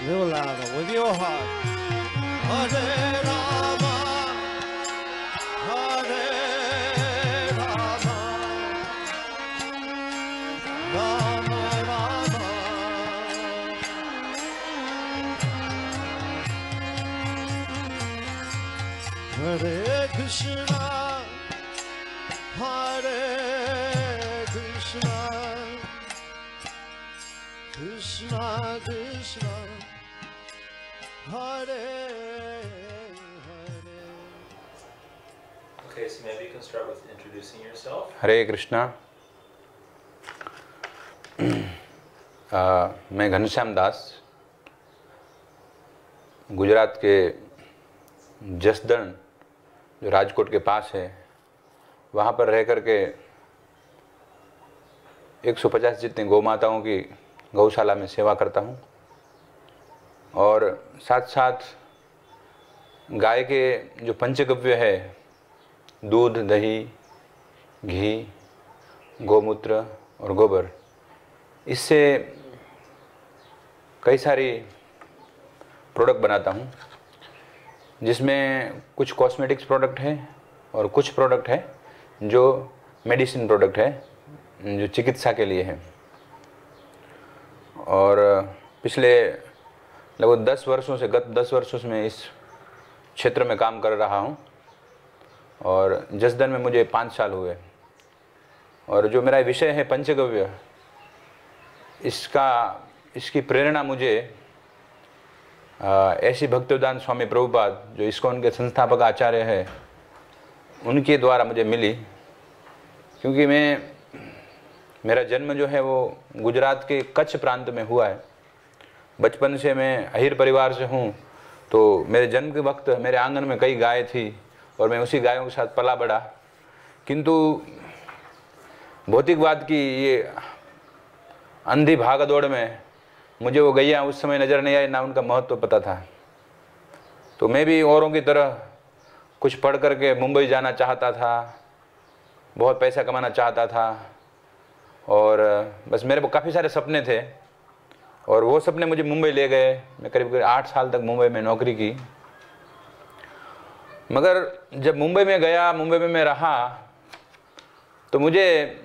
Live loud with your heart. Hare Rama, Hare Rama, Rama Rama, Hare Krishna, Hare Krishna, Krishna Krishna, Hare Hare. Okay, so maybe you can start with introducing yourself. हरे कृष्णा। मैं घनश्याम दास गुजरात के जसदण जो राजकोट के पास है वहाँ पर रह कर के 150 जितनी गौ माताओं की गौशाला में सेवा करता हूँ और साथ साथ गाय के जो पंचगव्य है दूध, दही, घी, गोमूत्र और गोबर, इससे कई सारी प्रोडक्ट बनाता हूँ जिसमें कुछ कॉस्मेटिक्स प्रोडक्ट है और कुछ प्रोडक्ट है जो मेडिसिन प्रोडक्ट है जो चिकित्सा के लिए है। और पिछले लगभग 10 वर्षों से गत 10 वर्षों से मैं इस क्षेत्र में काम कर रहा हूँ और जसदन में मुझे 5 साल हुए। और जो मेरा विषय है पंचगव्य, इसकी प्रेरणा मुझे ऐसी भक्तिवेदांत स्वामी प्रभुपाद जो इस्कॉन के संस्थापक आचार्य है उनके द्वारा मुझे मिली, क्योंकि मेरा जन्म जो है वो गुजरात के कच्छ प्रांत में हुआ है। बचपन से मैं अहीर परिवार से हूँ, तो मेरे जन्म के वक्त मेरे आंगन में कई गाय थी और मैं उसी गायों के साथ पला बढ़ा। किंतु भौतिकवाद की ये अंधी भागदौड़ में मुझे वो गैया उस समय नज़र नहीं आई, ना उनका महत्व पता था। तो मैं भी औरों की तरह कुछ पढ़ करके मुंबई जाना चाहता था, बहुत पैसा कमाना चाहता था और बस मेरे को काफ़ी सारे सपने थे और वो सपने मुझे मुंबई ले गए। मैं करीब 8 साल तक मुंबई में नौकरी की। मगर जब मुंबई में गया, मुंबई में मैं रहा, तो मुझे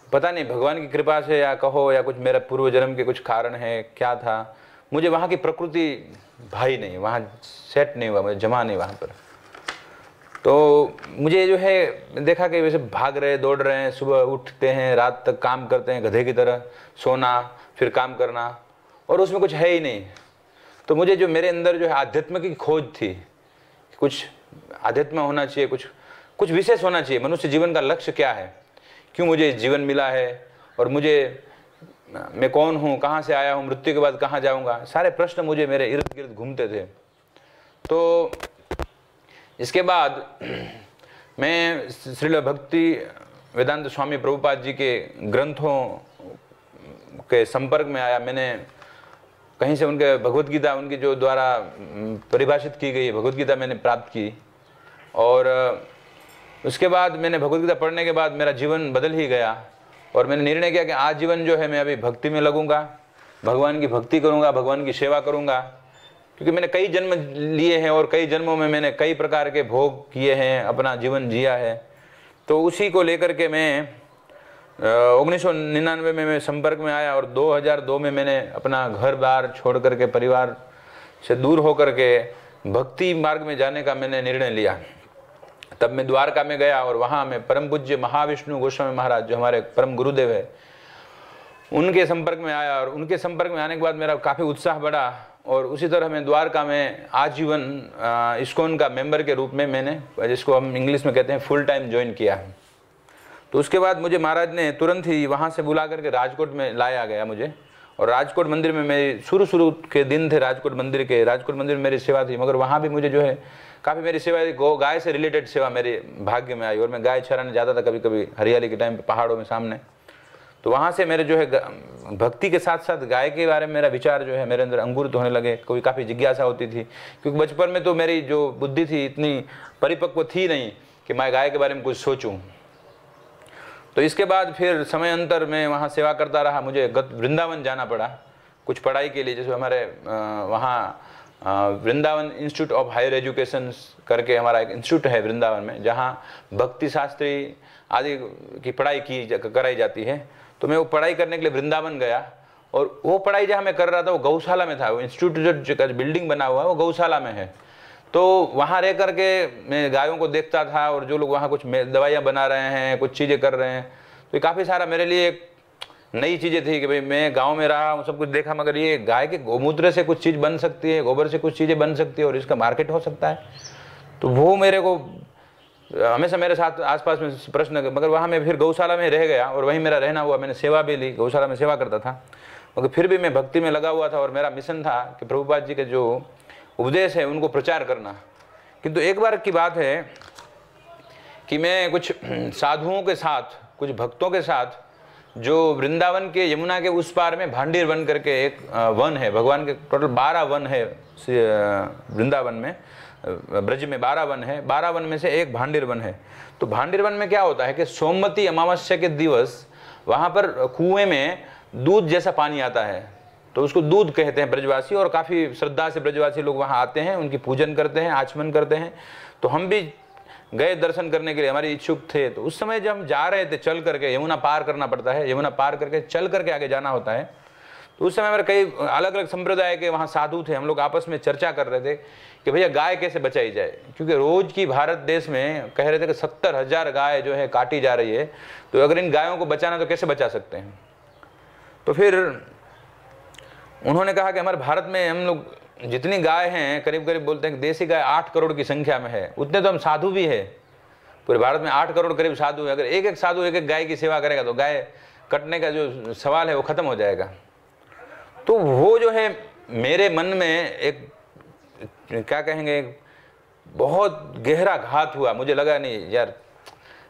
पता नहीं भगवान की कृपा से या कहो या कुछ मेरा पूर्व जन्म के कुछ कारण है क्या था, मुझे वहाँ की प्रकृति भाई नहीं, वहाँ सेट नहीं हुआ, मुझे जमा नहीं वहाँ पर। तो मुझे जो है देखा कि वैसे भाग रहे दौड़ रहे हैं, सुबह उठते हैं रात तक काम करते हैं गधे की तरह, सोना फिर काम करना, और उसमें कुछ है ही नहीं। तो मुझे जो मेरे अंदर जो है आध्यात्म की खोज थी, कुछ आध्यात्म होना चाहिए, कुछ विशेष होना चाहिए। मनुष्य जीवन का लक्ष्य क्या है, क्यों मुझे जीवन मिला है और मैं कौन हूँ, कहाँ से आया हूँ, मृत्यु के बाद कहाँ जाऊँगा, सारे प्रश्न मुझे मेरे इर्द गिर्द घूमते थे। तो इसके बाद मैं श्रील भक्ति वेदांत स्वामी प्रभुपाद जी के ग्रंथों के संपर्क में आया। मैंने कहीं से उनके भगवत गीता, उनकी जो द्वारा परिभाषित की गई भगवत गीता मैंने प्राप्त की और उसके बाद मैंने भगवत गीता पढ़ने के बाद मेरा जीवन बदल ही गया और मैंने निर्णय किया कि आजीवन जो है मैं अभी भक्ति में लगूंगा, भगवान की भक्ति करूंगा, भगवान की सेवा करूंगा। क्योंकि मैंने कई जन्म लिए हैं और कई जन्मों में मैंने कई प्रकार के भोग किए हैं, अपना जीवन जिया है। तो उसी को लेकर के मैं 1999 में मैं संपर्क में आया और 2002 में मैंने अपना घर बार छोड़ करके परिवार से दूर होकर के भक्ति मार्ग में जाने का मैंने निर्णय लिया। तब मैं द्वारका में गया और वहाँ मैं परम पूज्य महाविष्णु गोस्वामी महाराज जो हमारे परम गुरुदेव है उनके संपर्क में आया और उनके संपर्क में आने के बाद मेरा काफ़ी उत्साह बढ़ा और उसी तरह मैं द्वारका में आजीवन इस्कॉन का मेंबर के रूप में मैंने, जिसको हम इंग्लिश में कहते हैं, फुल टाइम ज्वाइन किया। तो उसके बाद मुझे महाराज ने तुरंत ही वहाँ से बुला करके राजकोट में लाया गया मुझे, और राजकोट मंदिर में मेरी शुरू के दिन थे राजकोट मंदिर में मेरी सेवा थी। मगर वहाँ भी मुझे जो है काफ़ी मेरी सेवा गाय से रिलेटेड सेवा मेरे भाग्य में आई और मैं गाय चराने जाता था कभी कभी हरियाली के टाइम पे पहाड़ों में सामने। तो वहाँ से मेरे जो है भक्ति के साथ साथ गाय के बारे में मेरा विचार जो है मेरे अंदर अंकुरित होने लगे। कोई काफ़ी जिज्ञासा होती थी, क्योंकि बचपन में तो मेरी जो बुद्धि थी इतनी परिपक्व थी नहीं कि मैं गाय के बारे में कुछ सोचूं। तो इसके बाद फिर समय अंतर में वहाँ सेवा करता रहा। मुझे वृंदावन जाना पड़ा कुछ पढ़ाई के लिए, जैसे हमारे वहाँ Vrindavan institute of higher education करके हमारा एक इंस्टीट्यूट है वृंदावन में, जहाँ भक्ति शास्त्री आदि की पढ़ाई कराई जाती है। तो मैं वो पढ़ाई करने के लिए वृंदावन गया, और वो पढ़ाई जहाँ मैं कर रहा था वो गौशाला में था। वो इंस्टीट्यूट जो बिल्डिंग बना हुआ है वो गौशाला में है। तो वहाँ रह कर के मैं गायों को देखता था, और जो लोग वहाँ कुछ दवाइयाँ बना रहे हैं, कुछ चीज़ें कर रहे हैं, तो ये काफ़ी सारा मेरे लिए एक नई चीज़ें थी कि भाई मैं गांव में रहा हूँ, सब कुछ देखा, मगर ये गाय के गोमूत्र से कुछ चीज़ बन सकती है, गोबर से कुछ चीज़ें बन सकती है, और इसका मार्केट हो सकता है। तो वो मेरे को हमेशा मेरे साथ आसपास में प्रश्न, मगर वहाँ मैं फिर गौशाला में रह गया और वहीं मेरा रहना हुआ। मैंने सेवा भी ली, गौशाला में सेवा करता था, मगर फिर भी मैं भक्ति में लगा हुआ था, और मेरा मिशन था कि प्रभुपाद जी के जो उपदेश है उनको प्रचार करना। किंतु एक बार की बात है कि मैं कुछ साधुओं के साथ, कुछ भक्तों के साथ, जो वृंदावन के यमुना के उस पार में भांडीर वन करके एक वन है, भगवान के टोटल 12 वन है वृंदावन में, ब्रज में 12 वन है, 12 वन में से एक भांडीर वन है। तो भांडीर वन में क्या होता है कि सोमवती अमावस्या के दिवस वहाँ पर कुएं में दूध जैसा पानी आता है, तो उसको दूध कहते हैं ब्रजवासी, और काफ़ी श्रद्धा से ब्रजवासी लोग वहाँ आते हैं, उनकी पूजन करते हैं, आचमन करते हैं। तो हम भी गए दर्शन करने के लिए, हमारे इच्छुक थे। तो उस समय जब हम जा रहे थे, चल करके यमुना पार करना पड़ता है, यमुना पार करके चल करके आगे जाना होता है। तो उस समय मेरे कई अलग अलग संप्रदाय के वहाँ साधु थे, हम लोग आपस में चर्चा कर रहे थे कि भैया गाय कैसे बचाई जाए, क्योंकि रोज की भारत देश में कह रहे थे कि 70,000 गाय जो है काटी जा रही है, तो अगर इन गायों को बचाना तो कैसे बचा सकते हैं। तो फिर उन्होंने कहा कि हमारे भारत में हम लोग जितनी गाय हैं, करीब करीब बोलते हैं कि देसी गाय 8 करोड़ की संख्या में है, उतने तो हम साधु भी है। पूरे भारत में 8 करोड़ करीब साधु है। अगर एक एक साधु एक एक गाय की सेवा करेगा तो गाय कटने का जो सवाल है वो खत्म हो जाएगा। तो वो जो है मेरे मन में एक क्या कहेंगे, बहुत गहरा घात हुआ। मुझे लगा नहीं यार,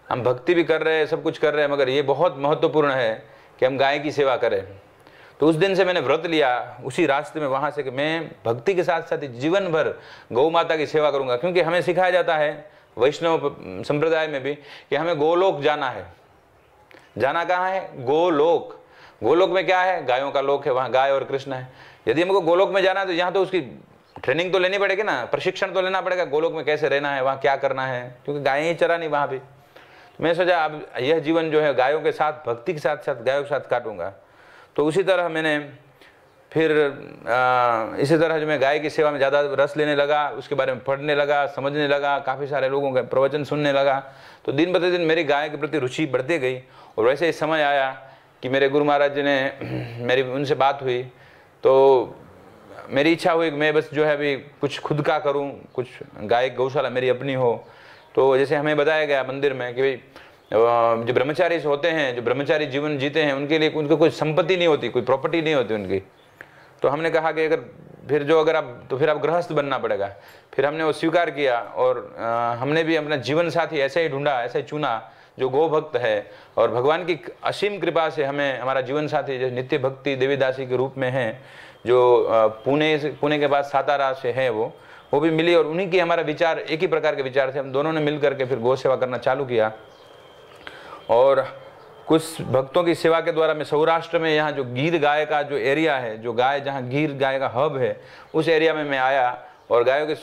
हम भक्ति भी कर रहे हैं, सब कुछ कर रहे हैं, मगर ये बहुत महत्वपूर्ण है कि हम गाय की सेवा करें। तो उस दिन से मैंने व्रत लिया उसी रास्ते में वहाँ से कि मैं भक्ति के साथ साथ जीवन भर गौ माता की सेवा करूँगा, क्योंकि हमें सिखाया जाता है वैष्णव संप्रदाय में भी कि हमें गोलोक जाना है। जाना कहाँ है? गोलोक। गोलोक में क्या है? गायों का लोक है, वहाँ गाय और कृष्ण है। यदि हमको गोलोक में जाना है तो यहाँ तो उसकी ट्रेनिंग तो लेनी पड़ेगी ना, प्रशिक्षण तो लेना पड़ेगा, गोलोक में कैसे रहना है, वहाँ क्या करना है, क्योंकि गायें ही चरानी वहाँ भी। मैं सोचा अब यह जीवन जो है गायों के साथ, भक्ति के साथ साथ गायों के साथ काटूंगा। तो उसी तरह मैंने फिर इसी तरह जो मैं गाय की सेवा में ज़्यादा रस लेने लगा, उसके बारे में पढ़ने लगा, समझने लगा, काफ़ी सारे लोगों के प्रवचन सुनने लगा। तो दिन प्रतिदिन मेरी गाय के प्रति रुचि बढ़ती गई। और वैसे ही समय आया कि मेरे गुरु महाराज जी ने, मेरी उनसे बात हुई, तो मेरी इच्छा हुई कि मैं बस जो है अभी कुछ खुद का करूं, कुछ गाय गौशाला मेरी अपनी हो। तो जैसे हमें बताया गया मंदिर में कि भाई जो ब्रह्मचारी होते हैं, जो ब्रह्मचारी जीवन जीते हैं, उनके लिए उनको कोई संपत्ति नहीं होती, कोई प्रॉपर्टी नहीं होती उनकी। तो हमने कहा कि अगर आप तो फिर आप गृहस्थ बनना पड़ेगा। फिर हमने वो स्वीकार किया, और हमने भी अपना जीवन साथी ऐसे ही ढूंढा, ऐसे ही चुना जो गो भक्त है। और भगवान की असीम कृपा से हमें हमारा जीवन साथी जो नित्य भक्ति देवीदासी के रूप में है, जो पुणे के बाद सातारा से है, वो भी मिली। और उन्हीं की हमारा विचार, एक ही प्रकार के विचार थे। हम दोनों ने मिल करके फिर गौ सेवा करना चालू किया। और कुछ भक्तों की सेवा के द्वारा मैं सौराष्ट्र में, यहाँ जो गिर गाय का जो एरिया है, जो गाय जहाँ गिर गाय का हब है, उस एरिया में मैं आया। और गायों के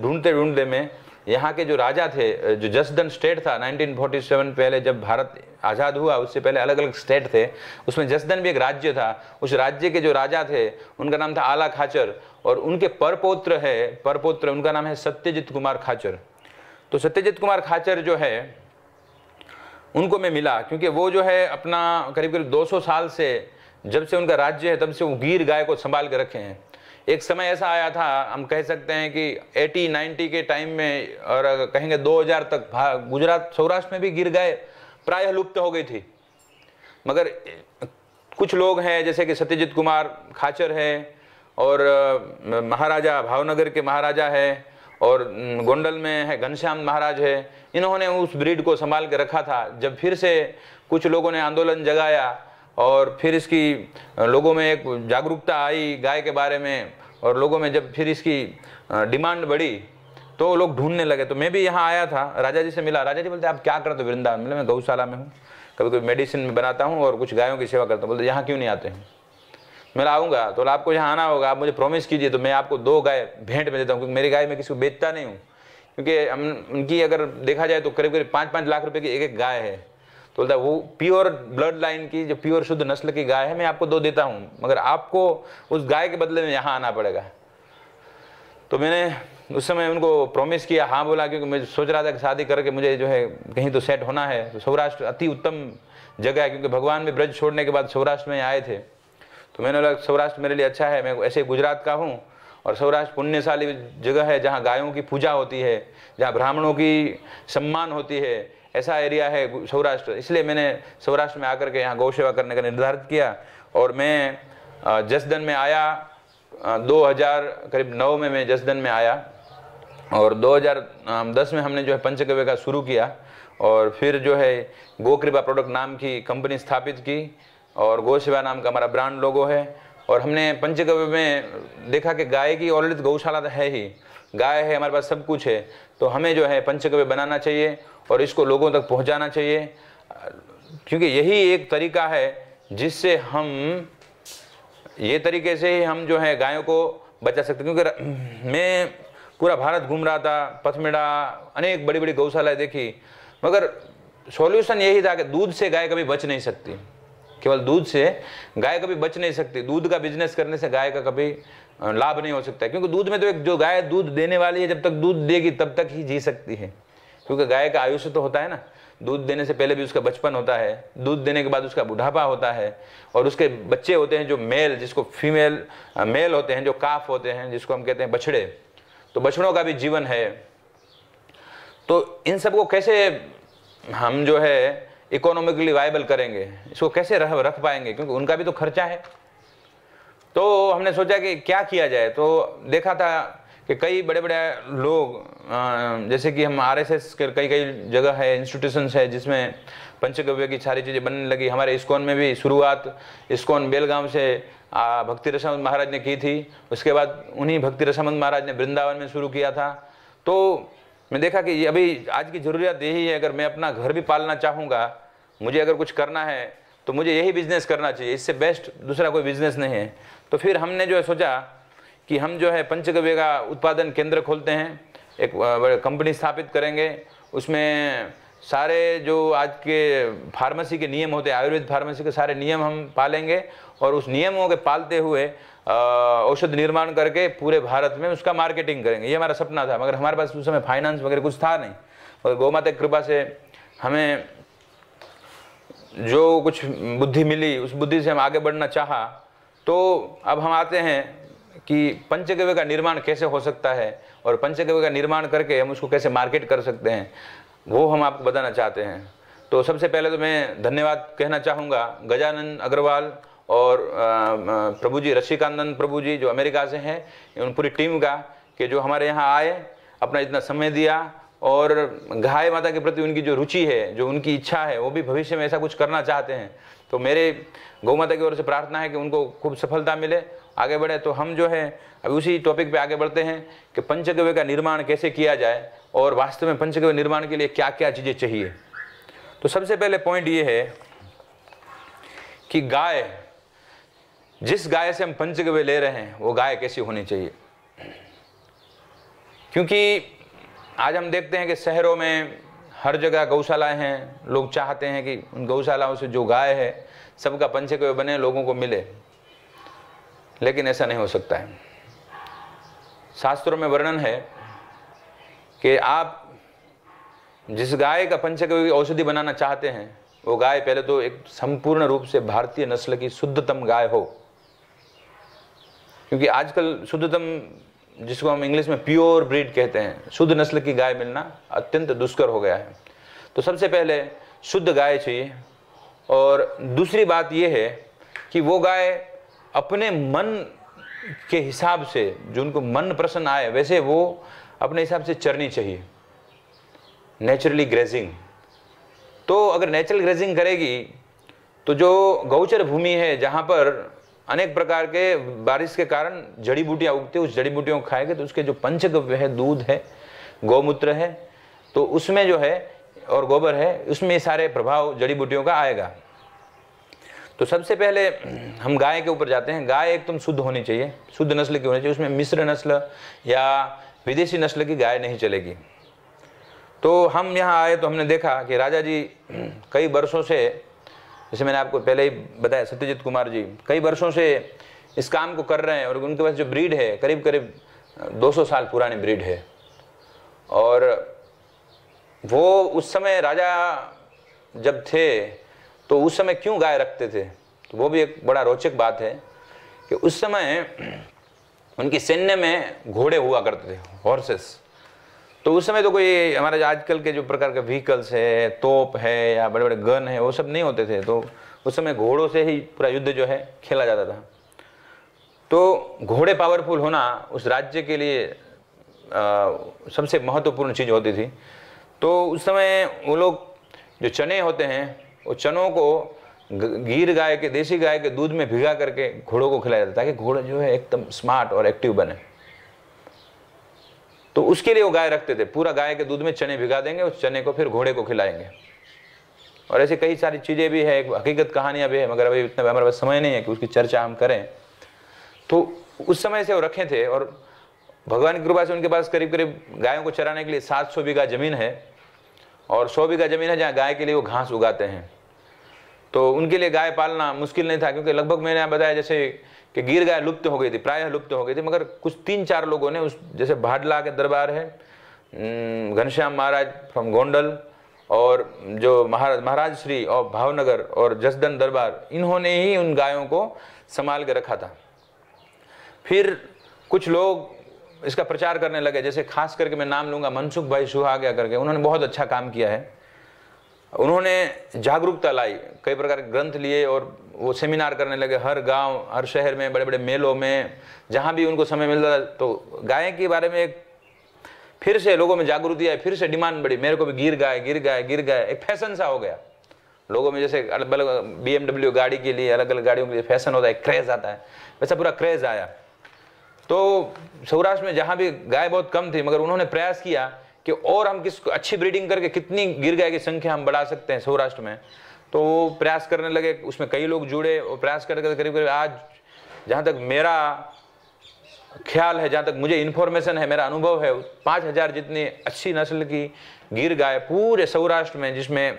ढूंढते ढूंढते में यहाँ के जो राजा थे, जो जसदन स्टेट था 1947 पहले जब भारत आज़ाद हुआ, उससे पहले अलग अलग स्टेट थे, उसमें जसदन भी एक राज्य था। उस राज्य के जो राजा थे उनका नाम था आला खाचर, और उनके परपौत्र उनका नाम है सत्यजीत कुमार खाचर। तो सत्यजीत कुमार खाचर जो है उनको मैं मिला, क्योंकि वो जो है अपना करीब करीब 200 साल से, जब से उनका राज्य है तब से वो गिर गाय को संभाल के रखे हैं। एक समय ऐसा आया था, हम कह सकते हैं कि 80-90 के टाइम में, और कहेंगे 2000 तक गुजरात सौराष्ट्र में भी गिर गाय प्रायः लुप्त हो गई थी। मगर कुछ लोग हैं जैसे कि सत्यजीत कुमार खाचर है, और महाराजा भावनगर के महाराजा है, और गोंडल में है घनश्याम महाराज है, इन्होंने उस ब्रीड को संभाल के रखा था। जब फिर से कुछ लोगों ने आंदोलन जगाया और फिर इसकी लोगों में एक जागरूकता आई गाय के बारे में, और लोगों में जब फिर इसकी डिमांड बढ़ी तो लोग ढूंढने लगे। तो मैं भी यहाँ आया था, राजा जी से मिला। राजा जी बोलते आप क्या करते हो वृंदावन में? मैं गौशाला में हूँ, कभी कभी मेडिसिन में बनाता हूँ और कुछ गायों की सेवा करता हूँ। बोलते यहाँ क्यों नहीं आते हैं? मैं आऊँगा तो आपको यहाँ आना होगा, आप मुझे प्रॉमिस कीजिए, तो मैं आपको 2 गाय भेंट में देता हूँ, क्योंकि मेरी गाय मैं किसी को बेचता नहीं हूँ, क्योंकि हम उनकी अगर देखा जाए तो करीब करीब 5-5 लाख रुपए की एक गाय है। तो बोलता है वो प्योर ब्लड लाइन की, जो प्योर शुद्ध नस्ल की गाय है, मैं आपको 2 देता हूँ, मगर आपको उस गाय के बदले में यहाँ आना पड़ेगा। तो मैंने उस समय उनको प्रॉमिस किया, हाँ बोला, क्योंकि मैं सोच रहा था कि शादी करके मुझे जो है कहीं तो सेट होना है। तो सौराष्ट्र अति उत्तम जगह है, क्योंकि भगवान भी ब्रज छोड़ने के बाद सौराष्ट्र में आए थे। तो मैंने बोला सौराष्ट्र मेरे लिए अच्छा है, मैं ऐसे गुजरात का हूँ और सौराष्ट्र पुण्यशाली जगह है, जहाँ गायों की पूजा होती है, जहाँ ब्राह्मणों की सम्मान होती है, ऐसा एरिया है सौराष्ट्र। इसलिए मैंने सौराष्ट्र में आकर के यहाँ गौ सेवा करने का निर्धारित किया। और मैं जसदन में आया 2009 में मैं जसदन में आया, और 2010 में हमने जो है पंचगव्य का शुरू किया, और फिर जो है गो कृपा प्रोडक्ट नाम की कंपनी स्थापित की, और गो सेवा नाम का हमारा ब्रांड लोगो है। और हमने पंचगव्य में देखा कि गाय की ऑलरेडी गौशाला तो है ही, गाय है हमारे पास, सब कुछ है, तो हमें जो है पंचगव्य बनाना चाहिए और इसको लोगों तक पहुंचाना चाहिए, क्योंकि यही एक तरीका है जिससे हम ये तरीके से ही हम जो है गायों को बचा सकते। क्योंकि मैं पूरा भारत घूम रहा था, पथमेड़ा, अनेक बड़ी बड़ी गौशालाएं देखी, मगर सॉल्यूशन यही था कि दूध से गाय कभी बच नहीं सकती, केवल दूध से गाय कभी बच नहीं सकती। दूध का बिजनेस करने से गाय का कभी लाभ नहीं हो सकता है, क्योंकि दूध में तो एक जो गाय दूध देने वाली है, जब तक दूध देगी तब तक ही जी सकती है, क्योंकि गाय का आयुष्य तो होता है ना, दूध देने से पहले भी उसका बचपन होता है, दूध देने के बाद उसका बुढ़ापा होता है, और उसके बच्चे होते हैं जो मेल, जिसको फीमेल मेल होते हैं, जो काफ होते हैं, जिसको हम कहते हैं बछड़े, तो बछड़ों का भी जीवन है। तो इन सबको कैसे हम जो है इकोनॉमिकली वायबल करेंगे, इसको कैसे रख पाएंगे, क्योंकि उनका भी तो खर्चा है। तो हमने सोचा कि क्या किया जाए, तो देखा था कि कई बड़े बड़े लोग, जैसे कि हम RSS के कई जगह है, इंस्टीट्यूशंस है, जिसमें पंचगव्य की सारी चीज़ें बनने लगी। हमारे इस्कॉन में भी शुरुआत इस्कॉन बेलगांव से भक्ति रसानंद महाराज ने की थी, उसके बाद उन्हीं भक्ति रसानंद महाराज ने वृंदावन में शुरू किया था। तो मैं देखा कि अभी आज की ज़रूरत यही है, अगर मैं अपना घर भी पालना चाहूँगा, मुझे अगर कुछ करना है तो मुझे यही बिज़नेस करना चाहिए, इससे बेस्ट दूसरा कोई बिज़नेस नहीं है। तो फिर हमने जो है सोचा कि हम जो है पंचगव्य का उत्पादन केंद्र खोलते हैं, एक कंपनी स्थापित करेंगे, उसमें सारे जो आज के फार्मेसी के नियम होते हैं, आयुर्वेद फार्मेसी के सारे नियम हम पालेंगे, और उस नियमों के पालते हुए औषध निर्माण करके पूरे भारत में उसका मार्केटिंग करेंगे। ये हमारा सपना था, मगर हमारे पास उस समय फाइनेंस वगैरह कुछ था नहीं, और गौ माता की कृपा से हमें जो कुछ बुद्धि मिली, उस बुद्धि से हम आगे बढ़ना चाहा। तो अब हम आते हैं कि पंचगव्य का निर्माण कैसे हो सकता है, और पंचगव्य का निर्माण करके हम उसको कैसे मार्केट कर सकते हैं, वो हम आपको बताना चाहते हैं। तो सबसे पहले तो मैं धन्यवाद कहना चाहूँगा गजानन अग्रवाल और प्रभु जी, ऋषिकानंद प्रभु जी, जो अमेरिका से हैं, उन पूरी टीम का, कि जो हमारे यहाँ आए, अपना इतना समय दिया, और गाय माता के प्रति उनकी जो रुचि है, जो उनकी इच्छा है, वो भी भविष्य में ऐसा कुछ करना चाहते हैं। तो मेरे गौ माता की ओर से प्रार्थना है कि उनको खूब सफलता मिले, आगे बढ़े। तो हम जो है अभी उसी टॉपिक पे आगे बढ़ते हैं कि पंचगव्य का निर्माण कैसे किया जाए, और वास्तव में पंचगव्य निर्माण के लिए क्या क्या चीज़ें चाहिए। तो सबसे पहले पॉइंट ये है कि गाय, जिस गाय से हम पंचगव्य ले रहे हैं, वो गाय कैसी होनी चाहिए। क्योंकि आज हम देखते हैं कि शहरों में हर जगह गौशालाएं हैं, लोग चाहते हैं कि उन गौशालाओं से जो गाय है सबका पंचगव्य बने, लोगों को मिले, लेकिन ऐसा नहीं हो सकता है। शास्त्रों में वर्णन है कि आप जिस गाय का पंचगव्य की औषधि बनाना चाहते हैं, वो गाय पहले तो एक संपूर्ण रूप से भारतीय नस्ल की शुद्धतम गाय हो, क्योंकि आजकल शुद्धतम, जिसको हम इंग्लिश में प्योर ब्रीड कहते हैं, शुद्ध नस्ल की गाय मिलना अत्यंत दुष्कर हो गया है। तो सबसे पहले शुद्ध गाय चाहिए, और दूसरी बात यह है कि वो गाय अपने मन के हिसाब से, जो उनको मन प्रसन्न आए वैसे वो अपने हिसाब से चरनी चाहिए, नेचुरली ग्रेजिंग। तो अगर नेचुरल ग्रेजिंग करेगी तो जो गौचर भूमि है, जहाँ पर अनेक प्रकार के बारिश के कारण जड़ी बूटियाँ उगती है, उस जड़ी बूटियों को खाएंगे तो उसके जो पंचगव्य है, दूध है, गौमूत्र है, तो उसमें जो है, और गोबर है, उसमें सारे प्रभाव जड़ी बूटियों का आएगा। तो सबसे पहले हम गाय के ऊपर जाते हैं। गाय एकदम शुद्ध होनी चाहिए, शुद्ध नस्ल की होनी चाहिए, उसमें मिश्र नस्ल या विदेशी नस्ल की गाय नहीं चलेगी। तो हम यहाँ आए तो हमने देखा कि राजा जी कई वर्षों से, जैसे मैंने आपको पहले ही बताया, सत्यजीत कुमार जी कई वर्षों से इस काम को कर रहे हैं और उनके पास जो ब्रीड है करीब करीब 200 साल पुरानी ब्रीड है। और वो उस समय राजा जब थे तो उस समय क्यों गाय रखते थे, तो वो भी एक बड़ा रोचक बात है कि उस समय उनकी सैन्य में घोड़े हुआ करते थे, हॉर्सेस। तो उस समय तो कोई हमारे आजकल के जो प्रकार के व्हीकल्स है, तोप है या बड़े बड़े गन है, वो सब नहीं होते थे। तो उस समय घोड़ों से ही पूरा युद्ध जो है खेला जाता था। तो घोड़े पावरफुल होना उस राज्य के लिए सबसे महत्वपूर्ण चीज़ होती थी। तो उस समय वो लोग जो चने होते हैं, वो चनों को गीर गाय के, देसी गाय के दूध में भिगा करके घोड़ों को खिलाया जाता है ताकि घोड़े जो है एकदम स्मार्ट और एक्टिव बने। तो उसके लिए वो गाय रखते थे, पूरा गाय के दूध में चने भिगा देंगे, उस चने को फिर घोड़े को खिलाएंगे। और ऐसी कई सारी चीज़ें भी है, एक हकीकत कहानियाँ भी है, मगर अभी इतना हमारे पास समय नहीं है कि उसकी चर्चा हम करें। तो उस समय से वो रखे थे और भगवान की कृपा से उनके पास करीब करीब गायों को चराने के लिए 700 बीघा ज़मीन है और 100 बीघा ज़मीन है जहाँ गाय के लिए वो घास उगाते हैं। तो उनके लिए गाय पालना मुश्किल नहीं था, क्योंकि लगभग मैंने बताया जैसे कि गिर गाय लुप्त हो गई थी, प्रायः लुप्त हो गई थी, मगर कुछ 3-4 लोगों ने उस, जैसे भाडला के दरबार है, घनश्याम महाराज फ्रॉम गोंडल, और जो महाराज श्री और भावनगर और जसदन दरबार, इन्होंने ही उन गायों को संभाल के रखा था। फिर कुछ लोग इसका प्रचार करने लगे, जैसे खास करके मैं नाम लूँगा मनसुख भाई सुहागिया करके, उन्होंने बहुत अच्छा काम किया है। उन्होंने जागरूकता लाई, कई प्रकार के ग्रंथ लिए और वो सेमिनार करने लगे हर गांव, हर शहर में, बड़े बड़े मेलों में, जहाँ भी उनको समय मिलता था। तो गाय के बारे में एक फिर से लोगों में जागृति आई, फिर से डिमांड बढ़ी, मेरे को भी गिर गाय गिर गाय गिर गाय, एक फैशन सा हो गया लोगों में। जैसे अलग अलग BMW गाड़ी के लिए, अलग अलग गाड़ियों के लिए फैशन होता है, क्रेज आता है, वैसा पूरा क्रेज आया। तो सौराष्ट्र में जहाँ भी गाय बहुत कम थी, मगर उन्होंने प्रयास किया कि और हम किस अच्छी ब्रीडिंग करके कितनी गिर गाय की संख्या हम बढ़ा सकते हैं सौराष्ट्र में। तो वो प्रयास करने लगे, उसमें कई लोग जुड़े और प्रयास करके करीब करीब आज जहाँ तक मेरा ख्याल है, जहाँ तक मुझे इन्फॉर्मेशन है, मेरा अनुभव है, 5000 जितनी अच्छी नस्ल की गिर गाय पूरे सौराष्ट्र में, जिसमें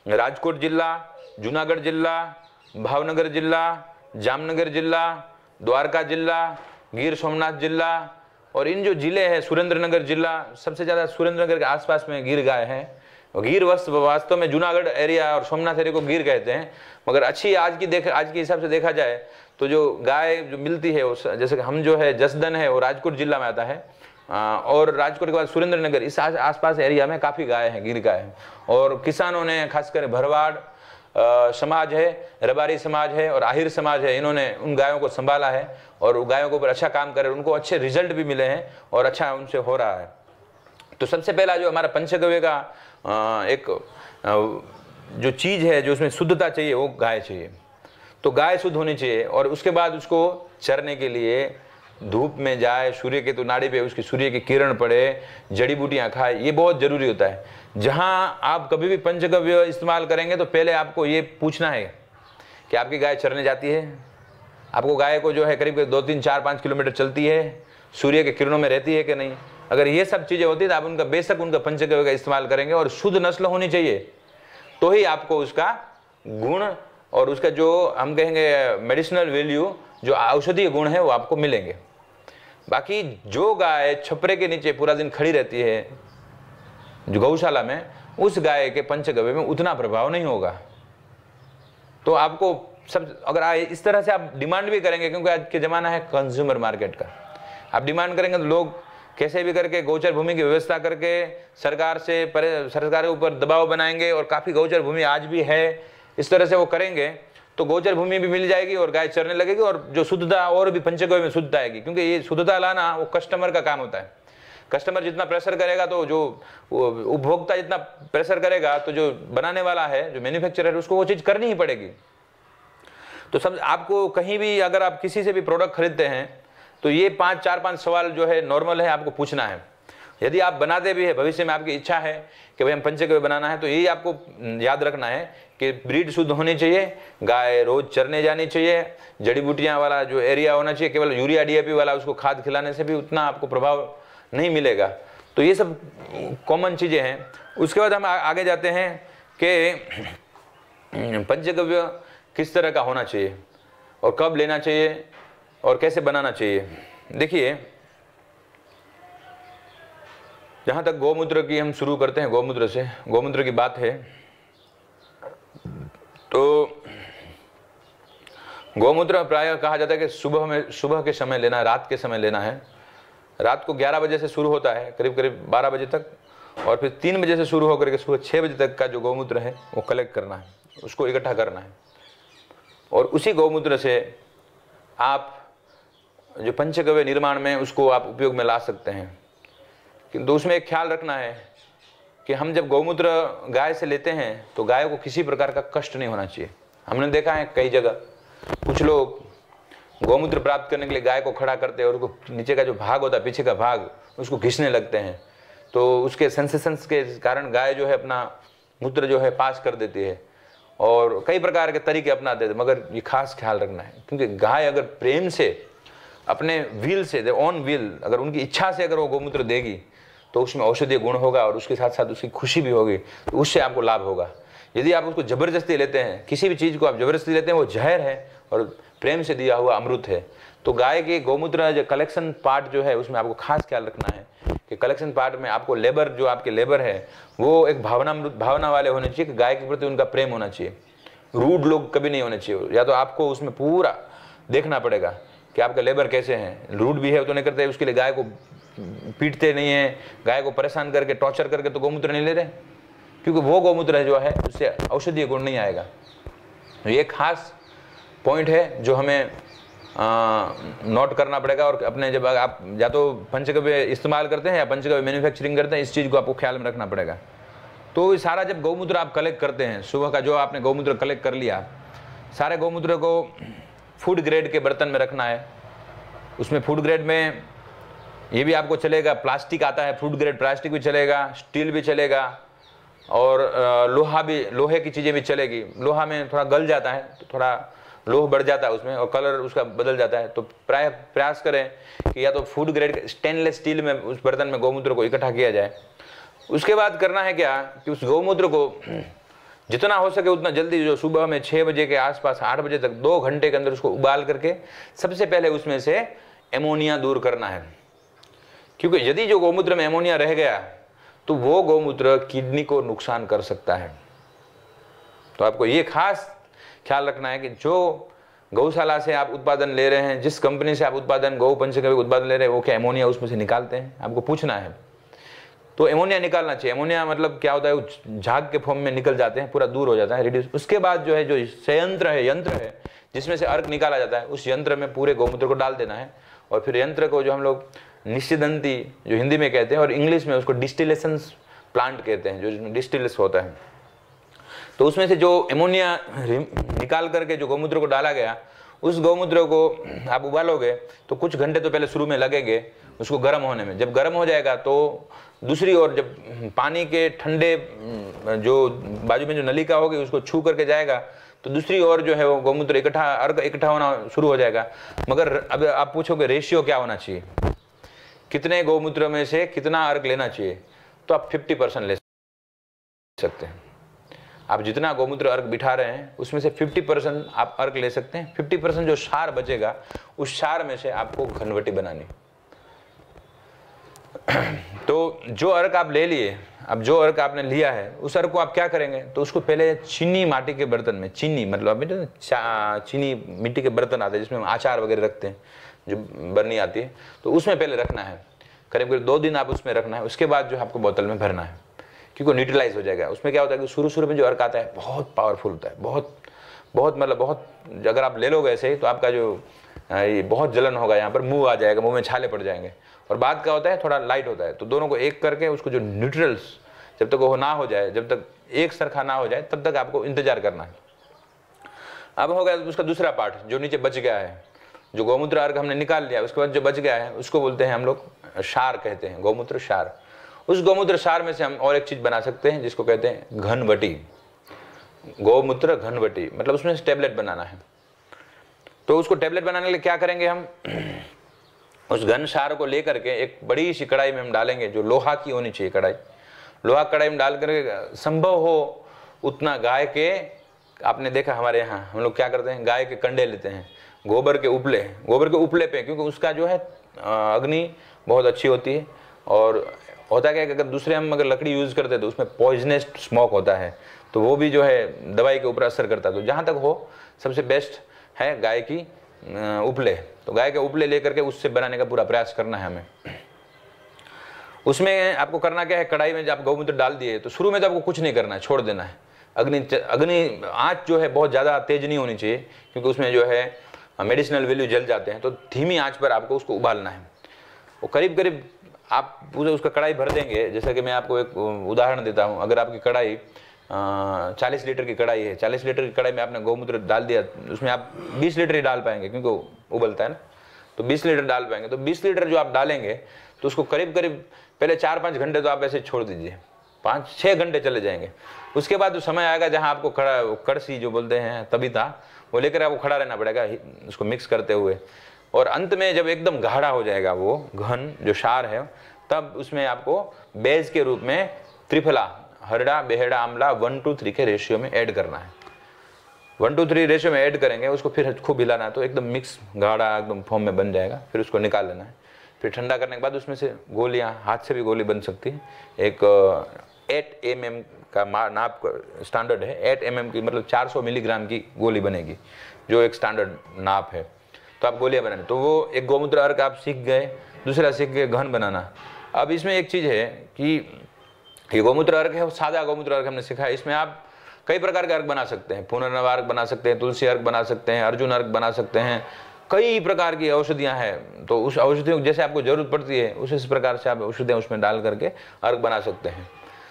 राजकोट जिला, जूनागढ़ जिला, भावनगर जिला, जामनगर जिला, द्वारका जिला, गिर सोमनाथ जिला और इन जो जिले हैं, सुरेंद्रनगर जिला, सबसे ज़्यादा सुरेंद्रनगर के आसपास में गिर गाय है। गिर वास्तव में जूनागढ़ एरिया और सोमनाथ एरिया को गिर कहते हैं, मगर अच्छी आज के हिसाब से देखा जाए तो जो गाय जो मिलती है, जैसे कि हम जो है जसदन है वो राजकोट जिला में आता है, और राजकोट के बाद सुरेंद्रनगर, इस आसपास एरिया में काफ़ी गाय हैं, गिर गाय हैं। और किसानों ने खासकर भरवाड़ समाज है, रबारी समाज है और आहिर समाज है, इन्होंने उन गायों को संभाला है और गायों के ऊपर अच्छा काम करे, उनको अच्छे रिजल्ट भी मिले हैं और अच्छा उनसे हो रहा है। तो सबसे पहला जो हमारा पंचगव्य का एक जो चीज़ है, जो उसमें शुद्धता चाहिए, वो गाय चाहिए। तो गाय शुद्ध होनी चाहिए और उसके बाद उसको चरने के लिए धूप में जाए, सूर्य के तो नाड़ी पे उसकी सूर्य की किरण पड़े, जड़ी बूटियाँ खाए, ये बहुत ज़रूरी होता है। जहाँ आप कभी भी पंचगव्य इस्तेमाल करेंगे तो पहले आपको ये पूछना है कि आपकी गाय चरने जाती है, आपको गाय को जो है करीब 2, 3, 4, 5 किलोमीटर चलती है, सूर्य के किरणों में रहती है कि नहीं। अगर ये सब चीज़ें होती है तो आप उनका बेशक उनका पंचगव्य का इस्तेमाल करेंगे और शुद्ध नस्ल होनी चाहिए, तो ही आपको उसका गुण और उसका जो हम कहेंगे मेडिसिनल वैल्यू, जो औषधीय गुण है, वो आपको मिलेंगे। बाकी जो गाय छपरे के नीचे पूरा दिन खड़ी रहती है जो गौशाला में, उस गाय के पंचगव्य में उतना प्रभाव नहीं होगा। तो आपको सब अगर इस तरह से आप डिमांड भी करेंगे, क्योंकि आज के ज़माना है कंज्यूमर मार्केट का, आप डिमांड करेंगे तो लोग कैसे भी करके गौचर भूमि की व्यवस्था करके सरकार के ऊपर दबाव बनाएंगे और काफ़ी गौचर भूमि आज भी है, इस तरह से वो करेंगे तो गौचर भूमि भी मिल जाएगी और गाय चरने लगेगी और जो शुद्धता और भी पंचगव्य में शुद्धता आएगी। क्योंकि ये शुद्धता लाना वो कस्टमर का काम होता है। कस्टमर जितना प्रेशर करेगा तो जो उपभोक्ता जितना प्रेशर करेगा तो जो बनाने वाला है, जो मैन्युफैक्चरर है, उसको वो चीज़ करनी ही पड़ेगी। तो सब आपको कहीं भी अगर आप किसी से भी प्रोडक्ट खरीदते हैं तो ये 4-5 सवाल जो है नॉर्मल है आपको पूछना है। यदि आप बनाते भी है, भविष्य में आपकी इच्छा है कि भाई हम पंचगव्य बनाना है, तो यही आपको याद रखना है कि ब्रीड शुद्ध होनी चाहिए, गाय रोज चरने जानी चाहिए, जड़ी बूटियां वाला जो एरिया होना चाहिए, केवल यूरिया डीएपी वाला उसको खाद खिलाने से भी उतना आपको प्रभाव नहीं मिलेगा। तो ये सब कॉमन चीज़ें हैं। उसके बाद हम आगे जाते हैं कि पंचगव्य किस तरह का होना चाहिए और कब लेना चाहिए और कैसे बनाना चाहिए। देखिए, जहाँ तक गौमूत्र की हम शुरू करते हैं, गौमूत्र से, गौमूत्र की बात है, तो गौमूत्र प्रायः कहा जाता है कि सुबह के समय लेना है, रात के समय लेना है। रात को 11 बजे से शुरू होता है, करीब करीब 12 बजे तक, और फिर 3 बजे से शुरू होकर के सुबह 6 बजे तक का जो गौमूत्र है वो कलेक्ट करना है, उसको इकट्ठा करना है। और उसी गौमूत्र से आप जो पंचगव्य निर्माण में उसको आप उपयोग में ला सकते हैं। किंतु उसमें एक ख्याल रखना है कि हम जब गौमूत्र गाय से लेते हैं तो गाय को किसी प्रकार का कष्ट नहीं होना चाहिए। हमने देखा है कई जगह कुछ लोग गौमूत्र प्राप्त करने के लिए गाय को खड़ा करते हैं और उसको नीचे का जो भाग होता है, पीछे का भाग, उसको घिसने लगते हैं, तो उसके सेंसेशंस के कारण गाय जो है अपना मूत्र जो है पास कर देती है और कई प्रकार के तरीके अपनाते थे। मगर ये खास ख्याल रखना है, क्योंकि गाय अगर प्रेम से, अपने व्हील से, ऑन व्हील, अगर उनकी इच्छा से अगर वो गौमूत्र देगी तो उसमें औषधीय गुण होगा और उसके साथ साथ उसकी खुशी भी होगी, तो उससे आपको लाभ होगा। यदि आप उसको जबरदस्ती लेते हैं, किसी भी चीज़ को आप जबरदस्ती लेते हैं, वो जहर है और प्रेम से दिया हुआ अमृत है। तो गाय के गौमूत्र जो कलेक्शन पार्ट जो है उसमें आपको खास ख्याल रखना है कि कलेक्शन पार्ट में आपको लेबर, जो आपके लेबर है वो एक भावना वाले होने चाहिए कि गाय के प्रति उनका प्रेम होना चाहिए। रूड लोग कभी नहीं होने चाहिए। या तो आपको उसमें पूरा देखना पड़ेगा कि आपके लेबर कैसे हैं, रूड भी है तो नहीं करते, उसके लिए गाय को पीटते नहीं है, गाय को परेशान करके टॉर्चर करके तो गौमूत्र नहीं ले रहे, क्योंकि वो गौमूत्र जो है उससे औषधीय गुण नहीं आएगा। ये खास पॉइंट है जो हमें नोट करना पड़ेगा। और अपने जब आप या तो पंचगव्य इस्तेमाल करते हैं या पंचगव्य मैन्युफैक्चरिंग करते हैं, इस चीज़ को आपको ख्याल में रखना पड़ेगा। तो सारा जब गौमूत्र आप कलेक्ट करते हैं, सुबह का जो आपने गौमूत्र कलेक्ट कर लिया, सारे गौमूत्र को फूड ग्रेड के बर्तन में रखना है। उसमें फूड ग्रेड में ये भी आपको चलेगा, प्लास्टिक आता है, फूड ग्रेड प्लास्टिक भी चलेगा, स्टील भी चलेगा और लोहे की चीज़ें भी चलेगी। लोहा में थोड़ा गल जाता है तो थोड़ा लोह बढ़ जाता है उसमें और कलर उसका बदल जाता है। तो प्राय प्रयास करें कि या तो फूड ग्रेड स्टेनलेस स्टील में उस बर्तन में गौमूत्र को इकट्ठा किया जाए। उसके बाद करना है क्या कि उस गौमूत्र को जितना हो सके उतना जल्दी, जो सुबह में 6 बजे के आसपास 8 बजे तक 2 घंटे के अंदर उसको उबाल करके सबसे पहले उसमें से एमोनिया दूर करना है। क्योंकि यदि जो गौमूत्र में एमोनिया रह गया तो वो गौमूत्र किडनी को नुकसान कर सकता है। तो आपको ये खास ख्याल रखना है कि जो गौशाला से आप उत्पादन ले रहे हैं, जिस कंपनी से आप उत्पादन गौ पंचगव्य उत्पादन ले रहे हैं, वो क्या एमोनिया उसमें से निकालते हैं, आपको पूछना है। तो एमोनिया निकालना चाहिए। एमोनिया मतलब क्या होता है, वो झाग के फॉर्म में निकल जाते हैं, पूरा दूर हो जाता है, रिड्यूस। उसके बाद जो है, जो संयंत्र है, यंत्र है जिसमें से अर्क निकाला जाता है, उस यंत्र में पूरे गौमूत्र को डाल देना है। और फिर यंत्र को जो हम लोग निश्चिदंती जो हिंदी में कहते हैं और इंग्लिश में उसको डिस्टिलेशन प्लांट कहते हैं, जो जिसमें डिस्टिलेस होता है, तो उसमें से जो एमोनिया निकाल करके जो गौमूत्र को डाला गया, उस गौमूत्र को आप उबालोगे तो कुछ घंटे तो पहले शुरू में लगेंगे उसको गर्म होने में। जब गर्म हो जाएगा तो दूसरी ओर जब पानी के ठंडे जो बाजू में जो नलिका होगी उसको छू करके जाएगा तो दूसरी ओर जो है वो गौमूत्र इकट्ठा होना शुरू हो जाएगा। मगर अब आप पूछोगे रेशियो क्या होना चाहिए, कितने गौमूत्र में से कितना अर्क लेना चाहिए, तो आप 50% ले सकते हैं। आप जितना गौमूत्र अर्क बिठा रहे हैं उसमें से 50% आप अर्क ले सकते हैं। 50% जो क्षार बचेगा उस क्षार में से आपको घनवटी बनानी। तो जो अर्क आप ले लिए, अब जो अर्क आपने लिया है उस अर्क को आप क्या करेंगे, तो उसको पहले चीनी माटी के बर्तन में, चीनी मतलब चीनी मिट्टी के बर्तन आते हैं जिसमें हम आचार वगैरह रखते हैं, जो बरनी आती है, तो उसमें पहले रखना है। करीब करीब 2 दिन आप उसमें रखना है। उसके बाद जो आपको बोतल में भरना है, क्योंकि न्यूट्रलाइज हो जाएगा। उसमें क्या होता है कि शुरू में जो अर्क आता है बहुत पावरफुल होता है, बहुत अगर आप ले लोगे ऐसे ही तो आपका जो ये बहुत जलन होगा, यहाँ पर मुंह आ जाएगा, मुंह में छाले पड़ जाएंगे। और बाद का होता है थोड़ा लाइट होता है। तो दोनों को एक करके उसको जो न्यूट्रल्स जब तक वो ना हो जाए, जब तक एक सरखा ना हो जाए, तब तक आपको इंतजार करना है। अब हो गया उसका दूसरा पार्ट जो नीचे बच गया है, जो गौमूत्र अर्क हमने निकाल लिया, उसके बाद जो बच गया है उसको बोलते हैं हम लोग क्षार कहते हैं, गौमूत्र क्षार। उस गौमूत्र सार में से हम और एक चीज बना सकते हैं जिसको कहते हैं घनवटी, गौमूत्र घनवटी, मतलब उसमें से टैबलेट बनाना है। तो उसको टैबलेट बनाने के लिए क्या करेंगे हम, उस घन सार को लेकर के एक बड़ी सी कढ़ाई में हम डालेंगे, जो लोहा की होनी चाहिए कढ़ाई, लोहा कढ़ाई में डाल करके संभव हो उतना गाय के, आपने देखा हमारे यहाँ हम लोग क्या करते हैं, गाय के कंडे लेते हैं, गोबर के उपले पे, क्योंकि उसका जो है अग्नि बहुत अच्छी होती है। और होता क्या है कि अगर दूसरे हम अगर लकड़ी यूज़ करते हैं तो उसमें पॉइजनस स्मोक होता है, तो वो भी जो है दवाई के ऊपर असर करता है। तो जहाँ तक हो सबसे बेस्ट है गाय की उपले, तो गाय के उपले लेकर के उससे बनाने का पूरा प्रयास करना है हमें। उसमें आपको करना क्या है, कढ़ाई में जब आप गौमूत्र डाल दिए तो शुरू में तो आपको कुछ नहीं करना है, छोड़ देना है। अग्नि आँच जो है बहुत ज़्यादा तेज नहीं होनी चाहिए, क्योंकि उसमें जो है मेडिसिनल वैल्यू जल जाते हैं। तो धीमी आंच पर आपको उसको उबालना है। वो करीब करीब आप पूरे उसका कढ़ाई भर देंगे। जैसा कि मैं आपको एक उदाहरण देता हूँ, अगर आपकी कढ़ाई 40 लीटर की कढ़ाई है, 40 लीटर की कढ़ाई में आपने गौमूत्र डाल दिया, उसमें आप 20 लीटर ही डाल पाएंगे क्योंकि उबलता है ना, तो 20 लीटर डाल पाएंगे। तो 20 लीटर जो आप डालेंगे तो उसको करीब करीब पहले 4-5 घंटे तो आप ऐसे छोड़ दीजिए, 5-6 घंटे चले जाएंगे। उसके बाद जो समय आएगा जहाँ आपको कड़सी जो बोलते हैं तबीता, वो लेकर आपको खड़ा रहना पड़ेगा उसको मिक्स करते हुए। और अंत में जब एकदम गाढ़ा हो जाएगा वो घन जो सार है, तब उसमें आपको बेज के रूप में त्रिफला, हरड़ा, बेहड़ा, आंवला 1:3 के रेशियो में ऐड करना है। 1:3 रेशियो में ऐड करेंगे, उसको फिर खूब हिलाना है, तो एकदम मिक्स गाढ़ा एकदम फॉर्म में बन जाएगा। फिर उसको निकाल लेना है। फिर ठंडा करने के बाद उसमें से गोलियां, हाथ से भी गोली बन सकती है। एक 8 mm का नाप स्टैंडर्ड है, 8 mm की मतलब 400 मिलीग्राम की गोली बनेगी, जो एक स्टैंडर्ड नाप है। तो आप गोलियां बनाने, तो वो एक गौमूत्र अर्क आप सीख गए। दूसरा सीख गए घन बनाना। अब इसमें एक चीज़ है कि ये गौमूत्र अर्क है, वो सादा गौमूत्र अर्क हमने सीखा है। इसमें आप कई प्रकार के अर्क बना सकते हैं, पुनर्नव अर्क बना सकते हैं, तुलसी अर्क बना सकते हैं, अर्जुन अर्क बना सकते हैं। कई प्रकार की औषधियां हैं, तो उस औषधियों को जैसे आपको जरूरत पड़ती है उस प्रकार से आप औषधियां उसमें डाल करके अर्क बना सकते हैं।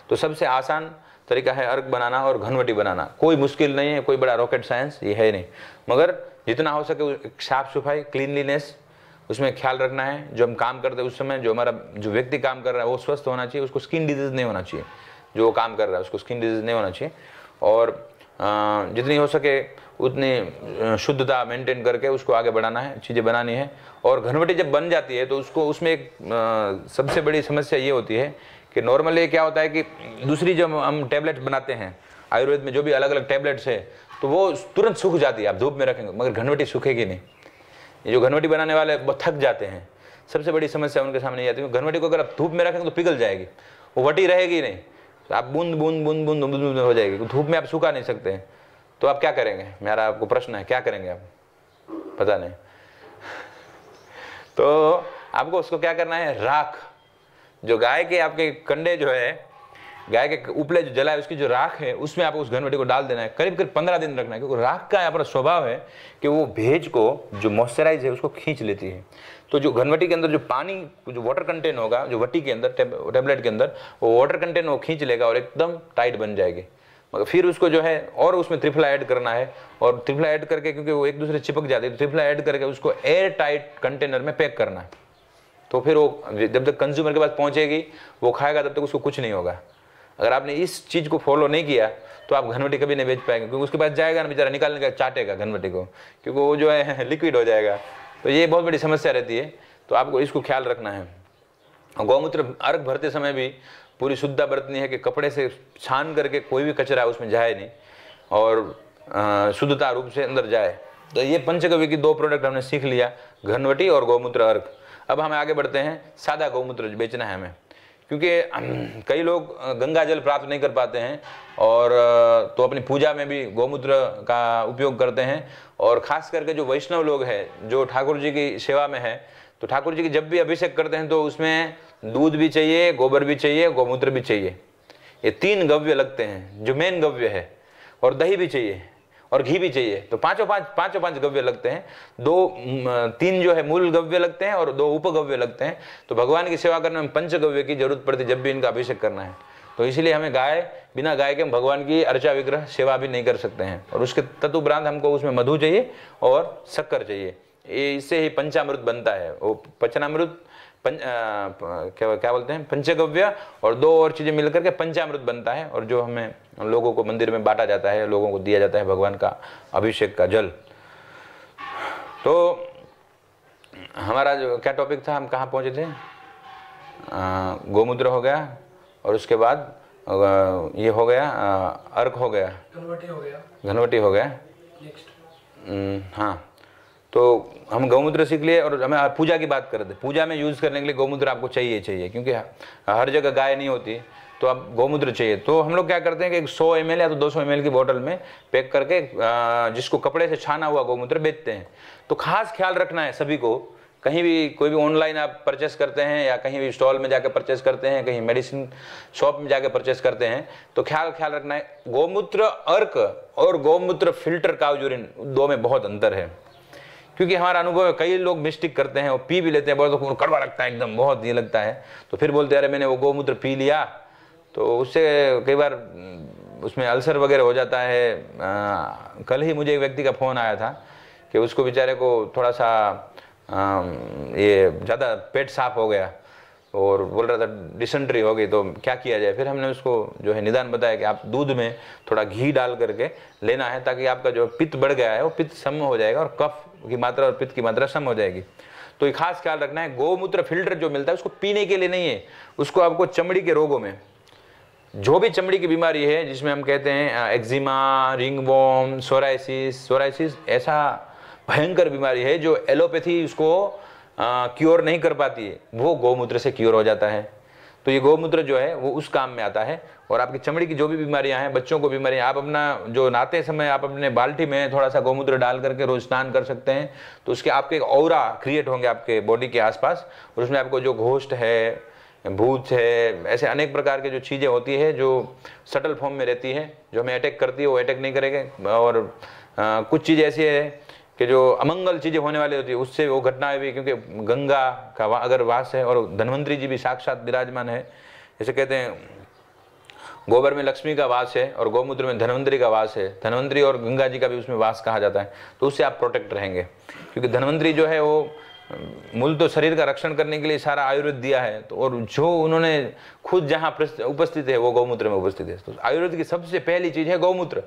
तो सबसे आसान तरीका है अर्क बनाना और घनवटी बनाना। कोई मुश्किल नहीं है, कोई बड़ा रॉकेट साइंस ये है नहीं, मगर जितना हो सके साफ सफाई, क्लीनलीनेस उसमें ख्याल रखना है। जो हम काम करते हैं उस समय जो हमारा जो व्यक्ति काम कर रहा है वो स्वस्थ होना चाहिए, उसको स्किन डिजीज नहीं होना चाहिए। जो वो काम कर रहा है उसको स्किन डिजीज नहीं होना चाहिए। और जितनी हो सके उतनी शुद्धता मेंटेन करके उसको आगे बढ़ाना है, चीज़ें बनानी है। और घनवटी जब बन जाती है तो उसको उसमें एक सबसे बड़ी समस्या ये होती है कि नॉर्मली क्या होता है कि दूसरी जब हम टैबलेट बनाते हैं आयुर्वेद में, जो भी अलग अलग टैबलेट्स है, तो वो तुरंत सूख जाती है, आप धूप में रखेंगे, मगर घनवटी सूखेगी नहीं। ये जो घनवटी बनाने वाले वो थक जाते हैं, सबसे बड़ी समस्या उनके सामने ये आती है। घनवटी को अगर आप धूप में रखेंगे तो पिघल जाएगी, वो वटी रहेगी नहीं, तो आप बूंद बूंद बूंद बूंद बूंद बूंद हो जाएगी। धूप में आप सुखा नहीं सकते हैं, तो आप क्या करेंगे? मेरा आपको प्रश्न है, क्या करेंगे आप? पता नहीं। तो आपको उसको क्या करना है, राख, जो गाय के आपके कंडे जो है, गाय के उपले जो जला है उसकी जो राख है, उसमें आपको उस घनवटी को डाल देना है। करीब करीब 15 दिन रखना है, क्योंकि राख का अपना स्वभाव है कि वो भेज को, जो मॉइस्चराइज है, उसको खींच लेती है। तो जो घनवटी के अंदर जो पानी, जो वाटर कंटेंट होगा, जो वटी के अंदर, टेबलेट के अंदर, वो वाटर कंटेंट वो खींच लेगा और एकदम टाइट बन जाएगी। मगर फिर उसको जो है और उसमें त्रिफला ऐड करना है, और त्रिफला ऐड करके, क्योंकि वो एक दूसरे चिपक जाते हैं, तो त्रिफला ऐड करके उसको एयर टाइट कंटेनर में पैक करना है। तो फिर वो जब तक कंज्यूमर के पास पहुंचेगी, वो खाएगा, तब तक उसको कुछ नहीं होगा। अगर आपने इस चीज़ को फॉलो नहीं किया तो आप घनवटी कभी नहीं बेच पाएंगे, क्योंकि उसके पास जाएगा ना बेचारा, निकालने का चाटेगा घनवटी को, क्योंकि वो जो है लिक्विड हो जाएगा। तो ये बहुत बड़ी समस्या रहती है, तो आपको इसको ख्याल रखना है। गौमूत्र अर्घ भरते समय भी पूरी शुद्धता बरतनी है कि कपड़े से छान करके कोई भी कचरा उसमें जाए नहीं, और शुद्धता रूप से अंदर जाए। तो ये पंचगव्य की 2 प्रोडक्ट हमने सीख लिया, घनवटी और गौमूत्र अर्घ। अब हम आगे बढ़ते हैं, सादा गौमूत्र बेचना है हमें, क्योंकि कई लोग गंगा जल प्राप्त नहीं कर पाते हैं, और तो अपनी पूजा में भी गौमूत्र का उपयोग करते हैं। और खास करके जो वैष्णव लोग हैं, जो ठाकुर जी की सेवा में है, तो ठाकुर जी की जब भी अभिषेक करते हैं तो उसमें दूध भी चाहिए, गोबर भी चाहिए, गौमूत्र भी चाहिए। ये 3 गव्य लगते हैं जो मेन गव्य है, और दही भी चाहिए और घी भी चाहिए। तो पांचों पांच गव्य लगते हैं। 3 जो है मूल गव्य लगते हैं और 2 उपगव्य लगते हैं। तो भगवान की सेवा करने में पंचगव्य की जरूरत पड़ती है जब भी इनका अभिषेक करना है। तो इसलिए हमें बिना गाय के भगवान की अर्चा विग्रह सेवा भी नहीं कर सकते हैं। और उसके तदुपरांत हमको उसमें मधु चाहिए और शक्कर चाहिए। इससे ही पंचामृत बनता है। वो पचनामृत क्या बोलते हैं, पंचगव्य और 2 और चीज़ें मिलकर के पंचामृत बनता है, और जो हमें लोगों को मंदिर में बांटा जाता है, लोगों को दिया जाता है भगवान का अभिषेक का जल। तो हमारा जो क्या टॉपिक था, हम कहाँ पहुँचे थे? गोमूत्र हो गया, और उसके बाद ये हो गया, अर्क हो गया, घनवटी हो गया। हाँ, तो हम गौमूत्र सीख लिए, और हमें पूजा की बात कर रहे थे। पूजा में यूज़ करने के लिए गौमूत्र आपको चाहिए, क्योंकि हर जगह गाय नहीं होती, तो अब गौमूत्र चाहिए। तो हम लोग क्या करते हैं कि 100 ml या तो 200 ml की बोतल में पैक करके जिसको कपड़े से छाना हुआ गौमूत्र बेचते हैं। तो खास ख्याल रखना है सभी को, कहीं भी कोई भी ऑनलाइन आप परचेस करते हैं या कहीं भी स्टॉल में जाकर परचेस करते हैं, कहीं मेडिसिन शॉप में जाकर परचेस करते हैं, तो ख्याल रखना है, गोमूत्र अर्क और गोमूत्र फिल्टर काउ यूरिन 2 में बहुत अंतर है। क्योंकि हमारा अनुभव है, कई लोग मिस्टेक करते हैं, वो पी भी लेते हैं, बहुत कड़वा लगता है एकदम, बहुत ये लगता है, तो फिर बोलते हैं अरे मैंने वो गोमूत्र पी लिया, तो उससे कई बार उसमें अल्सर वगैरह हो जाता है। कल ही मुझे एक व्यक्ति का फ़ोन आया था कि उसको बेचारे को थोड़ा सा ये ज़्यादा पेट साफ हो गया, और बोल रहा था डिसेंट्री हो गई, तो क्या किया जाए। फिर हमने उसको जो है निदान बताया कि आप दूध में थोड़ा घी डाल करके लेना है, ताकि आपका जो पित्त बढ़ गया है वो पित्त सम हो जाएगा, और कफ की मात्रा और पित्त की मात्रा सम हो जाएगी। तो ये खास ख्याल रखना है। गोमूत्र फिल्टर जो मिलता है उसको पीने के लिए नहीं है, उसको आपको चमड़ी के रोगों में, जो भी चमड़ी की बीमारी है, जिसमें हम कहते हैं एक्जिमा, रिंगवॉर्म, सोराइसिस ऐसा भयंकर बीमारी है जो एलोपैथी उसको क्योर नहीं कर पाती है, वो गोमूत्र से क्योर हो जाता है। तो ये गोमूत्र जो है वो उस काम में आता है। और आपकी चमड़ी की जो भी बीमारियां हैं, बच्चों को बीमारियां, आप अपना जो नहाते समय आप अपने बाल्टी में थोड़ा सा गोमूत्र डाल करके रोज स्नान कर सकते हैं, तो उसके आपके एक ऑरा क्रिएट होंगे आपके बॉडी के आसपास, और उसमें आपको जो घोस्ट है, भूत है, ऐसे अनेक प्रकार की जो चीज़ें होती है जो सटल फॉर्म में रहती है, जो हमें अटैक करती है, वो अटैक नहीं करेंगे। और कुछ चीज़ ऐसी है कि जो अमंगल चीज़ें होने वाली होती है, उससे वो घटनाएं भी, क्योंकि गंगा का अगर वास है, और धन्वंतरी जी भी साक्षात विराजमान है, जैसे कहते हैं गोबर में लक्ष्मी का वास है और गौमूत्र में धन्वंतरी का वास है, धन्वंतरी और गंगा जी का भी उसमें वास कहा जाता है, तो उससे आप प्रोटेक्ट रहेंगे। क्योंकि धन्वंतरी जो है वो मूल तो शरीर का रक्षण करने के लिए सारा आयुर्वेद दिया है, तो और जो उन्होंने खुद जहाँ उपस्थित है वो गौमूत्र में उपस्थित है। तो आयुर्वेद की सबसे पहली चीज़ है गौमूत्र।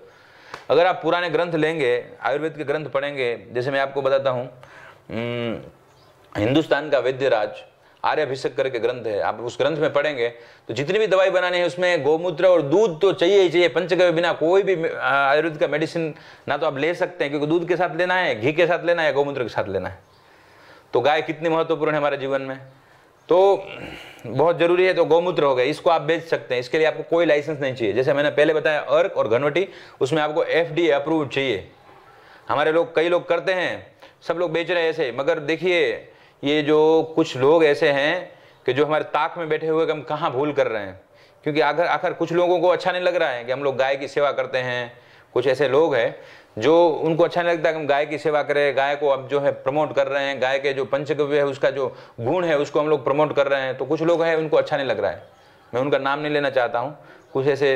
अगर आप पुराने ग्रंथ लेंगे, आयुर्वेद के ग्रंथ पढ़ेंगे, जैसे मैं आपको बताता हूँ, हिंदुस्तान का वैद्यराज आर्याभिषेक करके ग्रंथ है, आप उस ग्रंथ में पढ़ेंगे तो जितनी भी दवाई बनानी है उसमें गोमूत्र और दूध तो चाहिए ही चाहिए। पंचगव्य बिना कोई भी आयुर्वेद का मेडिसिन ना तो आप ले सकते हैं, क्योंकि दूध के साथ लेना है, घी के साथ लेना है, गोमूत्र के साथ लेना है। तो गाय कितनी महत्वपूर्ण है हमारे जीवन में, तो बहुत जरूरी है। तो गौमूत्र हो गया, इसको आप बेच सकते हैं, इसके लिए आपको कोई लाइसेंस नहीं चाहिए। जैसे मैंने पहले बताया अर्क और घनवटी, उसमें आपको FDA अप्रूव चाहिए। हमारे लोग, कई लोग करते हैं, सब लोग बेच रहे हैं ऐसे, मगर देखिए ये जो कुछ लोग ऐसे हैं कि जो हमारे ताक में बैठे हुए कि हम कहाँ भूल कर रहे हैं। क्योंकि आखिर कुछ लोगों को अच्छा नहीं लग रहा है कि हम लोग गाय की सेवा करते हैं। कुछ ऐसे लोग हैं जो उनको अच्छा नहीं लगता कि हम गाय की सेवा करें, गाय को अब जो है प्रमोट कर रहे हैं, गाय के जो पंचगव्य है उसका जो गुण है उसको हम लोग प्रमोट कर रहे हैं। तो कुछ लोग हैं उनको अच्छा नहीं लग रहा है, मैं उनका नाम नहीं लेना चाहता हूँ। कुछ ऐसे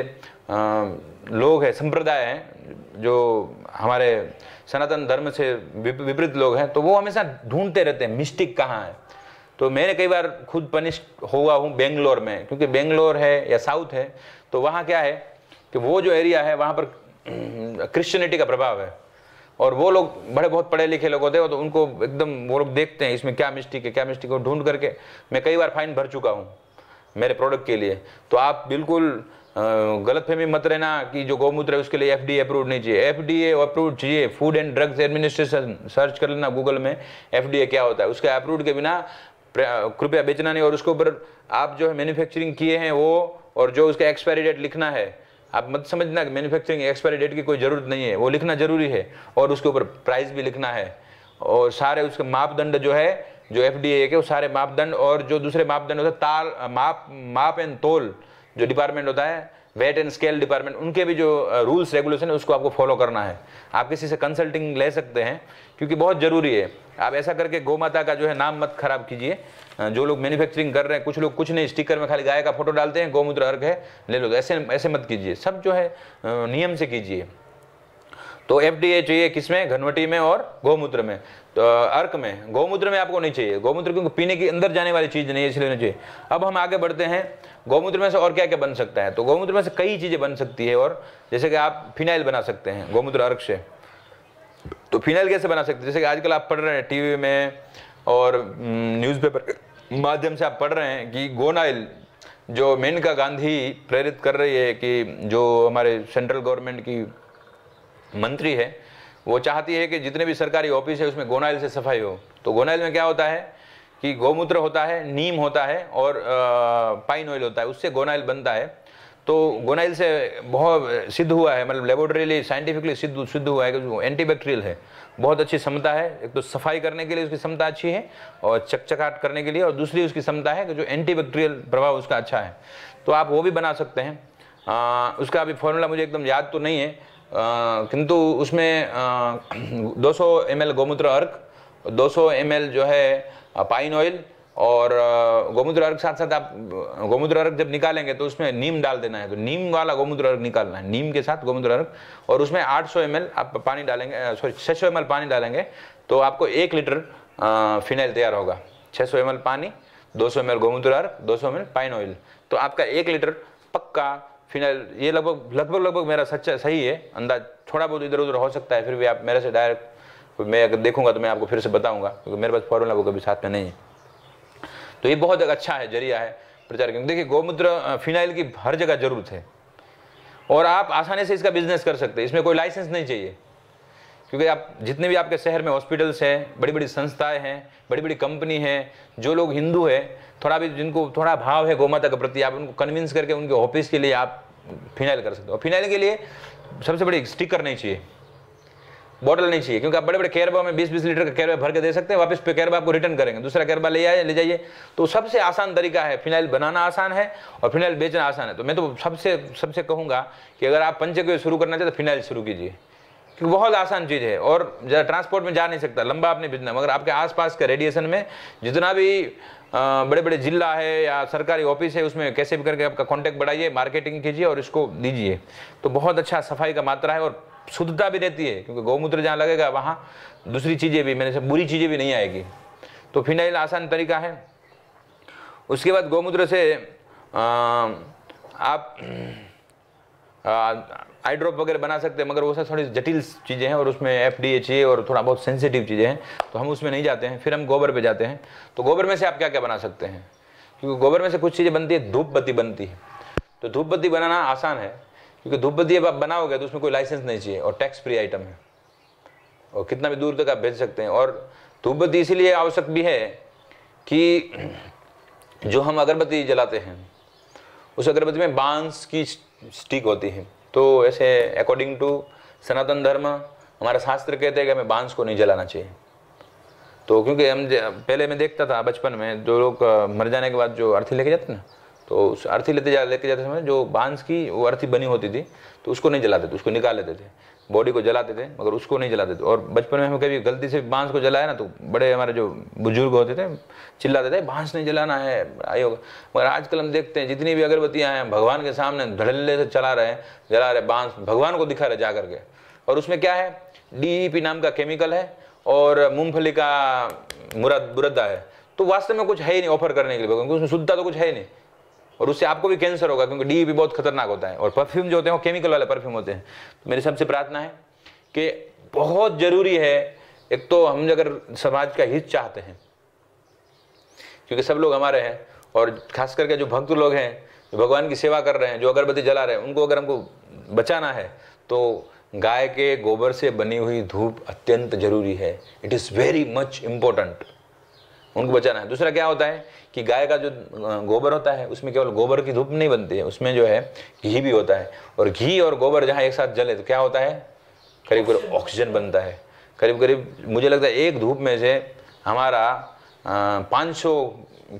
लोग हैं, संप्रदाय हैं जो हमारे सनातन धर्म से विपरीत लोग हैं, तो वो हमेशा ढूंढते रहते हैं मिस्टिक कहाँ है। तो मैंने कई बार खुद पनिश हुआ हूँ बेंगलोर में, क्योंकि बेंगलोर है या साउथ है, तो वहाँ क्या है कि वो जो एरिया है वहाँ पर क्रिश्चियनिटी का प्रभाव है, और वो लोग बड़े बहुत पढ़े लिखे लोग होते हैं, तो उनको एकदम वो लोग देखते हैं इसमें क्या मिस्टेक है, क्या मिस्टेक है, ढूंढ करके मैं कई बार फाइन भर चुका हूँ मेरे प्रोडक्ट के लिए। तो आप बिल्कुल गलतफहमी मत रहना कि जो गौमूत्र है उसके लिए FDA अप्रूव नहीं चाहिए। FDA अप्रूव चाहिए, food and drugs administration, search कर लेना गूगल में FDA क्या होता है। उसके अप्रूव के बिना कृपया बेचना नहीं, और उसके ऊपर आप जो है मैन्युफैक्चरिंग किए हैं वो, और जो उसका एक्सपायरी डेट लिखना है, आप मत समझना कि मैन्युफैक्चरिंग एक्सपायरी डेट की कोई ज़रूरत नहीं है, वो लिखना जरूरी है, और उसके ऊपर प्राइस भी लिखना है, और सारे उसके मापदंड जो है जो FDA के वो सारे मापदंड, और जो दूसरे मापदंड होते हैं ताल माप एंड तोल जो डिपार्टमेंट होता है, वेट एंड स्केल डिपार्टमेंट, उनके भी जो रूल्स रेगुलेशन है उसको आपको फॉलो करना है। आप किसी से कंसल्टिंग ले सकते हैं, क्योंकि बहुत ज़रूरी है। आप ऐसा करके गौ माता का जो है नाम मत खराब कीजिए। जो लोग मैन्युफैक्चरिंग कर रहे हैं, कुछ लोग कुछ नहीं, स्टिकर में खाली गाय का फोटो डालते हैं, गौमूत्र अर्घ है ले लो, ऐसे मत कीजिए। सब जो है नियम से कीजिए। तो FDA चाहिए किसमें, घनवटी में और गौमूत्र में। तो अर्क में, गौमूत्र में आपको नहीं चाहिए, गौमूत्र क्योंकि पीने की अंदर जाने वाली चीज़ नहीं है, इसलिए नहीं चाहिए। अब हम आगे बढ़ते हैं, गौमूत्र में से और क्या क्या बन सकता है। तो गौमूत्र में से कई चीज़ें बन सकती है, और जैसे कि आप फिनाइल बना सकते हैं गौमूत्र अर्क से। तो फिनाइल कैसे बना सकते हैं, जैसे कि आजकल आप पढ़ रहे हैं टीवी में और न्यूज़पेपर के माध्यम से आप पढ़ रहे हैं कि गोनाइल जो मेनका गांधी प्रेरित कर रही है, कि जो हमारे सेंट्रल गवर्नमेंट की मंत्री है, वो चाहती है कि जितने भी सरकारी ऑफिस है उसमें गोनाइल से सफाई हो। तो गोनाइल में क्या होता है कि गौमूत्र होता है, नीम होता है और पाइन ऑयल होता है, उससे गोनाइल बनता है। तो गोनाइल से बहुत सिद्ध हुआ है, मतलब लेबोरेटरीली साइंटिफिकली सिद्ध हुआ है कि जो एंटीबैक्टीरियल है, बहुत अच्छी क्षमता है। एक तो सफाई करने के लिए उसकी क्षमता अच्छी है और चकचकाट करने के लिए, और दूसरी उसकी क्षमता है कि जो एंटीबैक्टीरियल प्रभाव उसका अच्छा है। तो आप वो भी बना सकते हैं। उसका अभी फॉर्मूला मुझे एकदम याद तो नहीं है, किंतु उसमें 200 ml गौमूत्र अर्क, 200 ml जो है पाइन ऑयल, और गौमूत्र अर्क साथ साथ आप गौमूत्र अर्क जब निकालेंगे तो उसमें नीम डाल देना है। तो नीम वाला गौमूत्र अर्क निकालना है, नीम के साथ गौमूत्र अर्क, और उसमें 800 ml आप पानी डालेंगे, सॉरी 600 ml पानी डालेंगे, तो आपको 1 लीटर फिनाइल तैयार होगा। 600 ml पानी, 200 ml गौमूत्र अर्क, 200 ml पाइन ऑयल, तो आपका 1 लीटर पक्का फिनाइल। ये लगभग मेरा सच्चा सही है अंदाज, थोड़ा बहुत इधर उधर हो सकता है, फिर भी आप मेरे से डायरेक्ट, मैं अगर देखूंगा तो मैं आपको फिर से बताऊंगा, क्योंकि मेरे पास फॉर्मूला वो कभी साथ में नहीं है। तो ये बहुत एक अच्छा है, जरिया है प्रचार का। देखिए गौमूत्र फिनाइल की हर जगह जरूरत है, और आप आसानी से इसका बिजनेस कर सकते हैं। इसमें कोई लाइसेंस नहीं चाहिए, क्योंकि आप जितने भी आपके शहर में हॉस्पिटल्स हैं, बड़ी बड़ी संस्थाएं हैं, बड़ी बड़ी कंपनी हैं, जो लोग हिंदू है, थोड़ा भी जिनको थोड़ा भाव है गौमाता के प्रति, आप उनको कन्विंस करके उनके ऑफिस के लिए आप फिनाइल कर सकते हो। फिनाइल के लिए सबसे बड़ी स्टिकर नहीं चाहिए, बॉटल नहीं चाहिए, क्योंकि आप बड़े बड़े कैरबा में 20-20 लीटर का कैरबा भर के दे सकते हैं, वापस पे कैरबा आपको रिटर्न करेंगे, दूसरा कैरबा ले जाइए। तो सबसे आसान तरीका है, फिनाइल बनाना आसान है और फिनाइल बेचना आसान है। तो मैं तो सबसे कहूँगा कि अगर आप पंचगव्य शुरू करना चाहते तो फिनाइल शुरू कीजिए, क्योंकि बहुत आसान चीज़ है, और ज़्यादा ट्रांसपोर्ट में जा नहीं सकता, लंबा आपने बिजनेस, मगर आपके आसपास के रेडिएशन में जितना भी बड़े बड़े जिला है या सरकारी ऑफिस है, उसमें कैसे भी करके आपका कांटेक्ट बढ़ाइए, मार्केटिंग कीजिए और इसको दीजिए। तो बहुत अच्छा सफाई का मात्रा है और शुद्धता भी रहती है, क्योंकि गौमूत्र जहाँ लगेगा वहाँ दूसरी चीज़ें भी, मैंने से बुरी चीज़ें भी नहीं आएगी। तो फिनाइल आसान तरीका है। उसके बाद गौमूत्र से आप आई ड्रॉप वगैरह बना सकते हैं, मगर वो सब थोड़ी जटिल चीज़ें हैं और उसमें FDA चाहिए और थोड़ा बहुत सेंसिटिव चीज़ें हैं, तो हम उसमें नहीं जाते हैं। फिर हम गोबर पे जाते हैं। तो गोबर में से आप क्या क्या बना सकते हैं, क्योंकि गोबर में से कुछ चीज़ें बनती है, धूप बत्ती बनती है। तो धूप बत्ती बनाना आसान है, क्योंकि धूप बत्ती आप बनाओगे तो उसमें कोई लाइसेंस नहीं चाहिए और टैक्स फ्री आइटम है, और कितना भी दूर तक आप भेज सकते हैं। और धूप बत्ती इसीलिए आवश्यक भी है कि जो हम अगरबत्ती जलाते हैं, उस अगरबत्ती में बांस की स्टिक होती है। तो ऐसे अकॉर्डिंग टू सनातन धर्म हमारा शास्त्र कहते हैं कि हमें बांस को नहीं जलाना चाहिए। तो क्योंकि हम पहले मैं देखता था बचपन में, जो लोग मर जाने के बाद जो अर्थी लेके जाते ना, तो उस अर्थी लेके जाते समय जो बांस की वो अर्थी बनी होती थी, तो उसको नहीं जलाते थे, उसको निकाल लेते थे, बॉडी को जलाते थे, मगर उसको नहीं जलाते थे। और बचपन में हम कभी गलती से बांस को जलाया ना, तो बड़े हमारे जो बुजुर्ग होते थे चिल्लाते थे, बांस नहीं जलाना है, आई होगा। मगर आजकल हम देखते हैं जितनी भी अगरबत्तियाँ हैं, भगवान के सामने धड़ल्ले से जला रहे बांस, भगवान को दिखा रहे जा करके। और उसमें क्या है, DEP नाम का केमिकल है और मूंगफली का बुरदा है। तो वास्तव में कुछ है ही नहीं ऑफर करने के लिए, क्योंकि उसमें शुद्धता तो कुछ है ही नहीं, और उससे आपको भी कैंसर होगा, क्योंकि DEP बहुत खतरनाक होता है। और परफ्यूम जो होते हैं वो केमिकल वाले परफ्यूम होते हैं। तो मेरी सबसे प्रार्थना है कि बहुत जरूरी है, एक तो हम अगर समाज का हित चाहते हैं, क्योंकि सब लोग हमारे हैं, और खास करके जो भक्त लोग हैं, जो भगवान की सेवा कर रहे हैं, जो अगरबत्ती जला रहे हैं, उनको अगर हमको बचाना है तो गाय के गोबर से बनी हुई धूप अत्यंत जरूरी है। It is very much important, उनको बचाना है। दूसरा क्या होता है कि गाय का जो गोबर होता है, उसमें केवल गोबर की धूप नहीं बनती है, उसमें जो है घी भी होता है। और घी और गोबर जहाँ एक साथ जले तो क्या होता है, करीब करीब ऑक्सीजन बनता है। करीब करीब मुझे लगता है एक धूप में से हमारा 500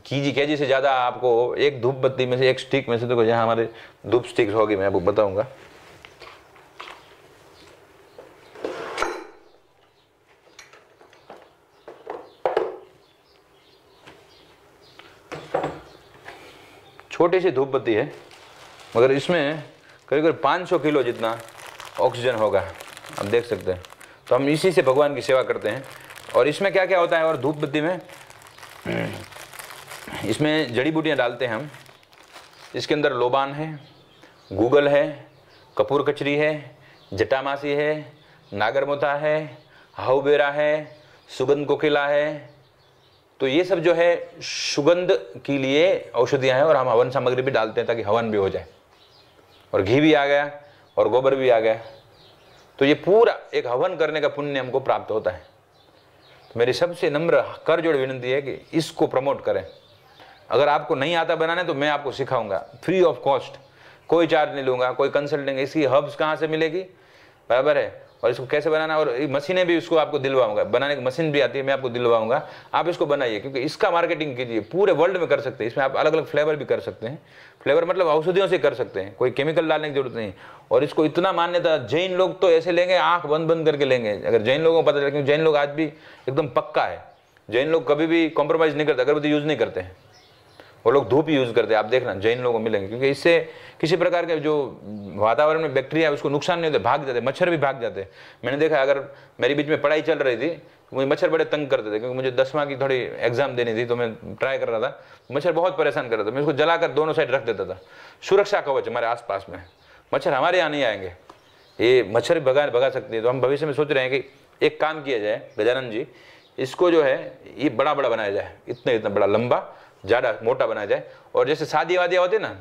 केजी से ज़्यादा आपको एक धूप बत्ती में से, एक स्टिक में से, तो जहाँ हमारे धूप स्टिक्स होगी मैं आपको बताऊँगा। छोटी सी धूप बत्ती है, मगर इसमें करीब करीब 500 किलो जितना ऑक्सीजन होगा। आप देख सकते हैं। तो हम इसी से भगवान की सेवा करते हैं। और इसमें क्या क्या होता है, और धूप बत्ती में इसमें जड़ी बूटियाँ डालते हैं हम। इसके अंदर लोबान है, गूगल है, कपूर कचरी है, जटामासी है, नागरमोथा है, हाउबेरा है, सुगंध कोकिला है। तो ये सब जो है सुगंध के लिए औषधियाँ हैं। और हम हवन सामग्री भी डालते हैं ताकि हवन भी हो जाए। और घी भी आ गया और गोबर भी आ गया। तो ये पूरा एक हवन करने का पुण्य हमको प्राप्त होता है। तो मेरी सबसे नम्र कर जोड़ विनती है कि इसको प्रमोट करें। अगर आपको नहीं आता बनाने तो मैं आपको सिखाऊंगा फ्री ऑफ कॉस्ट, कोई चार्ज नहीं लूँगा, कोई कंसल्टिंग। इसकी हर्ब्स कहाँ से मिलेगी, बराबर है, और इसको कैसे बनाना, और मशीनें भी इसको आपको दिलवाऊंगा, बनाने की मशीन भी आती है, मैं आपको दिलवाऊंगा। आप इसको बनाइए, क्योंकि इसका मार्केटिंग कीजिए, पूरे वर्ल्ड में कर सकते हैं। इसमें आप अलग अलग फ्लेवर भी कर सकते हैं। फ्लेवर मतलब औषधियों से कर सकते हैं, कोई केमिकल डालने की जरूरत नहीं। और इसको इतना मान्यता, जैन लोग तो ऐसे लेंगे, आंख बंद बंद करके लेंगे। अगर जैन लोगों को पता चले, क्योंकि जैन लोग आज भी एकदम पक्का है, जैन लोग कभी भी कॉम्प्रोमाइज़ नहीं करते, अगरबत्ती यूज़ नहीं करते हैं। वो लोग धूप यूज़ करते हैं, आप देखना जैन लोगों को मिलेंगे, क्योंकि इससे किसी प्रकार के जो वातावरण में बैक्टीरिया है उसको नुकसान नहीं होता, भाग जाते, मच्छर भी भाग जाते हैं। मैंने देखा, अगर मेरी बीच में पढ़ाई चल रही थी तो मुझे मच्छर बड़े तंग करते थे, क्योंकि मुझे 10वां की थोड़ी एग्जाम देनी थी, तो मैं ट्राई कर रहा था। मच्छर बहुत परेशान कर रहा था, मैं उसको जलाकर दोनों साइड रख देता था। सुरक्षा कवच हमारे आसपास में, मच्छर हमारे यहाँ नहीं आएंगे, ये मच्छर भगा सकती है। तो हम भविष्य में सोच रहे हैं कि एक काम किया जाए, गजानन जी, इसको जो है ये बड़ा बड़ा बनाया जाए, इतना इतना बड़ा, लंबा, ज़्यादा मोटा बनाया जाए। और जैसे शादियाँ वादियाँ होती है ना,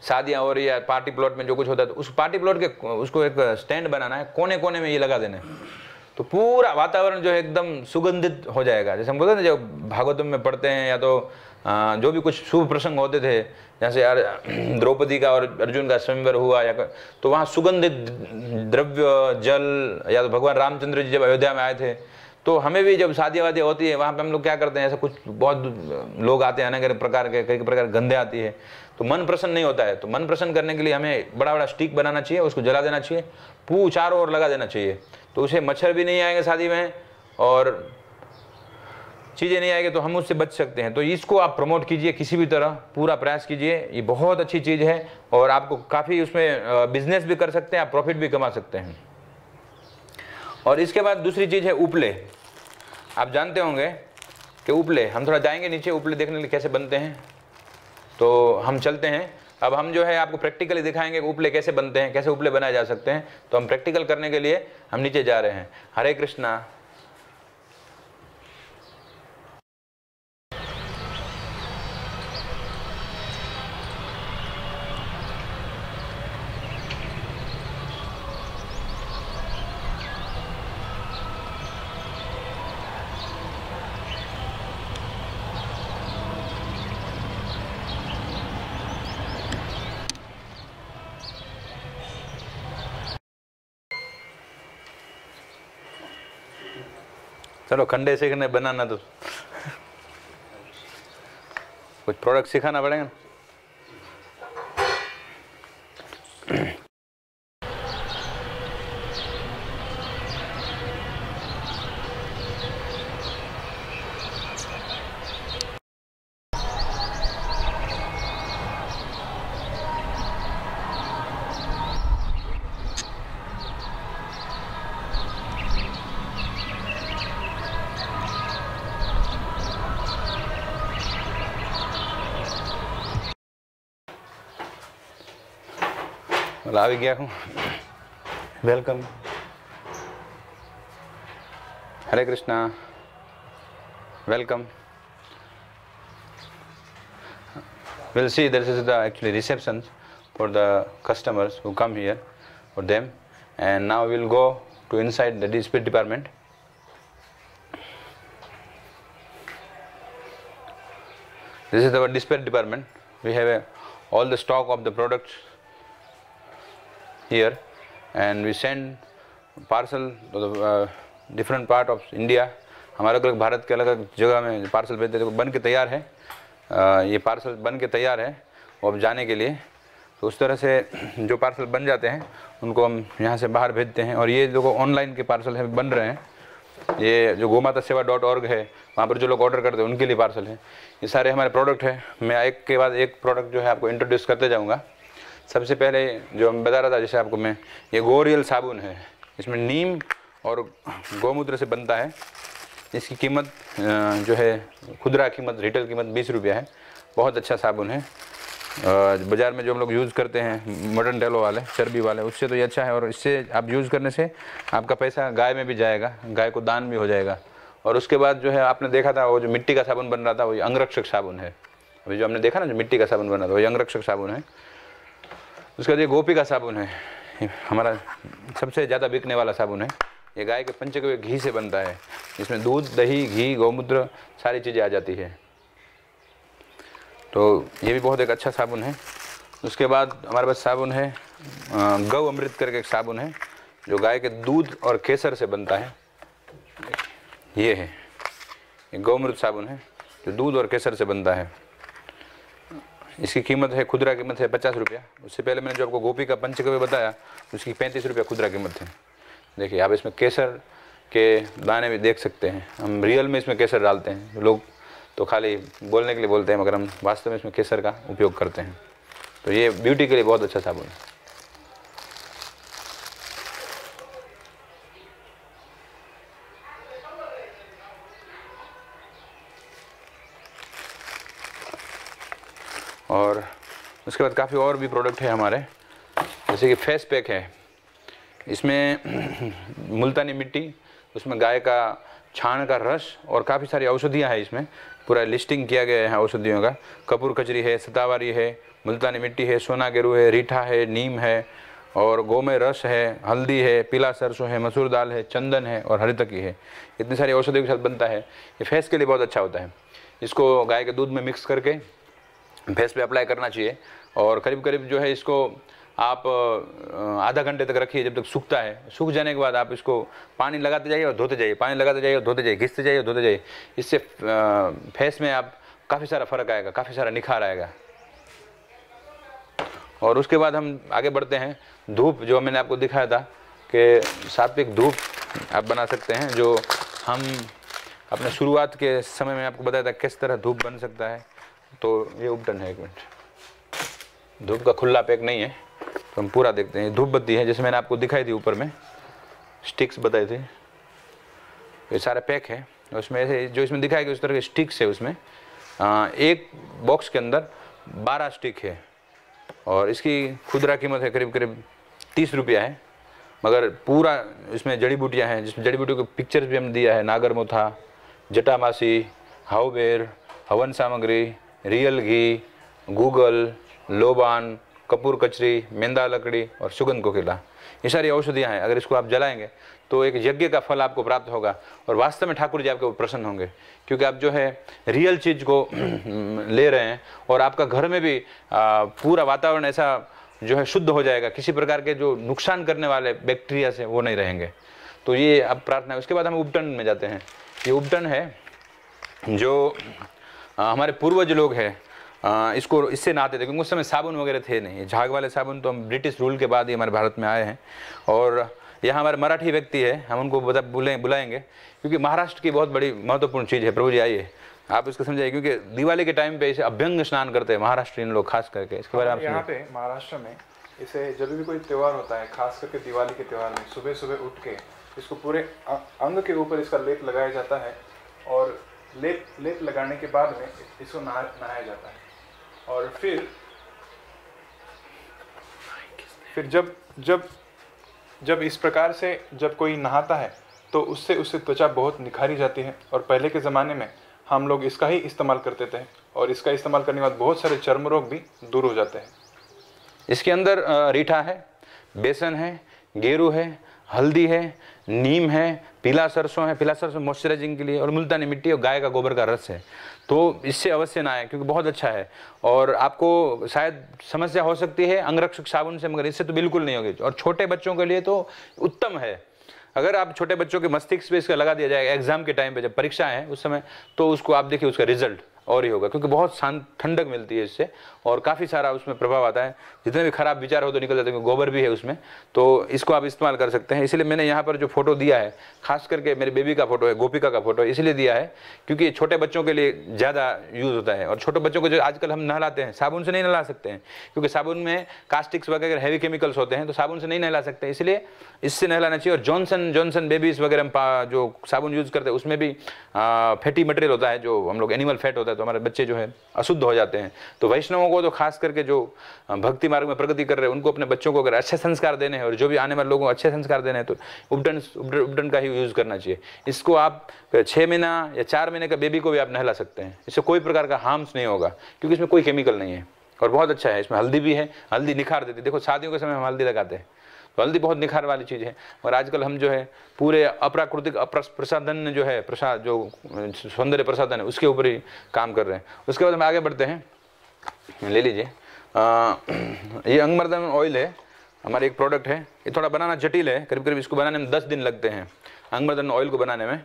शादियाँ हो रही है, पार्टी प्लॉट में जो कुछ होता है, तो उस पार्टी प्लॉट के उसको एक स्टैंड बनाना है, कोने कोने में ये लगा देना है। तो पूरा वातावरण जो है एकदम सुगंधित हो जाएगा। जैसे हम बोलते हैं ना, जब भागवतम में पढ़ते हैं, या तो जो भी कुछ शुभ प्रसंग होते थे, जैसे यार द्रौपदी का और अर्जुन का स्वयंवर हुआ, या तो वहाँ सुगंधित द्रव्य, जल, या तो भगवान रामचंद्र जी जब अयोध्या में आए थे, तो हमें भी जब शादी वादी होती है वहाँ पे हम लोग क्या करते हैं, ऐसा कुछ बहुत लोग आते हैं, अनेक प्रकार के, कई प्रकार की गंधे आती है, तो मन प्रसन्न नहीं होता है। तो मन प्रसन्न करने के लिए हमें बड़ा बड़ा स्टिक बनाना चाहिए, उसको जला देना चाहिए, चारों ओर लगा देना चाहिए। तो उसे मच्छर भी नहीं आएंगे शादी में, और चीज़ें नहीं आएंगे, तो हम उससे बच सकते हैं। तो इसको आप प्रमोट कीजिए किसी भी तरह, पूरा प्रयास कीजिए। ये बहुत अच्छी चीज़ है, और आपको काफ़ी उसमें बिजनेस भी कर सकते हैं, आप प्रॉफिट भी कमा सकते हैं। और इसके बाद दूसरी चीज़ है उपले। आप जानते होंगे कि उपले, हम थोड़ा जाएंगे नीचे उपले देखने के लिए कैसे बनते हैं, तो हम चलते हैं। अब हम जो है आपको प्रैक्टिकली दिखाएंगे उपले कैसे बनते हैं, कैसे उपले बनाए जा सकते हैं। तो हम प्रैक्टिकल करने के लिए हम नीचे जा रहे हैं। हरे कृष्णा। चलो खंडे सीखने बनाना, तो कुछ प्रोडक्ट सिखाना पड़ेगा ना। आ गया हूँ, welcome. Hare Krishna, welcome. We'll see, this is the actually receptions for the customers who come here, for them. And now we'll go to inside the display department. This is our display department. We have all the stock of the products here, and we send parcel to the different part of India. हम अलग अलग भारत के अलग अलग जगह में parcel भेजते हैं। तो बन के तैयार है, ये पार्सल बन के तैयार है वो अब जाने के लिए। तो उस तरह से जो पार्सल बन जाते हैं उनको हम यहाँ से बाहर भेजते हैं। और ये जो ऑनलाइन के पार्सल है बन रहे हैं, ये जो gomatsewa.org है, वहाँ पर जो लोग ऑर्डर करते हैं उनके लिए पार्सल है। ये सारे हमारे प्रोडक्ट है। मैं एक के बाद एक प्रोडक्ट जो है आपको इंट्रोड्यूस करते जाऊँगा। सबसे पहले जो मैं बता रहा था जैसे आपको मैं, ये गोरियल साबुन है, इसमें नीम और गौमूत्र से बनता है। इसकी कीमत जो है खुदरा कीमत, रिटेल कीमत 20 रुपया है। बहुत अच्छा साबुन है। बाज़ार में जो हम लोग यूज़ करते हैं मटन टेलो वाले, चर्बी वाले, उससे तो ये अच्छा है। और इससे आप यूज़ करने से आपका पैसा गाय में भी जाएगा, गाय को दान भी हो जाएगा। और उसके बाद जो है आपने देखा था वो जो मिट्टी का साबुन बन रहा था, वही अंगरक्षक साबुन है। अभी जो हमने देखा ना जो मिट्टी का साबुन बन रहा था, वही अंगरक्षक साबुन है। उसके बाद ये गोपी का साबुन है, हमारा सबसे ज़्यादा बिकने वाला साबुन है। ये गाय के पंचगव्य घी से बनता है। इसमें दूध, दही, घी, गौमूत्र सारी चीज़ें आ जाती है। तो ये भी बहुत एक अच्छा साबुन है। उसके बाद हमारे पास साबुन है गौ अमृत करके एक साबुन है, जो गाय के दूध और केसर से बनता है। ये है, ये गौ अमृत साबुन है जो दूध और केसर से बनता है। इसकी कीमत है, खुदरा कीमत है 50 रुपया। उससे पहले मैंने जो आपको गोपी का पंचगव्य बताया, उसकी 35 रुपया खुदरा कीमत है। देखिए आप इसमें केसर के दाने भी देख सकते हैं। हम रियल में इसमें केसर डालते हैं, लोग तो खाली बोलने के लिए बोलते हैं, मगर हम वास्तव में इसमें केसर का उपयोग करते हैं। तो ये ब्यूटी के लिए बहुत अच्छा साबुन है। और उसके बाद काफ़ी और भी प्रोडक्ट है हमारे, जैसे कि फेस पैक है। इसमें मुल्तानी मिट्टी, उसमें गाय का छाण का रस और काफ़ी सारी औषधियाँ हैं। इसमें पूरा लिस्टिंग किया गया है औषधियों का। कपूर कचरी है, सतावारी है, मुल्तानी मिट्टी है, सोना गेरू है, रीठा है, नीम है, और गोमय रस है, हल्दी है, पीला सरसों है, मसूर दाल है, चंदन है और हरितकी है। इतनी सारी औषधियों के साथ बनता है। ये फेस के लिए बहुत अच्छा होता है। इसको गाय के दूध में मिक्स करके फेस पे अप्लाई करना चाहिए। और करीब करीब जो है इसको आप आधा घंटे तक रखिए, जब तक सूखता है। सूख जाने के बाद आप इसको पानी लगाते जाइए और धोते जाइए, पानी लगाते जाइए और धोते जाइए, घिसते जाइए और धोते जाइए। इससे फेस में आप काफ़ी सारा फ़र्क आएगा, काफ़ी सारा निखार आएगा। और उसके बाद हम आगे बढ़ते हैं। धूप, जो मैंने आपको दिखाया था कि सात्विक धूप आप बना सकते हैं, जो हम अपने शुरुआत के समय में आपको बताया था किस तरह धूप बन सकता है। तो ये उपटन है, एक मिनट, धूप का खुला पैक नहीं है, तो हम पूरा देखते हैं। धूप बत्ती है, जैसे मैंने आपको दिखाई थी ऊपर में स्टिक्स बताए थे, ये सारा पैक है। उसमें ऐसे जो इसमें दिखाया गया उस तरह के स्टिक्स है। उसमें एक बॉक्स के अंदर 12 स्टिक है और इसकी खुदरा कीमत है करीब करीब 30 रुपया है। मगर पूरा इसमें जड़ी बूटियाँ हैं, जिसमें जड़ी बूटियों के पिक्चर्स भी हमने दिया है। नागरमोथा, जटामासी, हाउबेर, हवन सामग्री, रियल घी, गूगल, लोबान, कपूर कचरी, मेंदा लकड़ी और सुगंध कोकिला, ये सारी औषधियाँ हैं। अगर इसको आप जलाएंगे तो एक यज्ञ का फल आपको प्राप्त होगा और वास्तव में ठाकुर जी आपके ऊपर प्रसन्न होंगे, क्योंकि आप जो है रियल चीज़ को ले रहे हैं। और आपका घर में भी पूरा वातावरण ऐसा जो है शुद्ध हो जाएगा, किसी प्रकार के जो नुकसान करने वाले बैक्टीरिया से वो नहीं रहेंगे। तो ये अब प्रार्थना है। उसके बाद हम उपटन में जाते हैं। ये उपटन है जो हमारे पूर्वज लोग हैं, इससे नहाते थे, क्योंकि उस समय साबुन वगैरह थे नहीं। झाग वाले साबुन तो हम ब्रिटिश रूल के बाद ही हमारे भारत में आए हैं। और यहाँ हमारे मराठी व्यक्ति है, हम उनको बुलाएंगे, क्योंकि महाराष्ट्र की बहुत बड़ी महत्वपूर्ण चीज़ है। प्रभु जी आइए, आप इसको समझाइए, क्योंकि दिवाली के टाइम पे इसे अभ्यंग स्नान करते हैं महाराष्ट्रीयन लोग खास करके। इसके बारे में यहाँ पे महाराष्ट्र में इसे जब भी कोई त्यौहार होता है, खास करके दिवाली के त्यौहार में, सुबह सुबह उठ के इसको पूरे अंग के ऊपर इसका लेप लगाया जाता है। और लेप लगाने के बाद में इसको नहाया जाता है। और फिर जब इस प्रकार से जब कोई नहाता है तो उससे त्वचा बहुत निखारी जाती है। और पहले के ज़माने में हम लोग इसका ही इस्तेमाल करते थे, और इसका इस्तेमाल करने के बाद बहुत सारे चर्म रोग भी दूर हो जाते हैं। इसके अंदर रीठा है, बेसन है, गेरू है, हल्दी है, नीम है, पीला सरसों है, पीला सरसों मॉइस्चराइजिंग के लिए, और मुल्तानी मिट्टी और गाय का गोबर का रस है। तो इससे अवश्य ना आए, क्योंकि बहुत अच्छा है। और आपको शायद समस्या हो सकती है अंगरक्षक साबुन से, मगर इससे तो बिल्कुल नहीं होगी। और छोटे बच्चों के लिए तो उत्तम है। अगर आप छोटे बच्चों के मस्तिष्क पे इसका लगा दिया जाएगा एग्जाम के टाइम पे, जब परीक्षा है उस समय, तो उसको आप देखिए उसका रिजल्ट और ही होगा, क्योंकि बहुत शांत ठंडक मिलती है इससे और काफ़ी सारा उसमें प्रभाव आता है। जितने भी खराब विचार हो तो निकल जाते हैं, गोबर भी है उसमें, तो इसको आप इस्तेमाल कर सकते हैं। इसलिए मैंने यहाँ पर जो फोटो दिया है, खास करके मेरी बेबी का फोटो है, गोपिका का फोटो है, इसलिए दिया है क्योंकि छोटे बच्चों के लिए ज़्यादा यूज़ होता है। और छोटे बच्चों को जो आजकल हम नहलाते हैं, साबुन से नहीं नहला सकते हैं, क्योंकि साबुन में कास्टिक्स वगैरह हैवी केमिकल्स होते हैं, तो साबुन से नहीं नहला सकते, इसलिए इससे नहलाना चाहिए। और जॉनसन बेबीज़ वगैरह हम जो साबुन यूज़ करते हैं उसमें भी फैटी मटेरियल होता है, जो हम लोग एनिमल फैट होता है, तो हमारे बच्चे जो है अशुद्ध हो जाते हैं। तो वैष्णवों को तो खास करके जो भक्ति मार्ग में प्रगति कर रहे हैं, उनको अपने बच्चों को अगर अच्छे संस्कार देने हैं और जो भी आने वाले लोगों को अच्छे संस्कार देने हैं, तो उपटन का ही यूज़ करना चाहिए। इसको आप 6 महीना या 4 महीने का बेबी को भी आप नहला सकते हैं, इससे कोई प्रकार का हार्म्स नहीं होगा, क्योंकि इसमें कोई केमिकल नहीं है और बहुत अच्छा है। इसमें हल्दी भी है, हल्दी निखार देती है। देखो शादियों के समय हम हल्दी लगाते हैं, तो हल्दी बहुत निखार वाली चीज़ है। और आजकल हम जो है पूरे अप्राकृतिक प्रसाधन जो है, प्रसाद जो सौंदर्य प्रसाधन है, उसके ऊपर ही काम कर रहे हैं। उसके बाद हम आगे बढ़ते हैं, ले लीजिए। ये अंगमर्दन ऑयल है, हमारे एक प्रोडक्ट है। ये थोड़ा बनाना जटिल है, करीब करीब इसको बनाने में 10 दिन लगते हैं, अंगमर्दन ऑयल को बनाने में।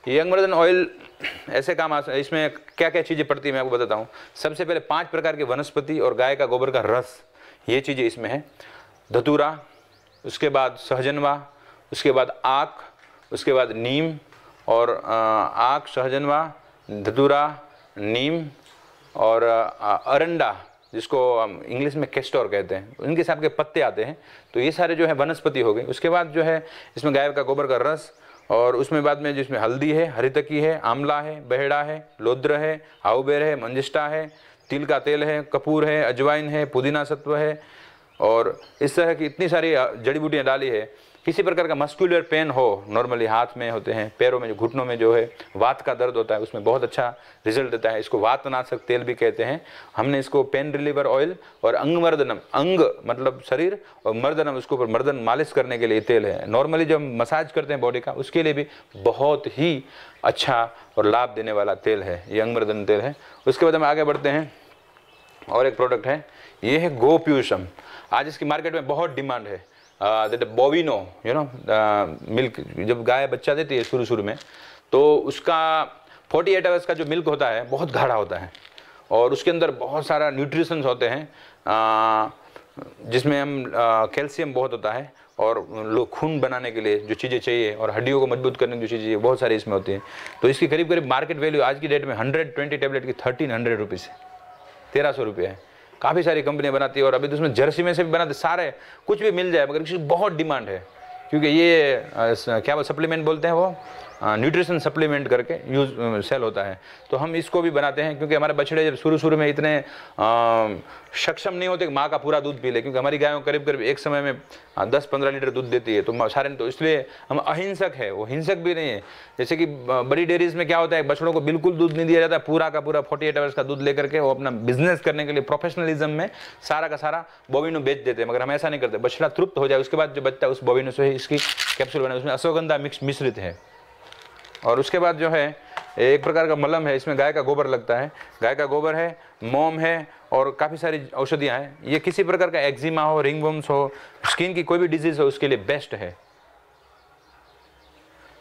ये अंगमर्दन ऑयल ऐसे काम इसमें क्या क्या चीज़ें पड़ती है मैं आपको बताता हूँ। सबसे पहले 5 प्रकार के वनस्पति और गाय का गोबर का रस, ये चीज़ें इसमें है। धतूरा, उसके बाद सहजनवा, उसके बाद आक, उसके बाद नीम और आक, सहजनवा, धतूरा, नीम और अरंडा, जिसको इंग्लिश में कैस्टोर कहते हैं, उनके हिसाब के पत्ते आते हैं। तो ये सारे जो है वनस्पति हो गए। उसके बाद जो है इसमें गाय का गोबर का रस, और उसमें बाद में जिसमें हल्दी है, हरितकी है, आंवला है, बहेड़ा है, लोद्र है, आउबेर है, मंजिष्ठा है, तिल का तेल है, कपूर है, अजवाइन है, पुदीना सत्व है, और इस तरह की इतनी सारी जड़ी बूटियाँ डाली है। किसी प्रकार का मस्कुलर पेन हो, नॉर्मली हाथ में होते हैं, पैरों में, जो घुटनों में जो है वात का दर्द होता है, उसमें बहुत अच्छा रिजल्ट देता है। इसको वातनाशक तेल भी कहते हैं। हमने इसको पेन रिलीवर ऑयल और अंगमर्दनम, अंग मतलब शरीर, और मर्दनम उसके ऊपर मर्दन मालिश करने के लिए तेल है। नॉर्मली जब हम मसाज करते हैं बॉडी का, उसके लिए भी बहुत ही अच्छा और लाभ देने वाला तेल है, ये अंगमर्दन तेल है। उसके बाद हम आगे बढ़ते हैं, और एक प्रोडक्ट है, ये है गोप्यूषम। आज इसकी मार्केट में बहुत डिमांड है। दैट बोविनो, यू नो, मिल्क, जब गाय बच्चा देती है शुरू में, तो उसका 48 आवर्स का जो मिल्क होता है बहुत गाढ़ा होता है, और उसके अंदर बहुत सारा न्यूट्रिशंस होते हैं, जिसमें हम कैल्शियम बहुत होता है, और खून बनाने के लिए जो चीज़ें चाहिए और हड्डियों को मजबूत करने की जो चीज़ें बहुत सारी इसमें होती हैं। तो इसकी करीब करीब मार्केट वैल्यू आज की डेट में 120 टेबलेट की 1300 रुपीज़ है, 1300 रुपये है। काफ़ी सारी कंपनियां बनाती है, और अभी तो उसमें जर्सी में से भी बनाते, सारे कुछ भी मिल जाए, मगर इसकी बहुत डिमांड है, क्योंकि ये क्या वो सप्लीमेंट बोलते हैं, वो न्यूट्रिशन सप्लीमेंट करके यूज़ सेल होता है। तो हम इसको भी बनाते हैं, क्योंकि हमारे बछड़े जब शुरू में इतने सक्षम नहीं होते कि माँ का पूरा दूध पी ले, क्योंकि हमारी गायों करीब करीब एक समय में 10-15 लीटर दूध देती है, तो सारे, तो इसलिए हम अहिंसक है, वो हिंसक भी नहीं है। जैसे कि बड़ी डेयरीज में क्या होता है, बछड़ों को बिल्कुल दूध नहीं दिया जाता, पूरा का पूरा 48 आवर्स का दूध लेकर के वो अपना बिजनेस करने के लिए प्रोफेशनलिज्म में सारा का सारा बोविनो बेच देते हैं, मगर हम ऐसा नहीं करते। बछड़ा तृप्त हो जाए, उसके बाद जो बचता है उस बोविनो से ही इसकी कैप्सूल बने, उसमें अश्वगंधा मिश्रित है। और उसके बाद जो है एक प्रकार का मलम है, इसमें गाय का गोबर लगता है, गाय का गोबर है, मोम है, और काफ़ी सारी औषधियाँ हैं। ये किसी प्रकार का एक्जिमा हो, रिंगवर्म्स हो, स्किन की कोई भी डिजीज हो, उसके लिए बेस्ट है।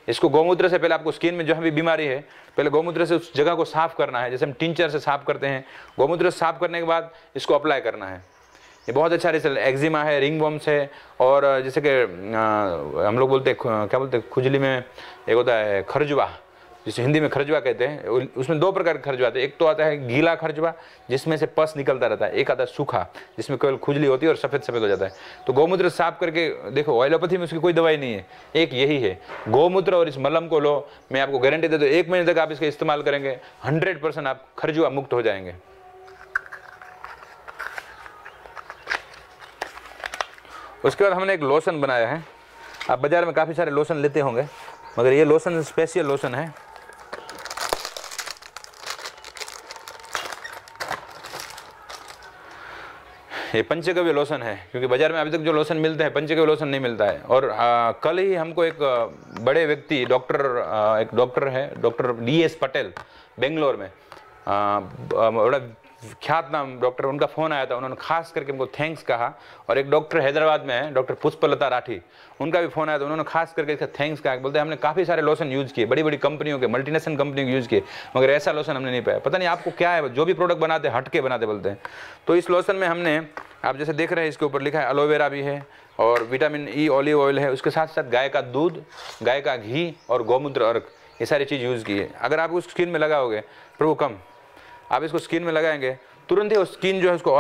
इसको गौमूत्र से पहले आपको स्किन में जहाँ भी बीमारी है, पहले गौमूत्र से उस जगह को साफ करना है, जैसे हम टिंचर से साफ करते हैं, गौमूत्र से साफ करने के बाद इसको अप्लाई करना है। ये बहुत अच्छा रिजल्ट, एक्जिमा है, रिंगवर्म्स है, और जैसे कि हम लोग बोलते हैं, क्या बोलते हैं, खुजली में एक होता है खरजुआ, जिसे हिंदी में खरजुआ कहते हैं। उसमें 2 प्रकार के खरजुआ आते हैं, एक तो आता है गीला खरजुआ, जिसमें से पस निकलता रहता है, एक आता है सूखा, जिसमें केवल खुजली होती है और सफ़ेद सफ़ेद हो जाता है। तो गौमूत्र साफ करके देखो, एलोपैथी में उसकी कोई दवाई नहीं है, एक यही है गौमूत्र, और इस मलम को लो, मैं आपको गारंटी देता हूँ 1 महीने तक आप इसका इस्तेमाल करेंगे, 100% आप खरजुआ मुक्त हो जाएंगे। उसके बाद हमने एक लोशन बनाया है। आप बाज़ार में काफ़ी सारे लोशन लेते होंगे, मगर ये लोशन स्पेशल लोशन है। ये पंचगव्य लोशन है, क्योंकि बाज़ार में अभी तक जो लोशन मिलते हैं पंचगव्य लोशन नहीं मिलता है। और कल ही हमको एक बड़े व्यक्ति, एक डॉक्टर है, डॉक्टर DS पटेल, बेंगलोर में, बड़ा ख्यात नाम डॉक्टर, उनका फ़ोन आया था, उन्होंने खास करके हमको थैंक्स कहा। और एक डॉक्टर हैदराबाद में है, डॉक्टर पुष्पलता राठी, उनका भी फ़ोन आया था, उन्होंने खास करके इसका थैंक्स कहा। बोलते हैं हमने काफ़ी सारे लोशन यूज़ किए, बड़ी बड़ी कंपनियों के, मल्टीनेशनल कंपनियों के यूज़ किए, मगर ऐसा लोशन हमने नहीं पाया। पता नहीं आपको क्या है, जो भी प्रोडक्ट बनाते हैं हटके बनाते बोलते हैं। तो इस लोशन में हमने, आप जैसे देख रहे हैं इसके ऊपर लिखा है एलोवेरा भी है और विटामिन ई ऑलिव ऑयल है, उसके साथ साथ गाय का दूध, गाय का घी और गौमूत्र अर्क, ये सारी चीज़ यूज़ की है। अगर आप उस स्किन में लगाओगे, प्रभु कम, आप इसको स्किन में लगाएंगे तुरंत ही वो स्किन जो है उसको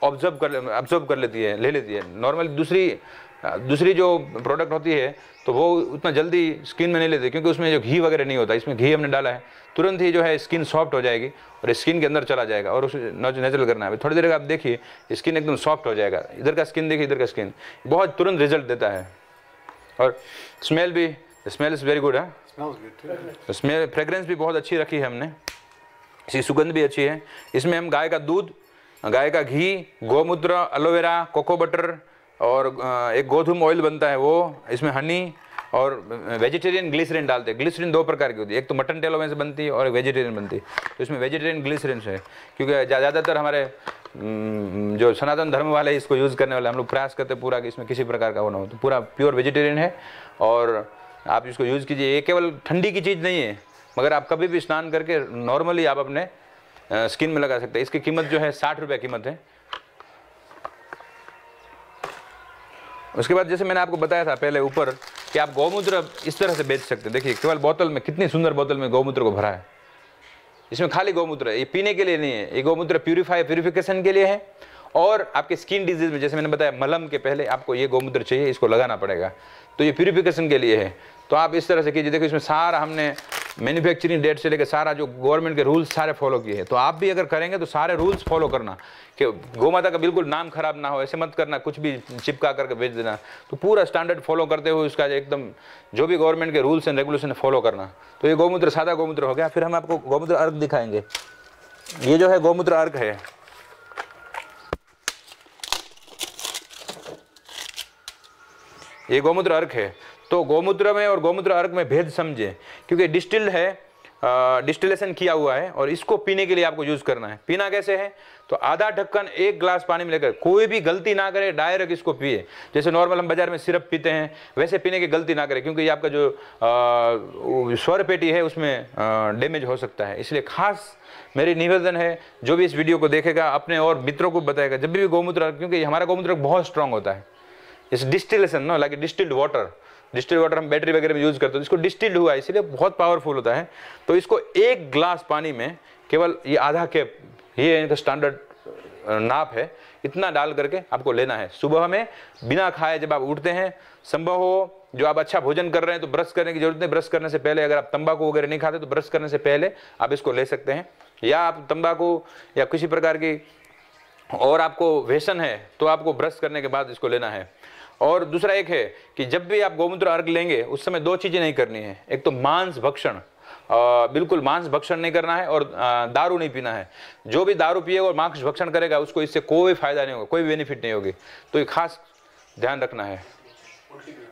ऑब्जर्व कर लेती है, ले लेती है। नॉर्मली दूसरी जो प्रोडक्ट होती है तो वो उतना जल्दी स्किन में नहीं लेती, क्योंकि उसमें जो घी वगैरह नहीं होता। इसमें घी हमने डाला है, तुरंत ही जो है स्किन सॉफ्ट हो जाएगी और स्किन के अंदर चला जाएगा और उसे नेचुरल करना है। थोड़ी देर आप देखिए स्किन एकदम सॉफ्ट हो जाएगा, इधर का स्किन देखिए, इधर का स्किन, बहुत तुरंत रिजल्ट देता है। और स्मेल इज़ वेरी गुड है, स्मेल फ्रेग्रेंस भी बहुत अच्छी रखी है हमने, इसकी सुगंध भी अच्छी है। इसमें हम गाय का दूध, गाय का घी, गौमूत्र, एलोवेरा, कोको बटर और एक गोधूम ऑयल बनता है वो, इसमें हनी और वेजिटेरियन ग्लिसरीन डालते हैं। ग्लिसरीन 2 प्रकार की होती है, एक तो मटन टेलो में से बनती है और एक वेजिटेरियन बनती है। तो इसमें वेजिटेरियन ग्लिसरीन है, क्योंकि ज़्यादातर हमारे जो सनातन धर्म वाले इसको यूज़ करने वाले, हम लोग प्रयास करते हैं पूरा कि इसमें किसी प्रकार का वो ना हो। तो पूरा प्योर वेजिटेरियन है और आप इसको यूज़ कीजिए। ये केवल ठंडी की चीज़ नहीं है, मगर आप कभी भी स्नान करके नॉर्मली आप अपने स्किन में लगा सकते हैं। इसकी कीमत जो है 60 रुपये कीमत है। उसके बाद जैसे मैंने आपको बताया था पहले ऊपर कि आप गौमूत्र इस तरह से बेच सकते हैं। देखिए केवल बोतल में, कितनी सुंदर बोतल में गौमूत्र को भरा है। इसमें खाली गौमूत्र है, ये पीने के लिए नहीं है, ये गौमूत्र प्यूरिफिकेशन के लिए है। और आपके स्किन डिजीज में, जैसे मैंने बताया, मलहम के पहले आपको ये गौमूत्र चाहिए, इसको लगाना पड़ेगा, तो ये प्यूरिफिकेशन के लिए है। तो आप इस तरह से कीजिए। देखो इसमें सारा हमने मैन्युफैक्चरिंग डेट से लेकर सारा जो गवर्नमेंट के रूल्स सारे फॉलो किए हैं। तो आप भी अगर करेंगे तो सारे रूल्स फॉलो करना कि गौ माता का बिल्कुल नाम खराब ना हो, ऐसे मत करना कुछ भी चिपका करके बेच देना। तो पूरा स्टैंडर्ड फॉलो करते हुए उसका एकदम जो भी गवर्नमेंट के रूल्स एंड रेगुलेशन फॉलो करना। तो ये गौमूत्र सादा गौमूत्र हो गया। फिर हम आपको गौमूत्र अर्क दिखाएंगे। ये जो है गौमूत्र अर्क है, ये गौमूत्र अर्क है। तो गौमूत्र में और गौमूत्र अर्क में भेद समझे, क्योंकि डिस्टिल्ड है, डिस्टिलेशन किया हुआ है और इसको पीने के लिए आपको यूज करना है। पीना कैसे है, तो आधा ढक्कन 1 ग्लास पानी में लेकर, कोई भी गलती ना करे, डायरेक्ट इसको पिए। जैसे नॉर्मल हम बाजार में सिरप पीते हैं वैसे पीने की गलती ना करें, क्योंकि ये आपका जो स्वर पेटी है उसमें डैमेज हो सकता है। इसलिए खास मेरी निवेदन है, जो भी इस वीडियो को देखेगा अपने और मित्रों को बताएगा जब भी गौमूत्र, क्योंकि हमारा गौमूत्र बहुत स्ट्रांग होता है। इस distillation know like distilled water हम बैटरी वगैरह में यूज करते हैं, इसको डिस्टिल्ड हुआ है इसलिए बहुत पावरफुल होता है। तो इसको 1 ग्लास पानी में केवल ये आधा कप, ये इनका स्टैंडर्ड नाप है, इतना डाल करके आपको लेना है। सुबह में बिना खाए जब आप उठते हैं, संभव हो जो आप अच्छा भोजन कर रहे हैं तो ब्रश करने की जरूरत नहीं, ब्रश करने से पहले, अगर आप तंबाकू वगैरह नहीं खाते तो ब्रश करने से पहले आप इसको ले सकते हैं। या आप तंबाकू या किसी प्रकार की और आपको व्यसन है तो आपको ब्रश करने के बाद इसको लेना है। और दूसरा एक है कि जब भी आप गौमूत्र अर्घ लेंगे उस समय 2 चीजें नहीं करनी है। एक तो मांस भक्षण, बिल्कुल मांस भक्षण नहीं करना है, और दारू नहीं पीना है। जो भी दारू पिएगा और मांस भक्षण करेगा उसको इससे कोई फायदा नहीं होगा, कोई बेनिफिट नहीं होगी। तो ये खास ध्यान रखना है।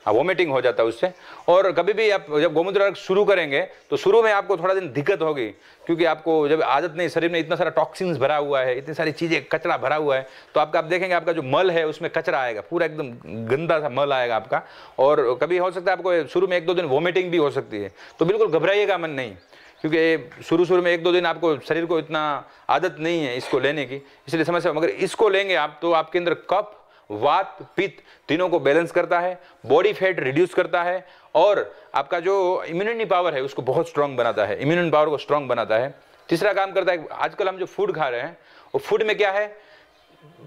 वोमिटिंग हो जाता है उससे। और कभी भी आप जब गौमूत्र अर्घ शुरू करेंगे तो शुरू में आपको थोड़ा दिन दिक्कत होगी, क्योंकि आपको जब आदत नहीं, शरीर में इतना सारा टॉक्सिन्स भरा हुआ है, इतनी सारी चीजें, कचरा भरा हुआ है, तो आप देखेंगे आपका जो मल है उसमें कचरा आएगा, पूरा एकदम गंदा सा मल आएगा आपका। और कभी हो सकता है आपको शुरू में 1-2 दिन वोमिटिंग भी हो सकती है। तो बिल्कुल घबराइएगा मन नहीं, क्योंकि शुरू में 1-2 दिन आपको शरीर को इतना आदत नहीं है इसको लेने की, इसलिए समस्या। मगर इसको लेंगे आप तो आपके अंदर कफ, वात, पित्त तीनों को बैलेंस करता है, बॉडी फैट रिड्यूस करता है और आपका जो इम्यूनिटी पावर है उसको बहुत स्ट्रांग बनाता है, इम्यून पावर को स्ट्रांग बनाता है। तीसरा काम करता है, आजकल हम जो फूड खा रहे हैं वो फूड में क्या है,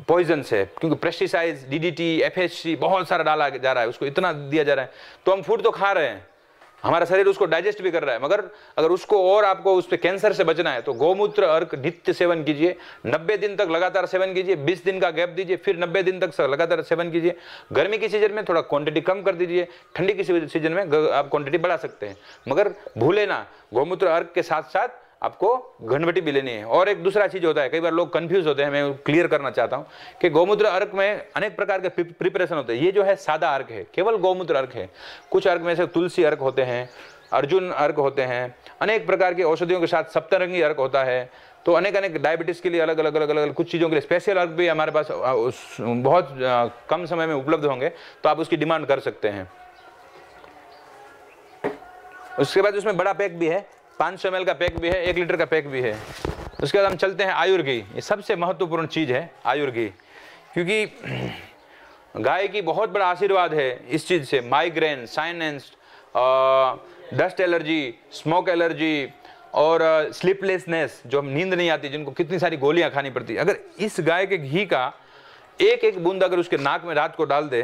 पॉइजन है, क्योंकि पेस्टिसाइड्स, DDT, FHC बहुत सारा डाला जा रहा है, उसको इतना दिया जा रहा है। तो हम फूड तो खा रहे हैं, हमारा शरीर उसको डाइजेस्ट भी कर रहा है, मगर अगर उसको और आपको उस पर कैंसर से बचना है तो गौमूत्र अर्क नित्य सेवन कीजिए। 90 दिन तक लगातार सेवन कीजिए, 20 दिन का गैप दीजिए, फिर 90 दिन तक लगातार सेवन कीजिए। गर्मी की सीजन में थोड़ा क्वांटिटी कम कर दीजिए, ठंडी की सीजन में आप क्वांटिटी बढ़ा सकते हैं। मगर भूले ना, गौमूत्र अर्क के साथ साथ आपको घनवटी भी लेनी है। और एक दूसरा चीज होता है, कई बार लोग कंफ्यूज होते हैं, मैं क्लियर करना चाहता हूं कि गौमूत्र अर्क में अनेक प्रकार के प्रिपरेशन होते हैं। ये जो है सादा अर्क है, केवल गौमूत्र अर्क है। कुछ अर्क में से तुलसी अर्क होते हैं, अर्जुन अर्क होते हैं, अनेक प्रकार की औषधियों के साथ सप्तरंगी अर्क होता है, तो अनेक अनेक डायबिटीज़ के लिए अलग अलग अलग अलग कुछ चीज़ों के लिए स्पेशल अर्ग भी हमारे पास बहुत कम समय में उपलब्ध होंगे, तो आप उसकी डिमांड कर सकते हैं। उसके बाद उसमें बड़ा पैक भी है, 500 ml का पैक भी है, 1 लीटर का पैक भी है। उसके बाद हम चलते हैं आयुर घी। ये सबसे महत्वपूर्ण चीज़ है आयुर घी, क्योंकि गाय की बहुत बड़ा आशीर्वाद है इस चीज़ से। Migraine, sinus, dust allergy, smoke allergy और स्लीपलेसनेस, जो हम नींद नहीं आती, जिनको कितनी सारी गोलियां खानी पड़ती है, अगर इस गाय के घी का एक एक बूंद अगर उसके नाक में रात को डाल दे,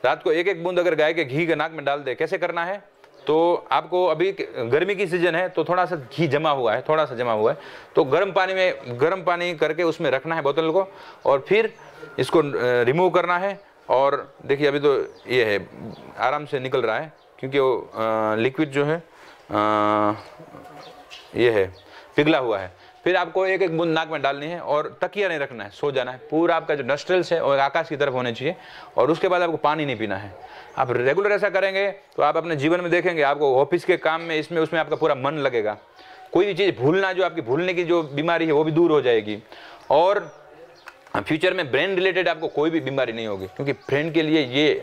रात को एक एक बूंद अगर गाय के घी के नाक में डाल दे, कैसे करना है, तो आपको अभी गर्मी की सीजन है तो थोड़ा सा घी जमा हुआ है, थोड़ा सा जमा हुआ है, तो गर्म पानी करके उसमें रखना है बोतल को, और फिर इसको रिमूव करना है। और देखिए अभी तो ये है, आराम से निकल रहा है, क्योंकि वो लिक्विड जो है ये है, पिघला हुआ है। फिर आपको एक एक बूंद नाक में डालनी है और तकिया नहीं रखना है, सो जाना है। पूरा आपका जो नस्ट्रल्स है और आकाश की तरफ होने चाहिए, और उसके बाद आपको पानी नहीं पीना है। आप रेगुलर ऐसा करेंगे तो आप अपने जीवन में देखेंगे, आपको ऑफिस के काम में इसमें उसमें आपका पूरा मन लगेगा। कोई भी चीज़ भूलना, जो आपकी भूलने की जो बीमारी है वो भी दूर हो जाएगी, और फ्यूचर में ब्रेन रिलेटेड आपको कोई भी बीमारी नहीं होगी, क्योंकि ब्रेन के लिए ये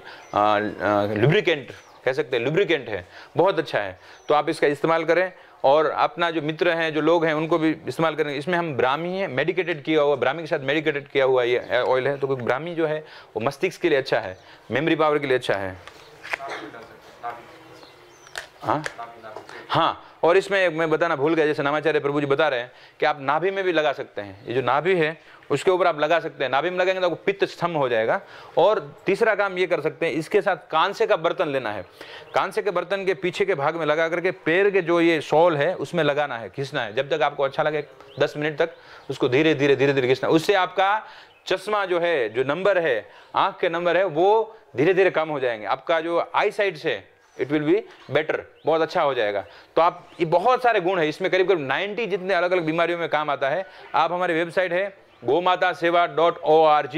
लुब्रिकेंट कह सकते हैं, लुब्रिकेंट है, बहुत अच्छा है। तो आप इसका इस्तेमाल करें, और अपना जो मित्र हैं, जो लोग हैं, उनको भी इस्तेमाल करेंगे। इसमें हम ब्राह्मी है, मेडिकेटेड किया हुआ, ब्राह्मी के साथ मेडिकेटेड किया हुआ ये ऑयल है, तो क्योंकि ब्राह्मी जो है वो मस्तिष्क के लिए अच्छा है, मेमोरी पावर के लिए अच्छा है। हाँ, और इसमें मैं बताना भूल गया, जैसे नामाचार्य प्रभु जी बता रहे हैं कि आप नाभि में भी लगा सकते हैं। ये जो नाभि है उसके ऊपर आप लगा सकते हैं, नाभि में लगेंगे तो आपको पित्त स्तंभ हो जाएगा। और तीसरा काम ये कर सकते हैं, इसके साथ कांसे का बर्तन लेना है, कांसे के बर्तन के पीछे के भाग में लगा करके पैर के जो ये सोल है उसमें लगाना है, खींचना है, जब तक आपको अच्छा लगे 10 मिनट तक उसको धीरे धीरे धीरे धीरे खींचना। उससे आपका चश्मा जो है, जो नंबर है, आंख के नंबर है, वो धीरे धीरे कम हो जाएंगे। आपका जो आई साइट से इट विल बी बेटर, बहुत अच्छा हो जाएगा। तो आप, ये बहुत सारे गुण है इसमें, करीब करीब 90 जितने अलग अलग बीमारियों में काम आता है। आप हमारी वेबसाइट है gomatasewa.org,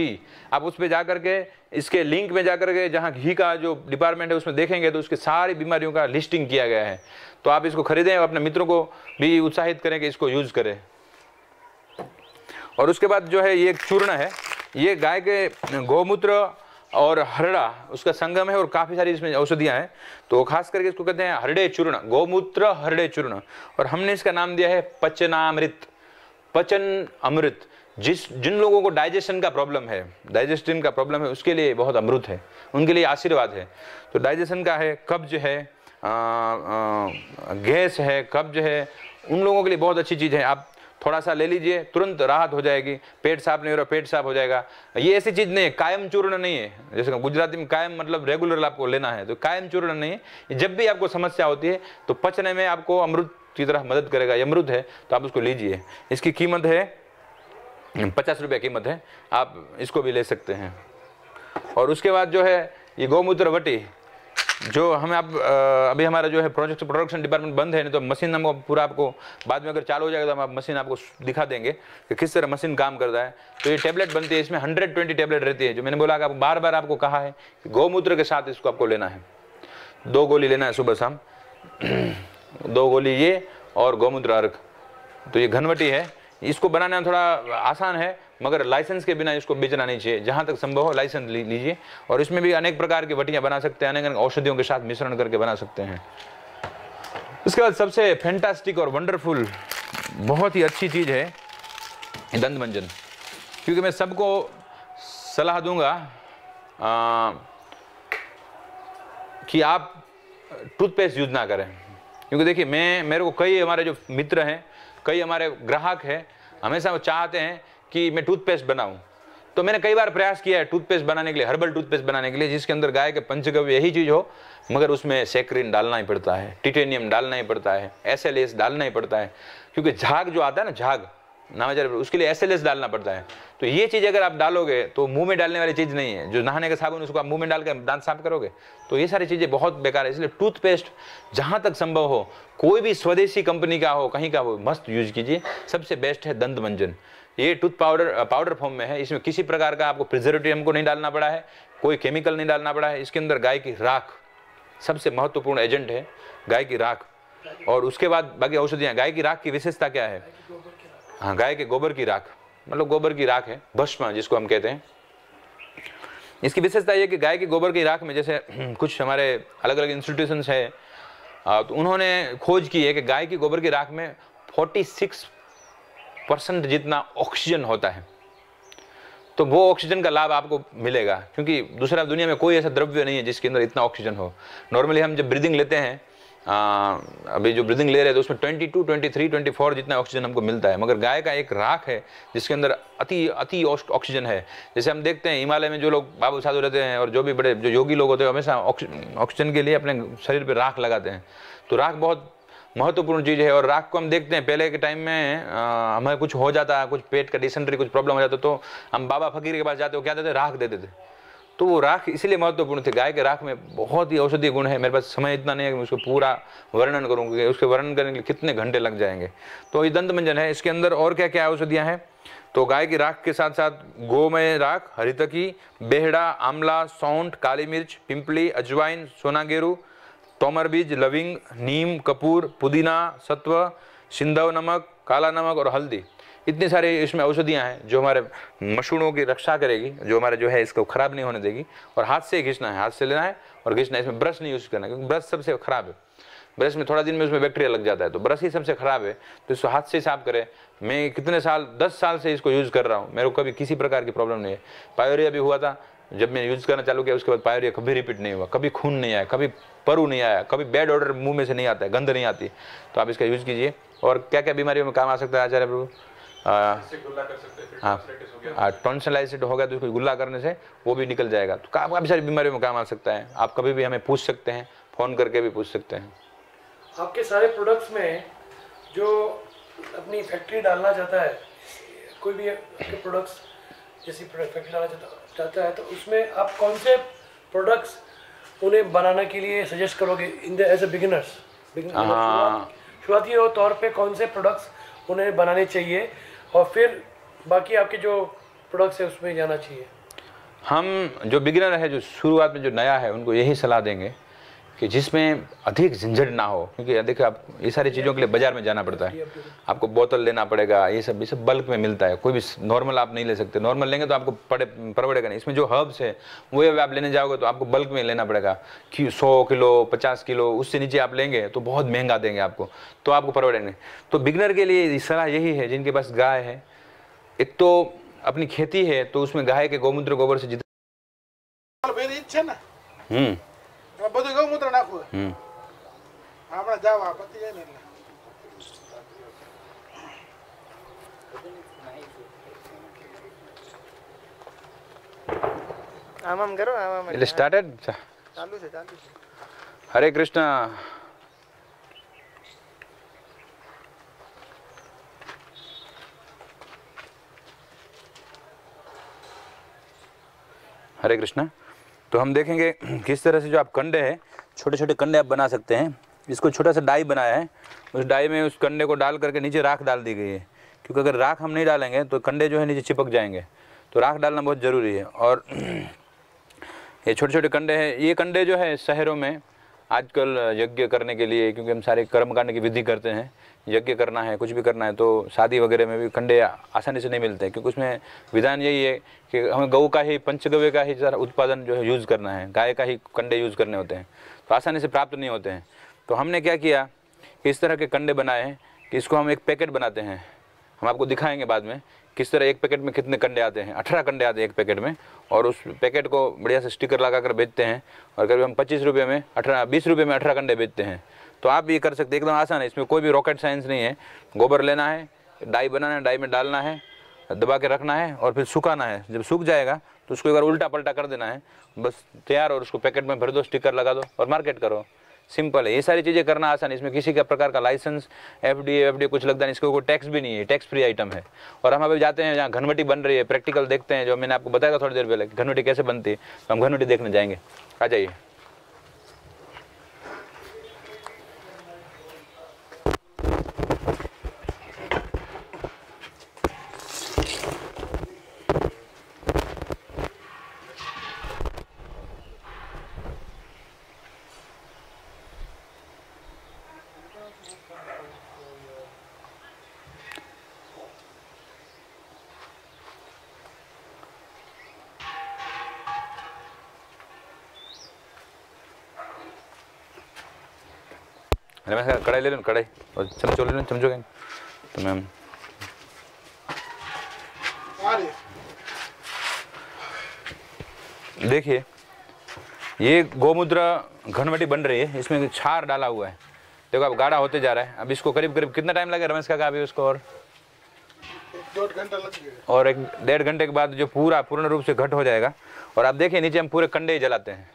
आप उस पर जाकर के, इसके लिंक में जाकर के, जहाँ घी का जो डिपार्टमेंट है उसमें देखेंगे तो उसके सारी बीमारियों का लिस्टिंग किया गया है। तो आप इसको खरीदें, अपने मित्रों को भी उत्साहित करें कि इसको यूज करें। और उसके बाद जो है ये चूर्ण है, ये गाय के गौमूत्र और हरड़ा उसका संगम है, और काफ़ी सारी इसमें औषधियाँ हैं। तो खास करके इसको कहते हैं हरड़े चूर्ण, गौमूत्र हरड़े चूर्ण, और हमने इसका नाम दिया है पचनामृत, पचन अमृत। जिन लोगों को डाइजेशन का प्रॉब्लम है, डाइजेस्टिन का प्रॉब्लम है, उसके लिए बहुत अमृत है, उनके लिए आशीर्वाद है। तो डाइजेशन का है, कब्ज है, गैस है, कब्ज है, उन लोगों के लिए बहुत अच्छी चीज़ है। आप थोड़ा सा ले लीजिए, तुरंत राहत हो जाएगी। पेट साफ नहीं हो रहा, पेट साफ हो जाएगा। ये ऐसी चीज़ नहीं है, कायम चूर्ण नहीं है, जैसे गुजराती में कायम मतलब रेगुलर आपको लेना है, तो कायम चूर्ण नहीं है। जब भी आपको समस्या होती है तो पचने में आपको अमृत की तरह मदद करेगा। ये अमृत है तो आप उसको लीजिए। इसकी कीमत है 50 रुपये कीमत है, आप इसको भी ले सकते हैं। और उसके बाद जो है ये गौमूत्र वटी, जो हमें आप अभी हमारा जो है प्रोडक्शन डिपार्टमेंट बंद है, नहीं तो मशीन हमको पूरा, आपको बाद में अगर चालू हो जाएगा तो हम मशीन आपको दिखा देंगे कि किस तरह मशीन काम करता है। तो ये टैबलेट बनती है, इसमें 120 टैबलेट रहती है। जो मैंने बोला कि बार बार आपको कहा है कि गौमूत्र के साथ इसको आपको लेना है, 2 गोली लेना है सुबह शाम, 2 गोली ये और गौमूत्र अर्घ। तो ये घनवटी है, इसको बनाना थोड़ा आसान है, मगर लाइसेंस के बिना इसको बेचना नहीं चाहिए। जहाँ तक संभव हो लाइसेंस लीजिए। और इसमें भी अनेक प्रकार की वटियाँ बना सकते हैं, अनेक अनेक औषधियों के साथ मिश्रण करके बना सकते हैं। इसके बाद सबसे फैंटास्टिक और वंडरफुल, बहुत ही अच्छी चीज़ है दंत मंजन, क्योंकि मैं सबको सलाह दूंगा कि आप टूथपेस्ट यूज ना करें। क्योंकि देखिए, मेरे को कई हमारे जो मित्र हैं, कई हमारे ग्राहक हैं, हमेशा वो चाहते हैं कि मैं टूथपेस्ट बनाऊं। तो मैंने कई बार प्रयास किया है टूथपेस्ट बनाने के लिए, हर्बल टूथपेस्ट बनाने के लिए, जिसके अंदर गाय के पंचगव्य यही चीज़ हो, मगर उसमें सैक्रिन डालना ही पड़ता है, टिटेनियम डालना ही पड़ता है, SLS डालना ही पड़ता है, क्योंकि झाग जो आता है ना, झाग नामाचार्य, उसके लिए SLS डालना पड़ता है। तो ये चीज़ अगर आप डालोगे तो मुंह में डालने वाली चीज़ नहीं है। जो नहाने का साबुन उसको आप मुंह में डाल के दांत साफ करोगे, तो ये सारी चीज़ें बहुत बेकार है। इसलिए टूथपेस्ट जहाँ तक संभव हो, कोई भी स्वदेशी कंपनी का हो, कहीं का हो, मस्त यूज कीजिए। सबसे बेस्ट है दंत मंजन। ये टूथ पाउडर फॉर्म में है। इसमें किसी प्रकार का आपको प्रिजर्वेटिव हमको नहीं डालना पड़ा है, कोई केमिकल नहीं डालना पड़ा है। इसके अंदर गाय की राख सबसे महत्वपूर्ण एजेंट है, गाय की राख। और उसके बाद बाकी औषधियाँ। गाय की राख की विशेषता क्या है? हाँ, गाय के गोबर की राख, मतलब गोबर की राख है, भस्म जिसको हम कहते हैं। इसकी विशेषता ये कि गाय के गोबर की राख में, जैसे कुछ हमारे अलग अलग इंस्टीट्यूशंस है, तो उन्होंने खोज की है कि गाय की गोबर की राख में 46% जितना ऑक्सीजन होता है। तो वो ऑक्सीजन का लाभ आपको मिलेगा, क्योंकि दूसरा दुनिया में कोई ऐसा द्रव्य नहीं है जिसके अंदर इतना ऑक्सीजन हो। नॉर्मली हम जब ब्रीदिंग लेते हैं, अभी जो ब्रीदिंग ले रहे हैं तो उसमें 22, 23, 24 जितना ऑक्सीजन हमको मिलता है, मगर गाय का एक राख है जिसके अंदर अति ऑक्सीजन है। जैसे हम देखते हैं हिमालय में जो लोग बाबू साधु रहते हैं और जो भी बड़े जो योगी लोग होते हैं, हमेशा ऑक्सीजन के लिए अपने शरीर पर राख लगाते हैं। तो राख बहुत महत्वपूर्ण चीज़ है। और राख को हम देखते हैं पहले के टाइम में हमें कुछ हो जाता, कुछ पेट का डिसेंट्री कुछ प्रॉब्लम हो जाता, तो हम बाबा फकीर के पास जाते, वो क्या देते, राख दे देते। तो वो राख इसलिए महत्वपूर्ण थे। गाय के राख में बहुत ही औषधीय गुण है। मेरे पास समय इतना नहीं है कि मैं उसको पूरा वर्णन करूँ, क्योंकि उसके वर्णन करने के लिए कितने घंटे लग जाएंगे। तो ये दंत मंजन है, इसके अंदर और क्या क्या औषधियाँ हैं। तो गाय की राख के साथ साथ गोमय राख, हरितकी, बेहड़ा, आंवला, सौंठ, काली मिर्च, पिंपली, अजवाइन, सोनागेरू, तोमर बीज, लविंग, नीम, कपूर, पुदीना, सत्व, सिंधव नमक, काला नमक और हल्दी, इतनी सारी इसमें औषधियाँ हैं जो हमारे मसूड़ों की रक्षा करेगी, जो हमारे जो है इसको खराब नहीं होने देगी। और हाथ से घिसना है, हाथ से लेना है और घिसना है। इसमें ब्रश नहीं यूज़ करना, क्योंकि ब्रश सबसे खराब है। ब्रश में थोड़ा दिन में उसमें बैक्टीरिया लग जाता है, तो ब्रश ही सबसे खराब है। तो इसको हाथ से साफ करें। मैं कितने साल, 10 साल से इसको यूज़ कर रहा हूँ, मेरे को कभी किसी प्रकार की प्रॉब्लम नहीं है। पायोरिया भी हुआ था, जब मैं यूज़ करना चालू किया उसके बाद पायोरिया कभी रिपीट नहीं हुआ, कभी खून नहीं आया, कभी परु नहीं आया, कभी बैड ऑर्डर मुंह में से नहीं आता है, गंध नहीं आती। तो आप इसका यूज़ कीजिए। और क्या क्या बीमारियों में काम आ सकता है आचार्य प्रभु? गुल्ला कर सकते हैं, हाँ, टॉन्सिलाइटिस हो गया तो उसको गुल्ला करने से वो भी निकल जाएगा। तो काफ़ी सारी बीमारियों में काम आ सकता है। आप कभी भी हमें पूछ सकते हैं, फ़ोन करके भी पूछ सकते हैं। आपके सारे प्रोडक्ट्स में जो अपनी फैक्ट्री डालना चाहता है, कोई भी आपके प्रोडक्ट्स जैसी फैक्ट्री डालना चाहता है, तो उसमें आप कौन से प्रोडक्ट्स उन्हें बनाने के लिए सजेस्ट करोगे in the as a beginners? शुरुआती तौर पे कौन से प्रोडक्ट्स उन्हें बनाने चाहिए और फिर बाकी आपके जो प्रोडक्ट्स है उसमें जाना चाहिए? हम जो बिगिनर है, जो शुरुआत में जो नया है, उनको यही सलाह देंगे कि जिसमें अधिक झंझट ना हो। क्योंकि देखिए, आप ये सारी चीज़ों के लिए बाजार में जाना पड़ता है, आपको बोतल लेना पड़ेगा, ये सब बल्क में मिलता है। कोई भी नॉर्मल आप नहीं ले सकते, नॉर्मल लेंगे तो आपको परवड़ेगा नहीं। इसमें जो हर्ब्स है वो आप लेने जाओगे तो आपको बल्क में लेना पड़ेगा, कि 100 किलो 50 किलो, उससे नीचे आप लेंगे तो बहुत महंगा देंगे आपको, तो आपको परवड़ेंगे। तो बिगिनर के लिए सलाह यही है, जिनके पास गाय है, एक तो अपनी खेती है, तो उसमें गाय के गौमूत्र गोबर से जितना બધું ગૌમૂત્ર નાખવું આપણે જાવ આ પતી જાય ને એટલે આમ કરો આમ એટલે સ્ટાર્ટેડ ચાલુ છે હરે કૃષ્ણ। हरे कृष्णा। तो हम देखेंगे किस तरह से जो आप कंडे हैं, छोटे छोटे कंडे आप बना सकते हैं। इसको छोटा सा डाई बनाया है, उस डाई में उस कंडे को डाल करके नीचे राख डाल दी गई है, क्योंकि अगर राख हम नहीं डालेंगे तो कंडे जो है नीचे चिपक जाएंगे। तो राख डालना बहुत ज़रूरी है। और ये छोटे छोटे कंडे हैं, ये कंडे जो है शहरों में आजकल यज्ञ करने के लिए, क्योंकि हम सारे कर्म कांड की विधि करते हैं, यज्ञ करना है, कुछ भी करना है, तो शादी वगैरह में भी कंडे आसानी से नहीं मिलते हैं, क्योंकि उसमें विधान यही है कि हमें गऊ का ही, पंचगव्य का ही सारा उत्पादन जो है यूज़ करना है, गाय का ही कंडे यूज़ करने होते हैं, तो आसानी से प्राप्त नहीं होते हैं। तो हमने क्या किया कि इस तरह के कंडे बनाए हैं कि इसको हम एक पैकेट बनाते हैं। हम आपको दिखाएंगे बाद में किस तरह एक पैकेट में कितने कंडे आते हैं। 18 कंडे आते हैं एक पैकेट में, और उस पैकेट को बढ़िया से स्टिकर लगा कर बेचते हैं, और करीब हम 25 रुपये में 20 रुपये में 18 कंडे बेचते हैं। तो आप भी कर सकते हैं, एकदम आसान है, इसमें कोई भी रॉकेट साइंस नहीं है। गोबर लेना है, डाई बनाना है, डाई में डालना है, दबा के रखना है और फिर सुखाना है। जब सूख जाएगा तो उसको एक बार उल्टा पलटा कर देना है, बस तैयार। और उसको पैकेट में भर दो, स्टिकर लगा दो और मार्केट करो। सिंपल है, ये सारी चीज़ें करना आसान है। इसमें किसी का प्रकार का लाइसेंस, एफडीए कुछ लगता नहीं, इसको कोई टैक्स भी नहीं है, टैक्स फ्री आइटम है। और हम अभी जाते हैं जहाँ घनवटी बन रही है, प्रैक्टिकल देखते हैं, जो मैंने आपको बताया था थोड़ी देर पहले, घनवटी कैसे बनती है। तो हम घनवटी देखने जाएंगे, आ जाइए। रमेश काका कढ़ाई ले लो, कढ़ाई और चमचो ले लो, चमचो के तो मैम आ रही है। देखिए ये गोमूत्र घनवटी बन रही है, इसमें क्षार डाला हुआ है। देखो अब गाढ़ा होते जा रहा है। अब इसको करीब करीब कितना टाइम लगेगा रमेश काका अभी उसको? और 1.5 घंटा लग गया। और 1.5 घंटे के बाद जो पूर्ण रूप से घट हो जाएगा। और आप देखिए नीचे हम पूरे कंडे ही जलाते हैं,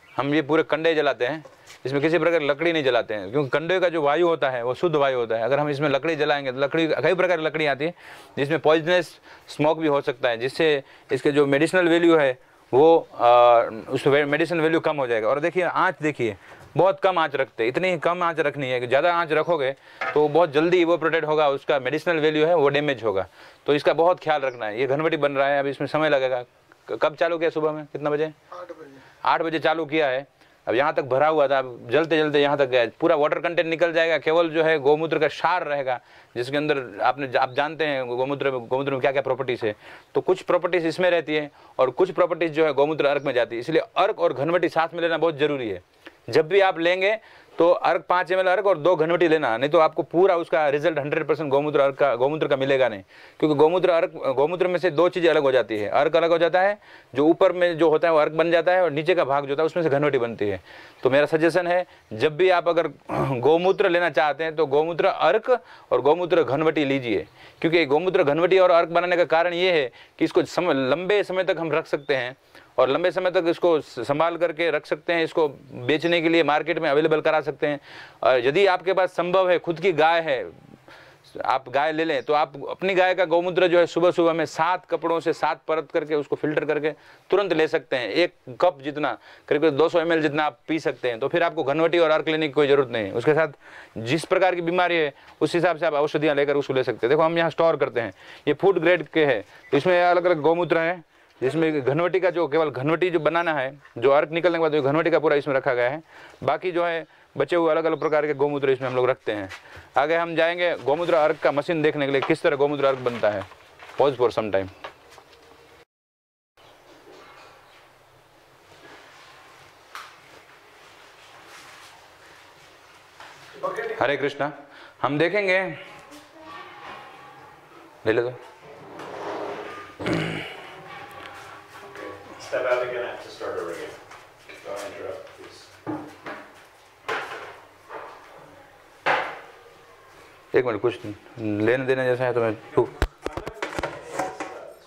हम ये पूरे कंडे जलाते हैं, इसमें किसी प्रकार की लकड़ी नहीं जलाते हैं, क्योंकि कंडे का जो वायु होता है वो शुद्ध वायु होता है। अगर हम इसमें लकड़ी जलाएंगे तो लकड़ी कई प्रकार की लकड़ी आती है जिसमें पॉइजनस स्मोक भी हो सकता है, जिससे इसके जो मेडिसिनल वैल्यू है वो उस मेडिसिन वैल्यू कम हो जाएगा। और देखिए आँच, देखिए बहुत कम आँच रखते हैं, इतनी ही कम आँच रखनी है कि ज़्यादा आँच रखोगे तो बहुत जल्दी वो प्रोटेक्ट होगा, उसका मेडिसिनल वैल्यू है वो डैमेज होगा। तो इसका बहुत ख्याल रखना है। ये घनवटी बन रहा है, अब इसमें समय लगेगा। कब चालू किया? सुबह में कितना बजे? 8 बजे। 8 बजे चालू किया है। अब यहाँ तक भरा हुआ था, अब जलते जलते यहाँ तक गया, पूरा वाटर कंटेंट निकल जाएगा। केवल जो है गोमूत्र का क्षार रहेगा, जिसके अंदर आप जानते हैं गोमूत्र में क्या क्या प्रॉपर्टीज़ है। तो कुछ प्रॉपर्टीज़ इसमें रहती है और कुछ प्रॉपर्टीज़ जो है गोमूत्र अर्क में जाती है। इसलिए अर्क और घनवटी साथ में लेना बहुत जरूरी है। जब भी आप लेंगे तो अर्क 5 ml अर्क और 2 घनवटी लेना, नहीं तो आपको पूरा उसका रिजल्ट 100% गोमूत्र का मिलेगा नहीं। क्योंकि गोमूत्र में से 2 चीज़ें अलग हो जाती है। अर्क अलग हो जाता है, जो ऊपर में जो होता है वो अर्क बन जाता है, और नीचे का भाग जो होता है उसमें से घनवटी बनती है। तो मेरा सजेशन है, जब भी आप अगर गोमूत्र लेना चाहते हैं तो गोमूत्र अर्क और गोमूत्र घनवटी लीजिए। क्योंकि गोमूत्र घनवटी और अर्क बनाने का कारण ये है कि इसको लंबे समय तक हम रख सकते हैं और लंबे समय तक इसको संभाल करके रख सकते हैं। इसको बेचने के लिए मार्केट में अवेलेबल करा सकते हैं। और यदि आपके पास संभव है, खुद की गाय है, आप गाय ले लें, तो आप अपनी गाय का गोमूत्र जो है सुबह सुबह में 7 कपड़ों से 7 परत करके उसको फिल्टर करके तुरंत ले सकते हैं। 1 कप जितना, करीब 200 ml जितना आप पी सकते हैं। तो फिर आपको घनवटी और अर्क लेने की कोई जरूरत नहीं है। उसके साथ जिस प्रकार की बीमारी है उस हिसाब से आप औषधियाँ लेकर उसको ले सकते हैं। देखो हम यहाँ स्टोर करते हैं, ये फूड ग्रेड के है, तो इसमें अलग अलग गोमूत्र है, जिसमें घनवटी का जो केवल घनवटी जो बनाना है, जो अर्क निकलने के बाद घनवटी का पूरा इसमें रखा गया है। बाकी जो है बचे हुए अलग अलग प्रकार के गोमूत्र इसमें हम लोग रखते हैं। आगे हम जाएंगे गोमूत्र अर्क का मशीन देखने के लिए, किस तरह गोमूत्र अर्क बनता है। Pause for some time. Hare Krishna. हम देखेंगे, ले ले दो। Step out again, I have to start over again. Don't interrupt, please. एक मिनट, कुछ लेने देने जैसा है तो मैं That's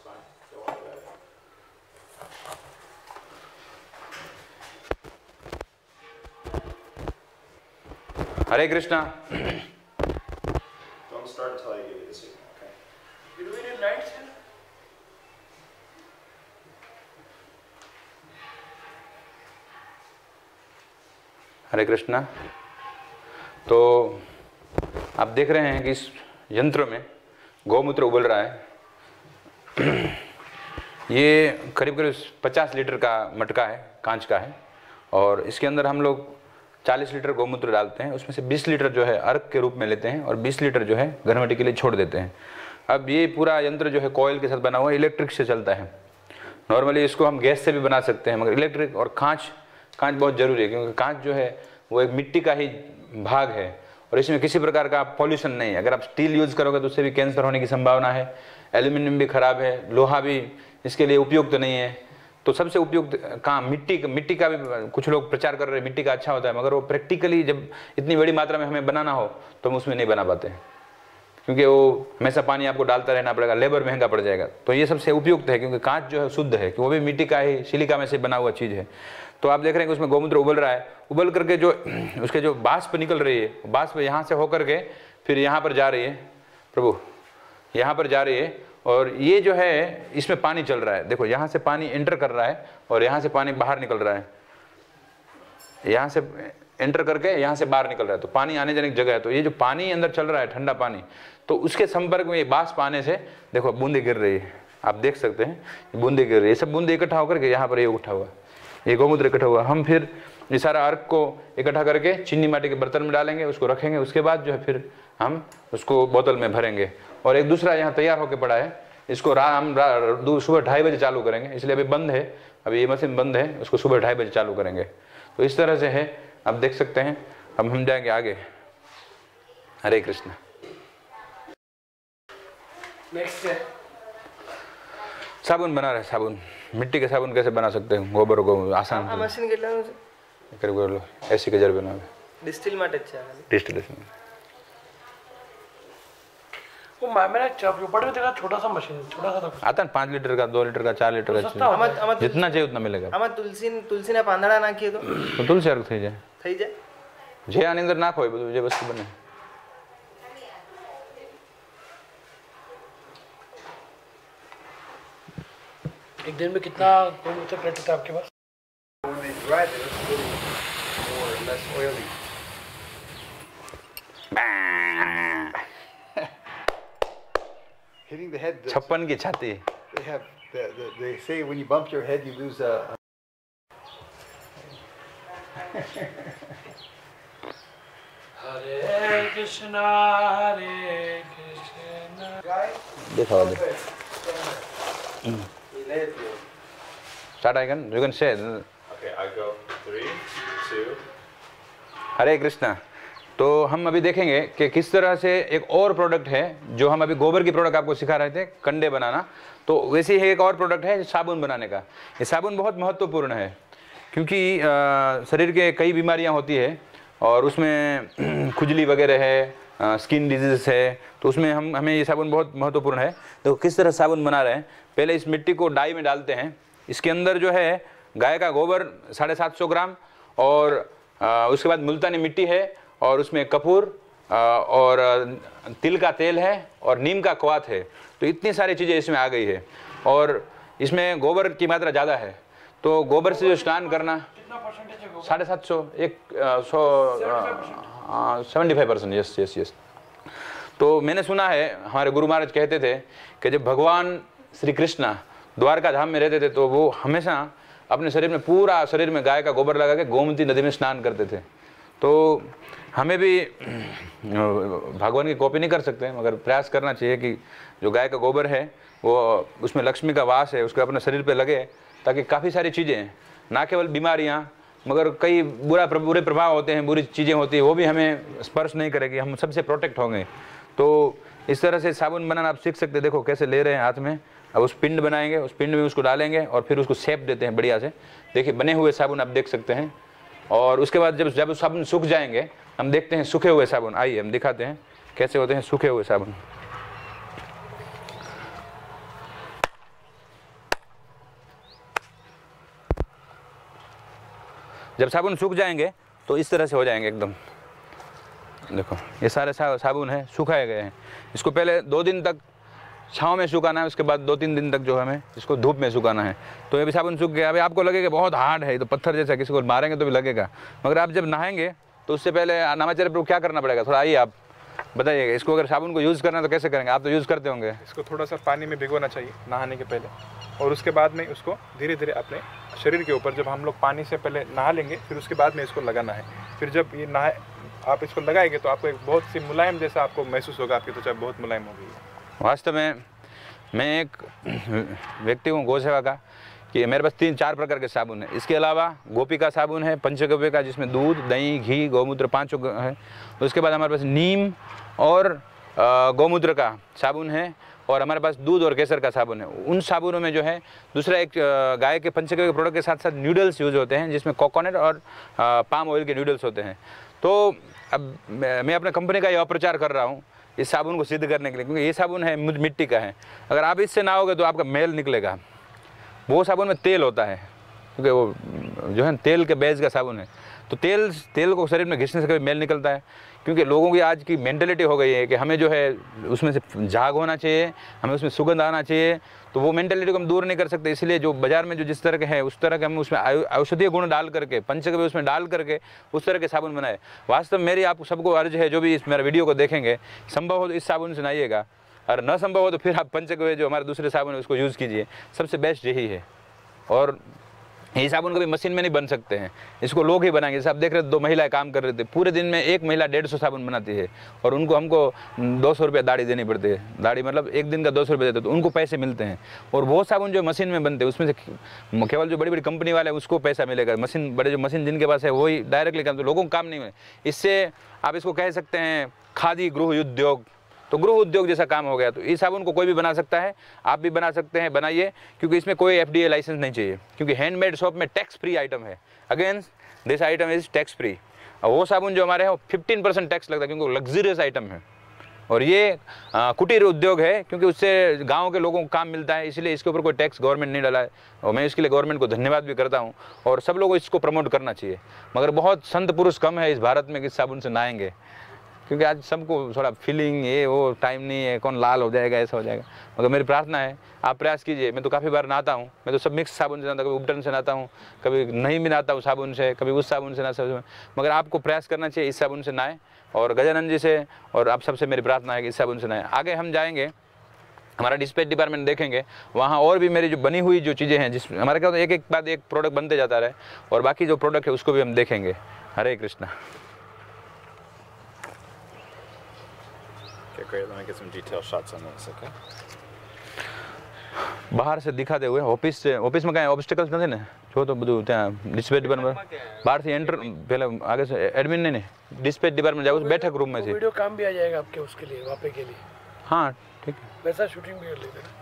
fine. Don't worry about it. Hare Krishna. Don't start until I give you the signal, okay? You do it in lights? हरे कृष्णा। तो आप देख रहे हैं कि इस यंत्र में गोमूत्र उबल रहा है। ये करीब करीब 50 लीटर का मटका है, कांच का है, और इसके अंदर हम लोग 40 लीटर गोमूत्र डालते हैं। उसमें से 20 लीटर जो है अर्क के रूप में लेते हैं और 20 लीटर जो है घनवटी के लिए छोड़ देते हैं। अब ये पूरा यंत्र जो है कॉइल के साथ बना हुआ है, इलेक्ट्रिक से चलता है। नॉर्मली इसको हम गैस से भी बना सकते हैं, मगर इलेक्ट्रिक और कांच बहुत ज़रूरी है, क्योंकि कांच जो है वो एक मिट्टी का ही भाग है और इसमें किसी प्रकार का पॉल्यूशन नहीं है। अगर आप स्टील यूज़ करोगे तो उससे भी कैंसर होने की संभावना है। एल्यूमिनियम भी खराब है, लोहा भी इसके लिए उपयुक्त नहीं है। तो सबसे उपयुक्त काम मिट्टी का भी कुछ लोग प्रचार कर रहे हैं, मिट्टी का अच्छा होता है, मगर वो प्रैक्टिकली जब इतनी बड़ी मात्रा में हमें बनाना हो तो हम उसमें नहीं बना पाते हैं, क्योंकि वो हमेशा पानी आपको डालता रहना पड़ेगा, लेबर महंगा पड़ जाएगा। तो ये सबसे उपयुक्त है, क्योंकि कांच जो है शुद्ध है, कि वो भी मिट्टी का ही सिलिका में से बना हुआ चीज़ है। तो आप देख रहे हैं कि उसमें गोमूत्र उबल रहा है। उबल करके जो उसके जो बाष्प निकल रही है, बाष्प यहाँ से होकर के फिर यहाँ पर जा रही है, प्रभु यहाँ पर जा रही है, और ये जो है इसमें पानी चल रहा है। देखो यहाँ से पानी एंटर कर रहा है और यहाँ से पानी बाहर निकल रहा है, यहाँ से एंटर करके यहाँ से बाहर निकल रहा है। तो पानी आने जाने की जगह है। तो ये जो पानी अंदर चल रहा है, ठंडा पानी, तो उसके संपर्क में ये बाष्प आने से देखो बूंदे गिर रही है। आप देख सकते हैं बूंदे गिर रही है। सब बूंदे इकट्ठा होकर के यहाँ पर ये उठा हुआ, ये गोमूत्र इकट्ठा हुआ। हम फिर ये सारा अर्क को इकट्ठा करके चीनी माटी के बर्तन में डालेंगे, उसको रखेंगे। उसके बाद जो है फिर हम उसको बोतल में भरेंगे। और एक दूसरा यहाँ तैयार होकर पड़ा है, इसको हम सुबह 2:30 बजे चालू करेंगे। इसलिए अभी बंद है, अभी ये मशीन बंद है, उसको सुबह 2:30 बजे चालू करेंगे। तो इस तरह से है, आप देख सकते हैं। अब हम जाएंगे आगे। हरे कृष्ण। नेक्स्ट है साबुन बना रहे, साबुन मिट्टी के साबुन कैसे बना सकते हैं? गोबर को आसान आ मशीन કેટલાનું છે? करीब 80,000 બનાવે ડિસ્ટિલ માટે જ છે આ डिस्टिलेशन। वो मैंने चौपड़ में देखा छोटा सा मशीन, छोटा सा था। आता है 5 लीटर का, 2 लीटर का, 4 लीटर का, આમાં जितना चाहिए उतना मिलेगा। આમાં તુલસીના પાંદડા નાખીએ તો तो तुलसी अर्क થઈ જાય। થઈ જાય। જે આની અંદર નાખો એ બધું જે વસ્તુ બને। एक दिन में कितना गोमूत्र कलेक्ट होता है आपके पास? When they dry it, it's a little more or less oily. Hitting the head. 56 की छाती। They have. They say when you bump your head, you lose a. हरे कृष्णा दिखाओ दे। स्टार्ट आएगा ना, you can say. Okay, I go 3, 2. हरे कृष्णा। तो हम अभी देखेंगे कि किस तरह से एक और प्रोडक्ट है जो हम अभी गोबर की प्रोडक्ट आपको सिखा रहे थे, कंडे बनाना। तो वैसे ही एक और प्रोडक्ट है साबुन बनाने का। ये साबुन बहुत महत्वपूर्ण है क्योंकि शरीर के कई बीमारियां होती है और उसमें खुजली वगैरह है, स्किन डिजीज है, तो उसमें हमें ये साबुन बहुत महत्वपूर्ण है। तो किस तरह साबुन बना रहे हैं, पहले इस मिट्टी को डाई में डालते हैं। इसके अंदर जो है गाय का गोबर 750 ग्राम और उसके बाद मुल्तानी मिट्टी है और उसमें कपूर और तिल का तेल है और नीम का क्वाथ है। तो इतनी सारी चीज़ें इसमें आ गई है और इसमें गोबर की मात्रा ज़्यादा है। तो गोबर से जो स्नान करना 750, 75%। Yes yes yes. तो मैंने सुना है, हमारे गुरु महाराज कहते थे कि जब भगवान श्री कृष्ण द्वारका धाम में रहते थे तो वो हमेशा अपने शरीर में, पूरा शरीर में गाय का गोबर लगा के गोमती नदी में स्नान करते थे। तो हमें भी भगवान की कॉपी नहीं कर सकते मगर प्रयास करना चाहिए कि जो गाय का गोबर है वो उसमें लक्ष्मी का वास है, उसको अपने शरीर पे लगे ताकि काफ़ी सारी चीज़ें, ना केवल बीमारियाँ मगर कई बुरे प्रभाव होते हैं, बुरी चीज़ें होती हैं, वो भी हमें स्पर्श नहीं करेगी, हम सबसे प्रोटेक्ट होंगे। तो इस तरह से साबुन बनाना आप सीख सकते हैं। देखो कैसे ले रहे हैं हाथ में। अब उस पिंड बनाएंगे, उस पिंड में उसको डालेंगे और फिर उसको सेप देते हैं बढ़िया से। देखिए बने हुए साबुन आप देख सकते हैं। और उसके बाद जब साबुन सूख जाएंगे हम देखते हैं सूखे हुए साबुन। आइए हम दिखाते हैं कैसे होते हैं सूखे हुए साबुन। जब साबुन सूख जाएंगे तो इस तरह से हो जाएंगे एकदम। देखो ये सारे साबुन है, सुखाए गए हैं। इसको पहले 2 दिन तक छाँव में सुखाना है, उसके बाद 2-3 दिन तक जो हमें इसको धूप में सुखाना है। तो ये भी साबुन सूख गया। अभी आपको लगेगा बहुत हार्ड है, तो पत्थर जैसा, किसी को मारेंगे तो भी लगेगा, मगर आप जब नहाएंगे तो उससे पहले नामाचार्य प्रभु क्या करना पड़ेगा, थोड़ा आइए आप बताइएगा। इसको अगर साबुन को यूज़ करना है तो कैसे करेंगे? आप तो यूज़ करते होंगे। इसको थोड़ा सा पानी में भिगोना चाहिए नहाने के पहले, और उसके बाद में उसको धीरे धीरे अपने शरीर के ऊपर, जब हम लोग पानी से पहले नहा लेंगे फिर उसके बाद में इसको लगाना है। फिर जब ये नहाए आप इसको लगाएंगे तो आपको एक बहुत सी मुलायम जैसा आपको महसूस होगा, आपकी त्वचा बहुत मुलायम हो गई। वास्तव में मैं एक व्यक्ति हूँ गौ सेवा का कि मेरे पास 3-4 प्रकार के साबुन है। इसके अलावा गोपी का साबुन है, पंचगव्य का, जिसमें दूध, दही, घी, गौमूत्र 5 है। उसके बाद हमारे पास नीम और गौमूत्र का साबुन है और हमारे पास दूध और केसर का साबुन है। उन साबुनों में जो है दूसरा एक गाय के पंचगव्य के प्रोडक्ट के साथ साथ न्यूडल्स यूज़ होते हैं, जिसमें कोकोनट और पाम ऑयल के न्यूडल्स होते हैं। तो अब मैं अपने कंपनी का ये अप्रचार कर रहा हूँ इस साबुन को सिद्ध करने के लिए, क्योंकि ये साबुन है मिट्टी का है। अगर आप इससे नहाओगे तो आपका मैल निकलेगा। वो साबुन में तेल होता है, क्योंकि वो जो है तेल के बेस का साबुन है। तो तेल को शरीर में घिसने से कभी मैल निकलता है, क्योंकि लोगों की आज की मेंटेलिटी हो गई है कि हमें जो है उसमें से झाग होना चाहिए, हमें उसमें सुगंध आना चाहिए। तो वो मेंटेलिटी को हम दूर नहीं कर सकते, इसलिए जो बाज़ार में जो जिस तरह के हैं उस तरह के हम उसमें औषधीय गुण डाल करके, पंचगव्य उसमें डाल करके उस तरह के साबुन बनाए। वास्तव मेरी आप सबको अर्ज है, जो भी इस मेरा वीडियो को देखेंगे, संभव हो तो इस साबुन से नहाइएगा, और न संभव हो तो फिर आप पंचगव्य जो हमारे दूसरे साबुन है उसको यूज़ कीजिए। सबसे बेस्ट यही है। और ये साबुन कभी मशीन में नहीं बन सकते हैं, इसको लोग ही बनाएंगे। जैसे आप देख रहे थे 2 महिलाएं काम कर रहे थे, पूरे दिन में एक महिला 150 साबुन बनाती है और उनको हमको 200 रुपये दाढ़ी देनी पड़ती है। दाढ़ी मतलब एक दिन का 200 रुपये देते, तो उनको पैसे मिलते हैं। और वो साबुन जो मशीन में बनते हैं उसमें से केवल जो बड़ी बड़ी कंपनी वाले हैं उसको पैसा मिलेगा। मशीन बड़े जो मशीन जिनके पास है वही डायरेक्टली काम, तो लोगों को काम नहीं है। इससे आप इसको कह सकते हैं खादी गृह उद्योग, तो गृह उद्योग जैसा काम हो गया। तो इस साबुन को कोई भी बना सकता है, आप भी बना सकते हैं, बनाइए, क्योंकि इसमें कोई FDA लाइसेंस नहीं चाहिए, क्योंकि हैंडमेड सोप में टैक्स फ्री आइटम है। Again this item is tax free. और वो साबुन जो हमारे हैं वो 15% टैक्स लगता है, क्योंकि लग्जरियस आइटम है। और ये कुटीर उद्योग है, क्योंकि उससे गाँव के लोगों को काम मिलता है, इसलिए इसके ऊपर कोई टैक्स गवर्नमेंट नहीं डाला है। और मैं इसके लिए गवर्नमेंट को धन्यवाद भी करता हूँ, और सब लोगों को इसको प्रमोट करना चाहिए। मगर बहुत संत पुरुष कम है इस भारत में कि इस साबुन से नहाएंगे, क्योंकि आज सबको थोड़ा फीलिंग ये वो टाइम नहीं है, कौन लाल हो जाएगा ऐसा हो जाएगा। मगर मेरी प्रार्थना है आप प्रयास कीजिए। मैं तो काफ़ी बार नहाता हूँ, मैं तो सब मिक्स साबुन से नहाता हूँ, कभी उपटन से नहाता हूँ, कभी नहीं भी नहाता हूँ साबुन से, कभी उस साबुन से नहाता। मगर आपको प्रयास करना चाहिए इस साबुन से नहाए, और गजानंद जी से और आप सबसे मेरी प्रार्थना है कि इस साबुन से नहाए। आगे हम जाएंगे, हमारा डिस्पैच डिपार्टमेंट देखेंगे, वहाँ और भी मेरी जो बनी हुई जो चीज़ें हैं, जिस हमारे क्या होता है एक एक बाद एक प्रोडक्ट बनते जाता रहे, और बाकी जो प्रोडक्ट है उसको भी हम देखेंगे। हरे Krishna. Okay, great. Let me get some detailed shots on this, okay? બહાર से दिखाते हुए ઓફિસમાં કાંઈ ઓબ્સ્ટેકલ્સ નથી ને? જો તો બધું ત્યાં ડિસ્પેચ ડિપાર્ટમેન્ટ બહારથી એન્ટર પહેલા आगे से एडमिन नहीं डिस्पैच डिपार्टमेंट जाओ, बैठक रूम में से वीडियो काम भी आ जाएगा आपके उसके लिए, वापे के लिए। हाँ ठीक है। वैसा शूटिंग भी कर लेते हैं।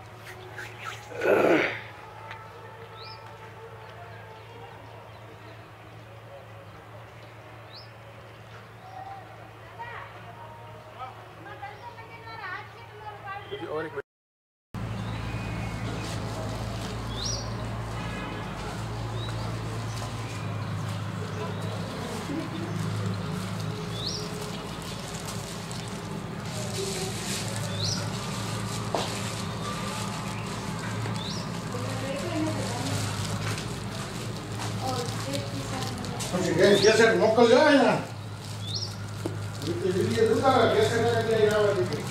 कैसे मोकल जाए ना ये दूसरा कैसे करके आया देखिए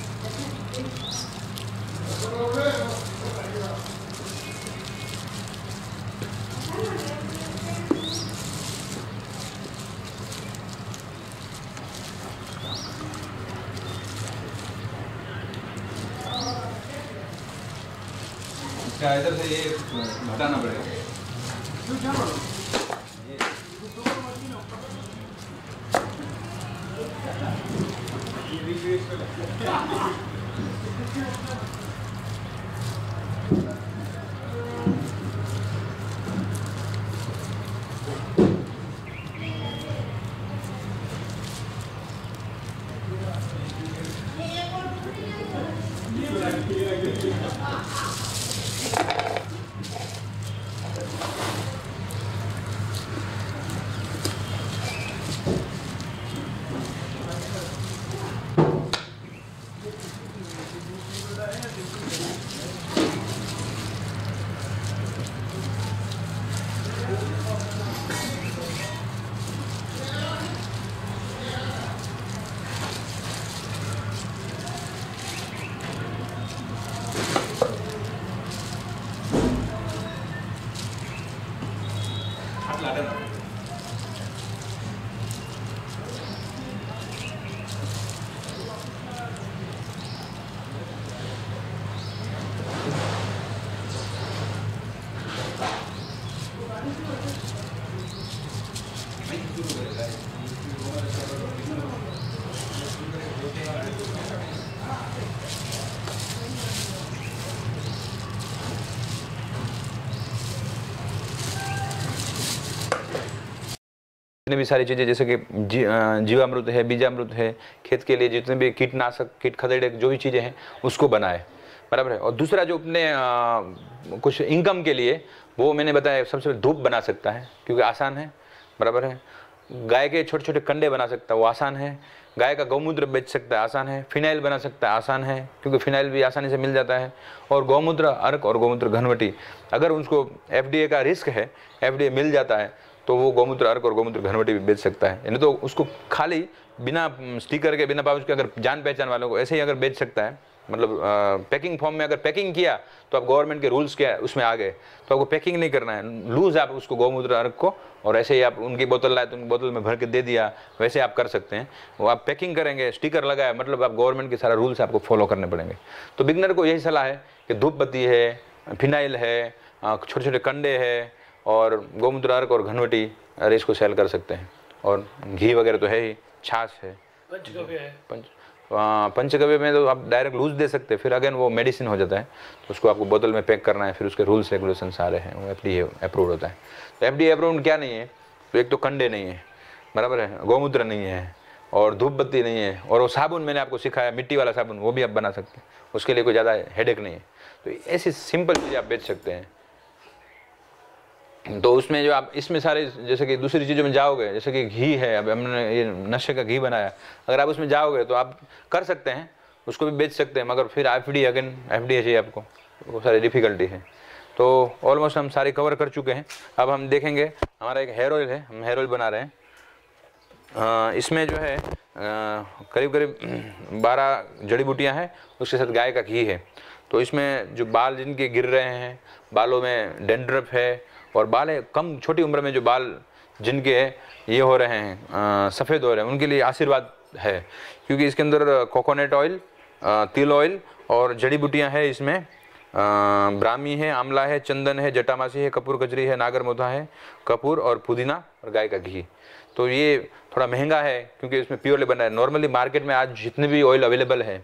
क्या इधर से ये हटाना पड़ेगा। जितनी भी सारी चीज़ें जैसे कि जीवामृत है, बीजामृत है, खेत के लिए जितने भी कीटनाशक, कीट खदेड़े जो भी चीज़ें हैं उसको बनाए, बराबर है। और दूसरा जो अपने कुछ इनकम के लिए वो मैंने बताया, सबसे पहले धूप बना सकता है क्योंकि आसान है, बराबर है। गाय के छोटे छोटे कंडे बना सकता है, वो आसान है। गाय का गौमूत्र बेच सकता है, आसान है। फिनाइल बना सकता है, आसान है क्योंकि फिनाइल भी आसानी से मिल जाता है। और गौमूत्र अर्क और गौमूत्र घनवटी, अगर उसको FDA का रिस्क है, FDA मिल जाता है तो वो गौमूत्र अर्क और गौमूत्र घनवटी भी बेच सकता है। नहीं तो उसको खाली बिना स्टिकर के, बिना पाउच के, अगर जान पहचान वालों को ऐसे ही अगर बेच सकता है मतलब पैकिंग फॉर्म में अगर पैकिंग किया तो आप गवर्नमेंट के रूल्स के उसमें आ गए, तो आपको पैकिंग नहीं करना है, लूज आप उसको गौमूत्र अर्क को, और ऐसे ही आप उनकी बोतल लाए तो उनकी बोतल में भर के दे दिया, वैसे आप कर सकते हैं। वो आप पैकिंग करेंगे, स्टिकर लगाया, मतलब आप गवर्नमेंट के सारा रूल्स आपको फॉलो करने पड़ेंगे। तो बिगनर को यही सलाह है कि धूप बत्ती है, फिनाइल है, छोटे छोटे कंडे है, और गौमूत्र अर्क और घनवटी, अरे इसको सेल कर सकते हैं। और घी वगैरह तो है ही, छाछ है, पंचगव्य है। पंचगव्य में तो आप डायरेक्ट लूज दे सकते हैं, फिर अगेन वो मेडिसिन हो जाता है, तो उसको आपको बोतल में पैक करना है, फिर उसके रूल्स रेगुलेशन सारे हैं, वो FDA अप्रूव्ड होता है। तो FDA अप्रूव्ड क्या नहीं है, तो एक तो कंडे नहीं है, बराबर है, गौमूत्र नहीं है, और धूप बत्ती नहीं है, और वो साबुन मैंने आपको सिखाया मिट्टी वाला साबुन, वो भी आप बना सकते हैं, उसके लिए कोई ज़्यादा हेडेक नहीं है। तो ऐसी सिंपल चीज़ें आप बेच सकते हैं। तो उसमें जो आप इसमें सारे, जैसे कि दूसरी चीज़ों में जाओगे, जैसे कि घी है, अब हमने ये नशे का घी बनाया, अगर आप उसमें जाओगे तो आप कर सकते हैं, उसको भी बेच सकते हैं, मगर फिर FDA चाहिए आपको, वो सारी डिफ़िकल्टी है। तो ऑलमोस्ट हम सारे कवर कर चुके हैं। अब हम देखेंगे, हमारा एक हेयर ऑयल है, हम हेयर ऑयल बना रहे हैं। इसमें जो है करीब करीब 12 जड़ी बूटियाँ हैं, उसके साथ गाय का घी है। तो इसमें जो बाल जिनके गिर रहे हैं, बालों में डेंड्रफ है, और बाल है कम, छोटी उम्र में जो बाल जिनके ये हो रहे हैं, सफ़ेद हो रहे हैं, उनके लिए आशीर्वाद है, क्योंकि इसके अंदर कोकोनट ऑयल, तिल ऑयल और जड़ी बूटियाँ हैं। इसमें ब्राह्मी है, आंवला है, चंदन है, जटामासी है, कपूर कजरी है, नागरमोथा है, कपूर और पुदीना और गाय का घी। तो ये थोड़ा महंगा है क्योंकि इसमें प्योरली बना है। नॉर्मली मार्केट में आज जितने भी ऑयल अवेलेबल है,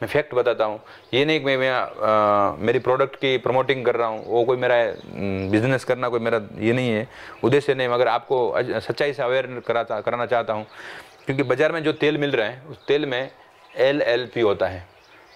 मैं फैक्ट बताता हूँ, ये नहीं कि मैं मेरी प्रोडक्ट की प्रमोटिंग कर रहा हूँ, वो कोई मेरा बिजनेस करना कोई मेरा ये नहीं है, उद्देश्य नहीं, मगर आपको सच्चाई से अवेयर कराना चाहता हूँ। क्योंकि बाज़ार में जो तेल मिल रहा है, उस तेल में LLP होता है,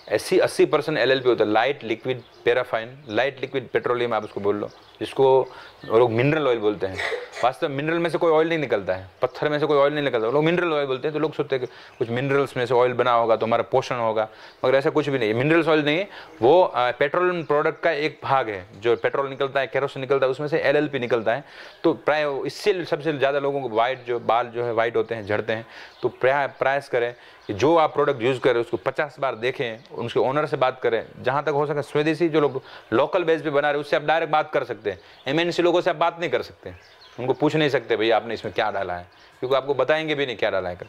80% LLP होता है, light liquid paraffin, light liquid petroleum आप उसको बोल लो, जिसको लोग मिनरल ऑयल बोलते हैं। वास्तव में मिनरल में से कोई ऑयल नहीं निकलता है, पत्थर में से कोई ऑयल नहीं निकलता, लोग मिनरल ऑयल बोलते हैं। तो लोग सोचते हैं कि कुछ मिनरल्स में से ऑयल बना होगा तो हमारा पोषण होगा, मगर ऐसा कुछ भी नहीं है। मिनरल्स ऑयल नहीं है, वो पेट्रोलियम प्रोडक्ट का एक भाग है। जो पेट्रोल निकलता है, केरोसिन निकलता है, उसमें से LLP निकलता है। तो प्राय इससे सबसे ज़्यादा लोगों को वाइट जो बाल जो है वाइट होते हैं, झड़ते हैं। तो प्रयास करें कि जो आप प्रोडक्ट यूज़ करें उसको 50 बार देखें, उसके ओनर से बात करें, जहाँ तक हो सके स्वदेशी जो लोग लोकल बेस पे बना रहे हैं उससे आप डायरेक्ट बात कर सकते हैं। MNC लोगों से आप बात नहीं कर सकते, उनको पूछ नहीं सकते भैया आपने इसमें क्या डाला है, क्योंकि आपको बताएंगे भी नहीं क्या डाला है कर।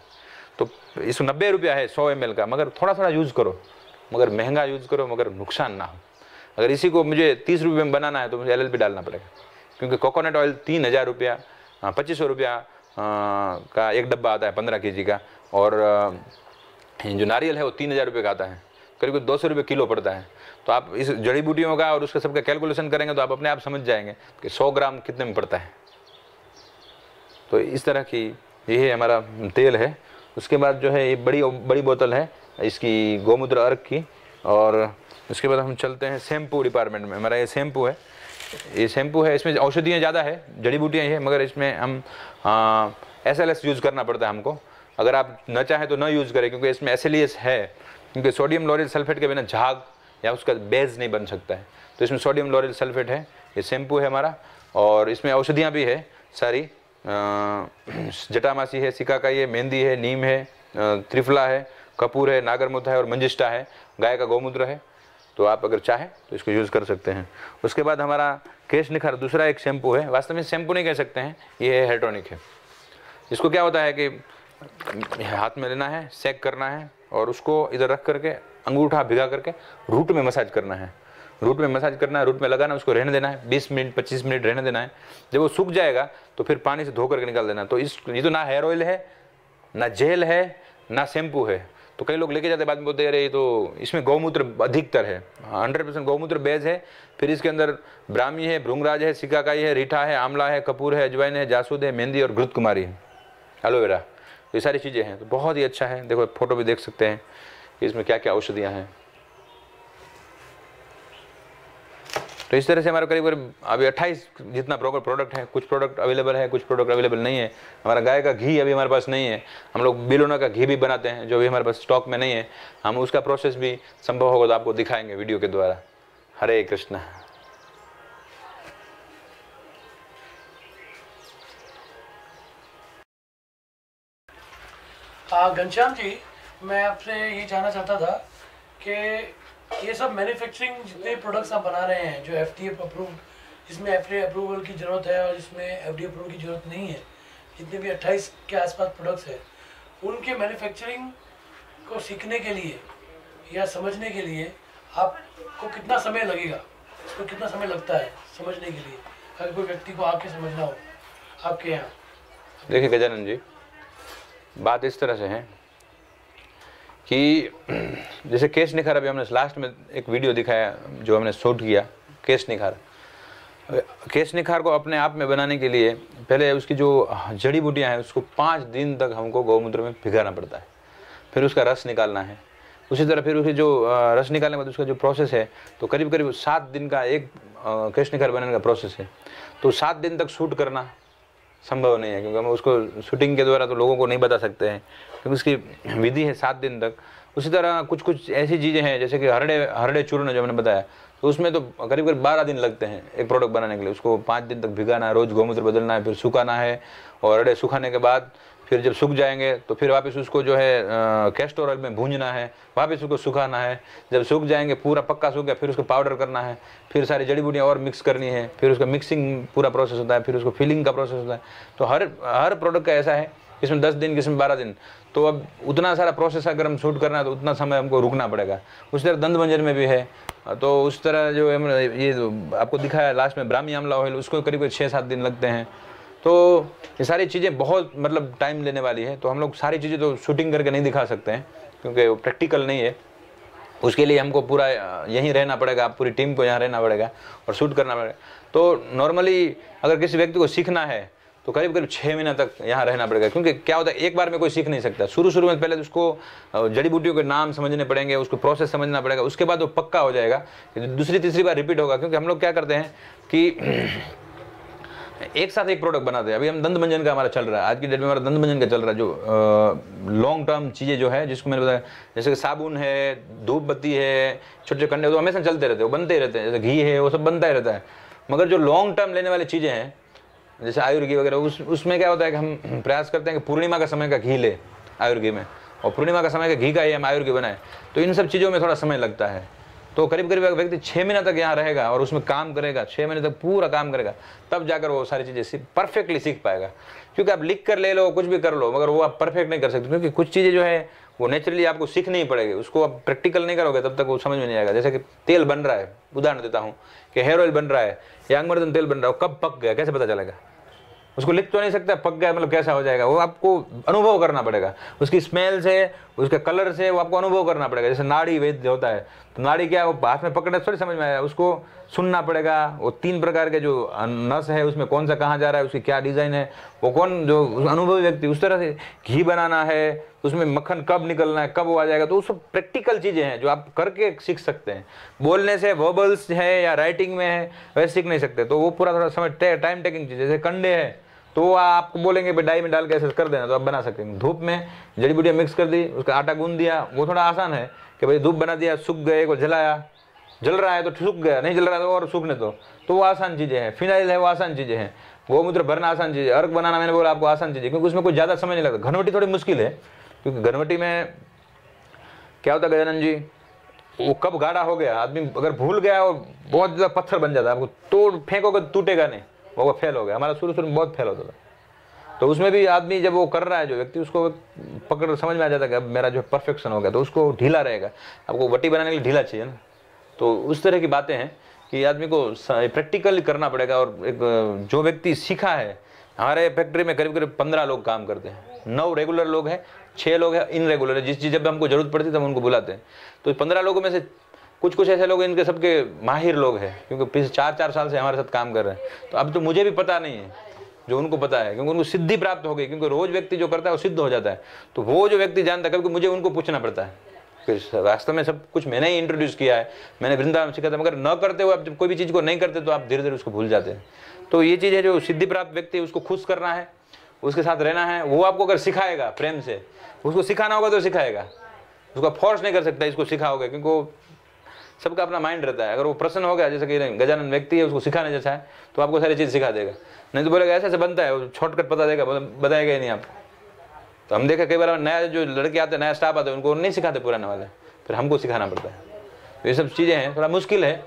तो इस 90 रुपया है 100 ml का, मगर थोड़ा थोड़ा यूज़ करो, मगर महंगा यूज़ करो, मगर नुकसान ना हो। अगर इसी को मुझे 30 रुपये में बनाना है तो मुझे LLP डालना पड़ेगा, क्योंकि कोकोनट ऑयल 3000 रुपया, 2500 रुपया का एक डब्बा आता है 15 kg का, और जो नारियल है वो 3000 रुपये का आता है, करीब 200 रुपये किलो पड़ता है। तो आप इस जड़ी बूटियों का और उसका सबका कैलकुलेशन करेंगे तो आप अपने आप समझ जाएंगे कि 100 ग्राम कितने में पड़ता है। तो इस तरह की ये हमारा तेल है। उसके बाद जो है ये बड़ी बोतल है इसकी गौमूत्र अर्क की, और उसके बाद हम चलते हैं शैम्पू डिपार्टमेंट में। हमारा ये शैम्पू है, इसमें औषधियाँ ज़्यादा है, जड़ी बूटियाँ हैं, मगर इसमें हम SLS यूज़ करना पड़ता है हमको। अगर आप न चाहें तो न यूज़ करें, क्योंकि इसमें SLES है, क्योंकि सोडियम लॉरेल सल्फेट के बिना झाग या उसका बेस नहीं बन सकता है। तो इसमें सोडियम लॉरेल सल्फेट है। ये शैम्पू है हमारा, और इसमें औषधियाँ भी है सारी, जटामासी है, सिकाकाई है, मेहंदी है, नीम है, त्रिफला है, कपूर है, नागरमोथा है और मंजिष्ठा है, गाय का गौमूत्र है। तो आप अगर चाहें तो इसको यूज़ कर सकते हैं। उसके बाद हमारा केश निखार दूसरा एक शैम्पू है, वास्तव में शैम्पू नहीं कह सकते हैं, ये हेयर टॉनिक है। इसको क्या होता है कि हाथ में लेना है, सेक करना है, और उसको इधर रख करके अंगूठा भिगा करके रूट में मसाज करना है, रूट में लगाना है, उसको रहने देना है 20 मिनट 25 मिनट रहने देना है। जब वो सूख जाएगा तो फिर पानी से धो करके निकाल देना। तो ये तो ना हेयर ऑयल है, ना जेल है, ना शैम्पू है। तो कई लोग लेके जाते बाद में बोलते हैं अरे ये तो इसमें गौमूत्र अधिकतर है। 100% गौमूत्र बेस है। फिर इसके अंदर ब्राह्मी है, भृंगराज है, सिकाकाई है, रीठा है, आंवला है, कपूर है, अजवाइन है, जासूद है, मेहंदी और घृत कुमारी है, एलोवेरा। तो ये सारी चीज़ें हैं। तो बहुत ही अच्छा है। देखो फोटो भी देख सकते हैं कि इसमें क्या क्या औषधियाँ हैं। तो इस तरह से हमारा करीब अभी 28 जितना प्रोडक्ट है। कुछ प्रोडक्ट अवेलेबल है, कुछ प्रोडक्ट अवेलेबल नहीं है। हमारा गाय का घी अभी हमारे पास नहीं है। हम लोग बिलोना का घी भी बनाते हैं जो भी हमारे पास स्टॉक में नहीं है। हम उसका प्रोसेस भी संभव होगा तो आपको दिखाएंगे वीडियो के द्वारा। हरे कृष्ण। घनश्याम जी, मैं आपसे ये जानना चाहता था कि ये सब मैन्युफैक्चरिंग जितने प्रोडक्ट्स आप बना रहे हैं जो FDA अप्रूव, जिसमें FDA अप्रूवल की ज़रूरत है और जिसमें FDA अप्रूवल की ज़रूरत नहीं है, जितने भी 28 के आसपास प्रोडक्ट्स हैं, उनके मैन्युफैक्चरिंग को सीखने के लिए या समझने के लिए आपको कितना समय लगेगा, इसको कितना समय लगता है समझने के लिए, अगर कोई व्यक्ति को आके समझना हो आपके यहाँ? देखिए गजानन जी, बात इस तरह से है कि जैसे केश निखार, अभी हमने लास्ट में एक वीडियो दिखाया जो हमने शूट किया, केश निखार। केश निखार को अपने आप में बनाने के लिए पहले उसकी जो जड़ी बूटियाँ हैं उसको 5 दिन तक हमको गौमूत्र में भिगाना पड़ता है, फिर उसका रस निकालना है। उसी तरह फिर उसकी जो रस निकालने के बाद उसका जो प्रोसेस है तो करीब करीब 7 दिन का एक केश निखार बनाने का प्रोसेस है। तो 7 दिन तक शूट करना संभव नहीं है, क्योंकि हम उसको शूटिंग के द्वारा तो लोगों को नहीं बता सकते हैं, क्योंकि उसकी विधि है 7 दिन तक। उसी तरह कुछ ऐसी चीज़ें हैं जैसे कि हरड़े चूर्ण जो मैंने बताया, तो उसमें तो करीब करीब 12 दिन लगते हैं एक प्रोडक्ट बनाने के लिए। उसको 5 दिन तक भिगाना है, रोज़ गौमूत्र बदलना है, फिर सुखाना है, और हरड़े सुखाने के बाद फिर जब सूख जाएंगे तो फिर वापस उसको जो है कैस्टर ऑयल में भूंजना है, वापस उसको सुखाना है। जब सूख जाएंगे, पूरा पक्का सूख गया, फिर उसको पाउडर करना है, फिर सारी जड़ी बूटियाँ और मिक्स करनी है, फिर उसका मिक्सिंग पूरा प्रोसेस होता है, फिर उसको फिलिंग का प्रोसेस होता है। तो हर प्रोडक्ट का ऐसा है, इसमें 10 दिन, किसमें 12 दिन। तो अब उतना सारा प्रोसेस अगर हम शूट करना है तो उतना समय हमको रुकना पड़ेगा। उस तरह दंतमंजन में भी है, तो उस तरह जो ये आपको दिखाया लास्ट में ब्राह्मी आंवला ऑयल, उसको करीब 6-7 दिन लगते हैं। तो ये सारी चीज़ें बहुत मतलब टाइम लेने वाली है। तो हम लोग सारी चीज़ें तो शूटिंग करके नहीं दिखा सकते हैं, क्योंकि वो प्रैक्टिकल नहीं है। उसके लिए हमको पूरा यहीं रहना पड़ेगा, पूरी टीम को यहाँ रहना पड़ेगा और शूट करना पड़ेगा। तो नॉर्मली अगर किसी व्यक्ति को सीखना है तो करीब 6 महीने तक यहाँ रहना पड़ेगा, क्योंकि क्या होता है एक बार में कोई सीख नहीं सकता। शुरू में पहले उसको जड़ी बूटियों के नाम समझने पड़ेंगे, उसको प्रोसेस समझना पड़ेगा, उसके बाद वो पक्का हो जाएगा, दूसरी तीसरी बार रिपीट होगा। क्योंकि हम लोग क्या करते हैं कि एक साथ एक प्रोडक्ट बनाते हैं। अभी हम दंत मंजन का हमारा चल रहा है, आज की डेट में हमारा दंत मंजन का चल रहा है, जो लॉन्ग टर्म चीज़ें जो है, जिसको मैंने बताया, जैसे कि साबुन है, धूप बत्ती है, छोटे छोटे कंडे, तो हमेशा चलते रहते हैं, वो बनते ही रहते हैं। जैसे घी है, वो सब बनता ही रहता है। मगर जो लॉन्ग टर्म लेने वाली चीज़ें हैं, जैसे आयुर्घी वगैरह, उसमें क्या होता है कि हम प्रयास करते हैं कि पूर्णिमा का समय का घी ले आयुर्घी में, और पूर्णिमा का समय का घी का ही हम आयुर्घी बनाए। तो इन सब चीज़ों में थोड़ा समय लगता है। तो करीब व्यक्ति 6 महीने तक यहाँ रहेगा और उसमें काम करेगा, 6 महीने तक पूरा काम करेगा, तब जाकर वो सारी चीज़ें परफेक्टली सीख पाएगा। क्योंकि आप लिख कर ले लो, कुछ भी कर लो, मगर वो आप परफेक्ट नहीं कर सकते, क्योंकि कुछ चीज़ें जो है वो नेचुरली आपको सीखनी ही पड़ेगी। उसको आप प्रैक्टिकल नहीं करोगे तब तक वो समझ में नहीं आएगा। जैसे कि तेल बन रहा है, उदाहरण देता हूँ कि हेयर ऑयल बन रहा है या अंगमर्दन तेल बन रहा है, कब पक गया कैसे पता चलेगा? उसको लिख तो नहीं सकता पक गया मतलब कैसा हो जाएगा, वो आपको अनुभव करना पड़ेगा। उसकी स्मेल से, उसके कलर से वो आपको अनुभव करना पड़ेगा। जैसे नाड़ी वैद्य होता है, तो नाड़ी क्या है, वो हाथ में पकड़ने थोड़ी समझ में आएगा, उसको सुनना पड़ेगा। वो 3 प्रकार के जो नस है उसमें कौन सा कहाँ जा रहा है, उसकी क्या डिज़ाइन है, वो कौन जो अनुभवी व्यक्ति, उस तरह से घी बनाना है, उसमें मक्खन कब निकलना है, कब वो आ जाएगा। तो सब प्रैक्टिकल चीज़ें हैं जो आप करके सीख सकते हैं। बोलने से वर्बल्स है या राइटिंग में है वैसे सीख नहीं सकते। तो वो पूरा थोड़ा समय टाइम टेकिंग चीज़। जैसे कंडे है तो आपको बोलेंगे भाई डाई में डाल के ऐसे कर देना, तो आप बना सकते हैं। धूप में जड़ी बूटियाँ मिक्स कर दी, उसका आटा गूंद दिया, वो थोड़ा आसान है कि भाई धूप बना दिया, सूख गए, को जलाया, जल रहा है तो सूख गया, नहीं जल रहा है तो और सूखने दो, तो वो आसान चीज़ें हैं। फिनाइल है वो आसान चीज़ें हैं। गोमूत्र भरना आसान चीज़ है। अर्क बनाना मैंने बोला आपको आसान चीज़ है, क्योंकि उसमें कोई ज़्यादा समय नहीं लगता। घनवटी थोड़ी मुश्किल है, क्योंकि घनवटी में क्या होता है गजानन जी, वो कब गाढ़ा हो गया, आदमी अगर भूल गया और बहुत ज़्यादा पत्थर बन जाता है, आपको तोड़ फेंकोगे टूटेगा नहीं, वो फेल हो गया। हमारा शुरू में बहुत फेल होता था। तो उसमें भी आदमी जब वो कर रहा है, जो व्यक्ति, उसको पकड़ समझ में आ जाता है कि अब मेरा जो परफेक्शन हो गया, तो उसको ढीला रहेगा। आपको वटी बनाने के लिए ढीला चाहिए ना। तो उस तरह की बातें हैं कि आदमी को प्रैक्टिकल करना पड़ेगा। और एक जो व्यक्ति सीखा है, हमारे फैक्ट्री में करीब 15 लोग काम करते हैं, 9 रेगुलर लोग हैं, 6 लोग हैं इनरेगुलर है। जिस चीज़ जब हमको जरूरत पड़ती है तब उनको बुलाते हैं। तो 15 लोगों में से कुछ ऐसे लोग, इनके सबके माहिर लोग हैं, क्योंकि पिछले 4 साल से हमारे साथ काम कर रहे हैं। तो अब तो मुझे भी पता नहीं है जो उनको पता है, क्योंकि उनको सिद्धि प्राप्त हो गई। क्योंकि रोज व्यक्ति जो करता है वो सिद्ध हो जाता है। तो वो जो व्यक्ति जानता है, कभी मुझे उनको पूछना पड़ता है कि वास्तव में सब कुछ मैंने ही इंट्रोड्यूस किया है, मैंने वृंदावन सिखाया था। मगर न करते हुए आप जब कोई भी चीज़ को नहीं करते तो आप धीरे धीरे उसको भूल जाते हैं। तो ये चीज़ है, जो सिद्धि प्राप्त व्यक्ति है उसको खुश करना है, उसके साथ रहना है। वो आपको अगर सिखाएगा प्रेम से, उसको सिखाना होगा तो सिखाएगा, उसको फोर्स नहीं कर सकता इसको सिखाओगे, क्योंकि वो सबका अपना माइंड रहता है। अगर वो प्रसन्न हो गया, जैसे कि गजानन व्यक्ति है, उसको सिखाने जैसा है, तो आपको सारी चीज़ सिखा देगा। नहीं तो बोलेगा ऐसे बनता है, वो शॉर्टकट पता देगा, बताएगा ही नहीं आप। तो हम देखे कई बार नया जो लड़के आते हैं, नया स्टाफ आते हैं, उनको नहीं सिखाते पुराने वाले, फिर हमको सिखाना पड़ता है। तो ये सब चीज़ें हैं, थोड़ा मुश्किल है,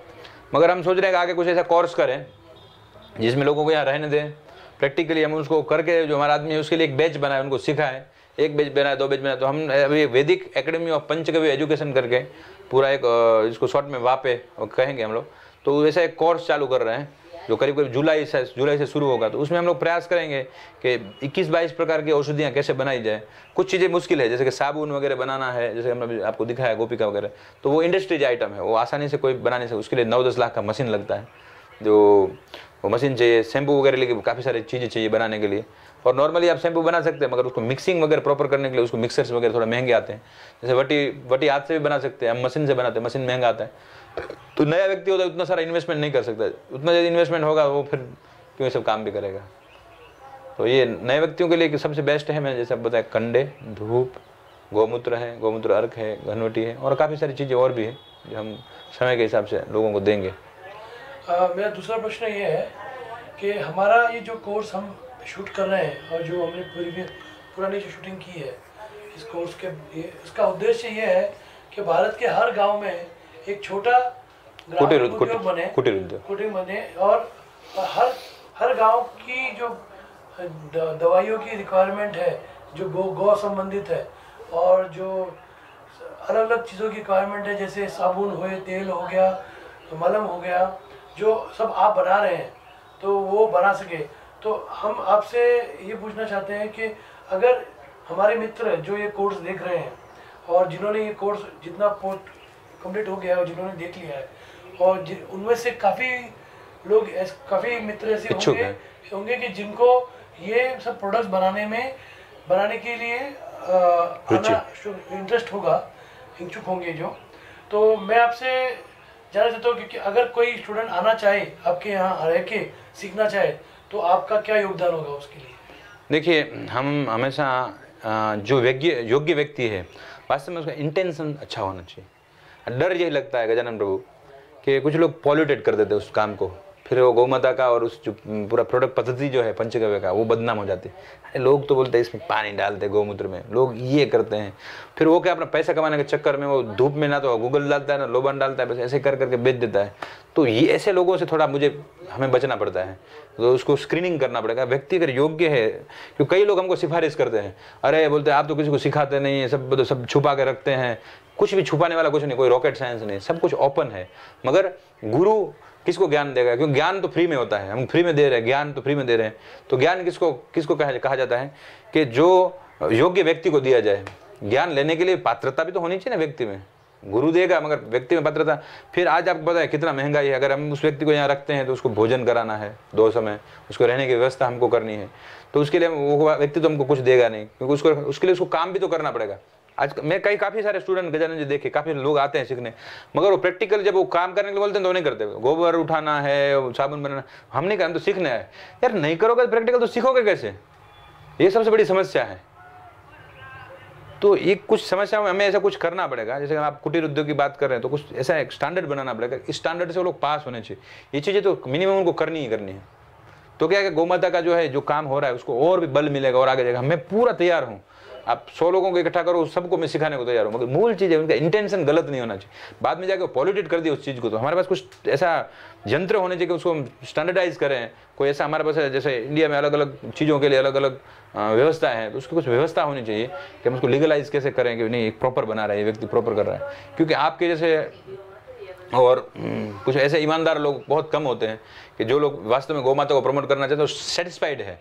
मगर हम सोच रहे हैं कि आगे कुछ ऐसा कोर्स करें जिसमें लोगों को यहाँ रहने दें, प्रैक्टिकली हम उसको करके जो हमारा आदमी है उसके लिए एक बैच बनाए, उनको सिखाएं, 1 बैच बनाए 2 बैच बनाए। तो हम अभी वैदिक एकेडमी ऑफ पंचगव्य एजुकेशन करके पूरा एक इसको शॉर्ट में वापे कहेंगे हम लोग, तो वैसा एक कोर्स चालू कर रहे हैं जो करीब करीब जुलाई से शुरू होगा। तो उसमें हम लोग प्रयास करेंगे कि 21-22 प्रकार की औषधियाँ कैसे बनाई जाए। कुछ चीज़ें मुश्किल है, जैसे कि साबुन वगैरह बनाना है, जैसे हमने आपको दिखाया गोपिका वगैरह, तो वो इंडस्ट्रीज आइटम है, वो आसानी से कोई बना नहीं सकता। उसके लिए 9-10 लाख का मशीन लगता है, जो वो मशीन चाहिए, शैम्पू वगैरह लेके काफ़ी सारी चीज़ें चाहिए बनाने के लिए। और नॉर्मली आप शैम्पू बना सकते हैं, मगर उसको मिक्सिंग वगैरह प्रॉपर करने के लिए उसको मिक्सर्स वगैरह थोड़ा महंगे आते हैं। जैसे वटी हाथ से भी बना सकते हैं, हम मशीन से बनाते हैं, मशीन महंगा आता है। तो नया व्यक्ति होता है उतना सारा इन्वेस्टमेंट नहीं कर सकता, उतना ज़्यादा इन्वेस्टमेंट होगा वो फिर क्यों ये सब काम भी करेगा। तो ये नए व्यक्तियों के लिए सबसे बेस्ट है, मैंने जैसे आप बताया, कंडे, धूप, गोमूत्र है, गोमूत्र अर्क है, घनवटी है, और काफ़ी सारी चीज़ें और भी है जो हम समय के हिसाब से लोगों को देंगे। मेरा दूसरा प्रश्न ये है कि हमारा ये जो कोर्स हम शूट कर रहे हैं और जो हमने पुरानी जो शूटिंग की है इस कोर्स के, इसका उद्देश्य ये है कि भारत के हर गांव में एक छोटा कुटीर उद्योग बने और हर गांव की जो दवाइयों की रिक्वायरमेंट है, जो गौ संबंधित है, और जो अलग अलग चीज़ों की रिक्वायरमेंट है, जैसे साबुन हुए, तेल हो गया, मलहम हो गया, जो सब आप बना रहे हैं, तो वो बना सके। तो हम आपसे ये पूछना चाहते हैं कि अगर हमारे मित्र जो ये कोर्स देख रहे हैं और जिन्होंने ये कोर्स जितना कंप्लीट हो गया है और जिन्होंने देख लिया है, और उनमें से काफ़ी लोग काफ़ी मित्र ऐसे होंगे कि जिनको ये सब प्रोडक्ट्स बनाने के लिए इंटरेस्ट होगा, इच्छुक होंगे जो, तो मैं आपसे जानना चाहता हूँ कि अगर कोई स्टूडेंट आना चाहे, आपके यहाँ रह के सीखना चाहे, तो आपका क्या योगदान होगा उसके लिए? देखिए, हम हमेशा जो योग्य व्यक्ति है, वास्तव में उसका इंटेंशन अच्छा होना चाहिए। डर यही लगता है गजानन प्रभु कि कुछ लोग पॉल्यूटेड कर देते हैं उस काम को, फिर वो गौमाता का और उस जो पूरा प्रोडक्ट पद्धति जो है पंचगव्य का, वो बदनाम हो जाती है। अरे लोग तो बोलते हैं इसमें पानी डालते हैं गौमूत्र में, लोग ये करते हैं, फिर वो क्या अपना पैसा कमाने के चक्कर में वो धूप में ना तो गूगल डालता है ना लोबान डालता है, बस ऐसे कर करके बेच देता है। तो ये ऐसे लोगों से थोड़ा हमें बचना पड़ता है, तो उसको स्क्रीनिंग करना पड़ेगा। व्यक्ति अगर योग्य है, क्योंकि कई लोग हमको सिफारिश करते हैं, अरे बोलते हैं आप तो किसी को सिखाते नहीं है, सब छुपा के रखते हैं। कुछ भी छुपाने वाला कुछ नहीं, कोई रॉकेट साइंस नहीं, सब कुछ ओपन है। मगर गुरु किसको ज्ञान देगा? क्योंकि ज्ञान तो फ्री में होता है, हम फ्री में दे रहे हैं, ज्ञान तो फ्री में दे रहे हैं। तो ज्ञान किसको कहा जाता है कि जो योग्य व्यक्ति को दिया जाए। ज्ञान लेने के लिए पात्रता भी तो होनी चाहिए ना व्यक्ति में। गुरु देगा मगर व्यक्ति में पात्रता। फिर आज आपको पता है कितना महंगाई है, अगर हम उस व्यक्ति को यहाँ रखते हैं तो उसको भोजन कराना है 2 समय, उसको रहने की व्यवस्था हमको करनी है, तो उसके लिए वो व्यक्ति तो हमको कुछ देगा नहीं, क्योंकि उसके लिए उसको काम भी तो करना पड़ेगा। आज मैं काफ़ी सारे स्टूडेंट गजानन जी देखे, काफ़ी लोग आते हैं सीखने, मगर वो प्रैक्टिकल जब वो काम करने के लिए बोलते हैं तो नहीं करते। गोबर उठाना है, साबुन बनाना, हम नहीं करते, तो सीखना है। यार नहीं करोगे प्रैक्टिकल तो सीखोगे कैसे? ये सबसे बड़ी समस्या है। तो ये कुछ समस्या में हमें ऐसा कुछ करना पड़ेगा। जैसे आप कुटीर उद्योग की बात कर रहे हैं तो कुछ ऐसा एक स्टैंडर्ड बनाना पड़ेगा, इस स्टैंडर्ड से वो लोग पास होने चाहिए। ये चीज़ें तो मिनिमम उनको करनी ही करनी है। तो क्या है कि गौमाता का जो काम हो रहा है उसको और भी बल मिलेगा और आगे जाएगा। मैं पूरा तैयार हूँ, आप 100 लोगों को इकट्ठा करो, सबको मैं सिखाने को तैयार हूँ, मगर मूल चीज़ है उनका इंटेंशन गलत नहीं होना चाहिए। बाद में जाकर पॉल्यूटेट कर दिया उस चीज़ को, तो हमारे पास कुछ ऐसा यंत्र होने चाहिए कि उसको हम स्टैंडर्डाइज करें। कोई ऐसा हमारे पास है, जैसे इंडिया में अलग अलग चीज़ों के लिए अलग अलग व्यवस्था है, तो उसकी कुछ व्यवस्था होनी चाहिए कि हम उसको लीगलाइज कैसे करें कि नहीं एक प्रॉपर बना रहा है, ये व्यक्ति प्रॉपर कर रहा है। क्योंकि आपके जैसे और कुछ ऐसे ईमानदार लोग बहुत कम होते हैं कि जो लोग वास्तव में गौमाता को प्रमोट करना चाहते हैं, सेटिस्फाइड है,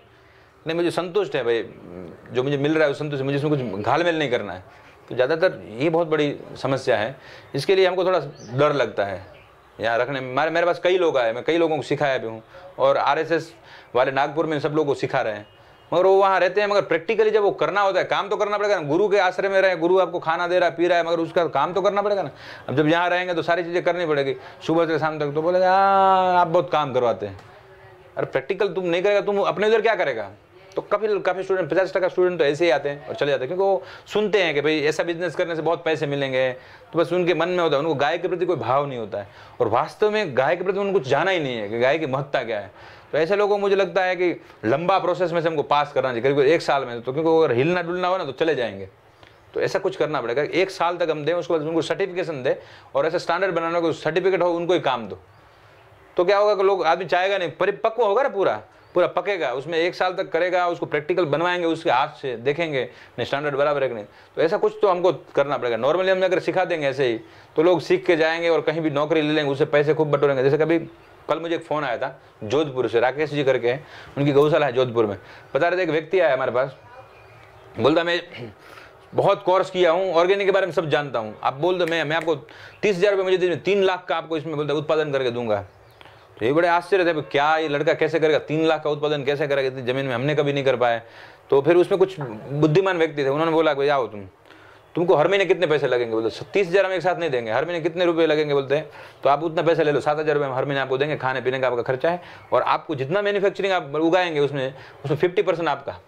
नहीं मुझे संतुष्ट है भाई, जो मुझे मिल रहा है वो संतुष्ट है, मुझे इसमें कुछ घालमेल नहीं करना है। तो ज़्यादातर ये बहुत बड़ी समस्या है। इसके लिए हमको थोड़ा डर लगता है यहाँ रखने में। मेरे पास कई लोग आए, मैं कई लोगों को सिखाया भी हूँ, और RSS वाले नागपुर में सब लोग को सिखा रहे हैं, मगर वो वहाँ रहते हैं, मगर प्रैक्टिकली जब वो करना होता है, काम तो करना पड़ेगा ना। गुरु के आश्रय में रहे, गुरु आपको खाना दे रहा है, पी रहा है, मगर उसका काम तो करना पड़ेगा ना। अब जब यहाँ रहेंगे तो सारी चीज़ें करनी पड़ेगी सुबह से शाम तक। तो बोलेगा आप बहुत काम करवाते हैं। अरे प्रैक्टिकल तुम नहीं करेगा, तुम अपने उधर क्या करेगा? तो काफ़ी स्टूडेंट 50% स्टूडेंट तो ऐसे ही आते हैं और चले जाते हैं, क्योंकि वो सुनते हैं कि भाई ऐसा बिजनेस करने से बहुत पैसे मिलेंगे, तो बस उनके मन में होता है, उनको गाय के प्रति कोई भाव नहीं होता है, और वास्तव में गाय के प्रति उनको कुछ जाना ही नहीं है कि गाय की महत्ता क्या है। तो ऐसे लोगों को मुझे लगता है कि लंबा प्रोसेस में से हमको पास करना चाहिए, करीब 1 साल में। तो क्योंकि अगर हिलना डुलना हो ना तो चले जाएंगे। तो ऐसा कुछ करना पड़ेगा, 1 साल तक हम दें, उसके बाद उनको सर्टिफिकेशन दें और ऐसा स्टैंडर्ड बनाने को सर्टिफिकेट हो, उनको ही काम दो। तो क्या होगा कि लोग आदमी चाहेगा नहीं, परिपक्व होगा ना, पूरा पूरा पकेगा, उसमें 1 साल तक करेगा, उसको प्रैक्टिकल बनवाएंगे, उसके हाथ से देखेंगे नहीं स्टैंडर्ड बराबर है कि नहीं। तो ऐसा कुछ तो हमको करना पड़ेगा। नॉर्मली हम अगर सिखा देंगे ऐसे ही तो लोग सीख के जाएंगे और कहीं भी नौकरी ले लेंगे, उससे पैसे खूब बटोरेंगे। जैसे कभी कल मुझे एक फ़ोन आया था जोधपुर से, राकेश जी करके हैं, उनकी गौशाला है जोधपुर में। बता रहे थे एक व्यक्ति आया हमारे पास, बोलता मैं बहुत कोर्स किया हूँ, ऑर्गेनिक के बारे में सब जानता हूँ, आप बोल दो मैं आपको 30,000 रुपये मुझे दीजिए, 3 लाख का आपको इसमें बोलता उत्पादन करके दूंगा। तो ये बड़े आश्चर्य थे, क्या ये लड़का कैसे करेगा, 3 लाख का उत्पादन कैसे करेगा, इतनी ज़मीन में हमने कभी नहीं कर पाए। तो फिर उसमें कुछ बुद्धिमान व्यक्ति थे, उन्होंने बोला कि आओ तुमको हर महीने कितने पैसे लगेंगे, बोलते 30,000 हम एक साथ नहीं देंगे, हर महीने कितने रुपए लगेंगे, बोलते हैं तो आप उतना पैसा ले लो, 7,000 रुपये हम हर महीने आपको देंगे, खाने पीने का आपका खर्चा है, और आपको जितना मैन्युफैक्चरिंग आप उगाएंगे उसमें 50% आपका,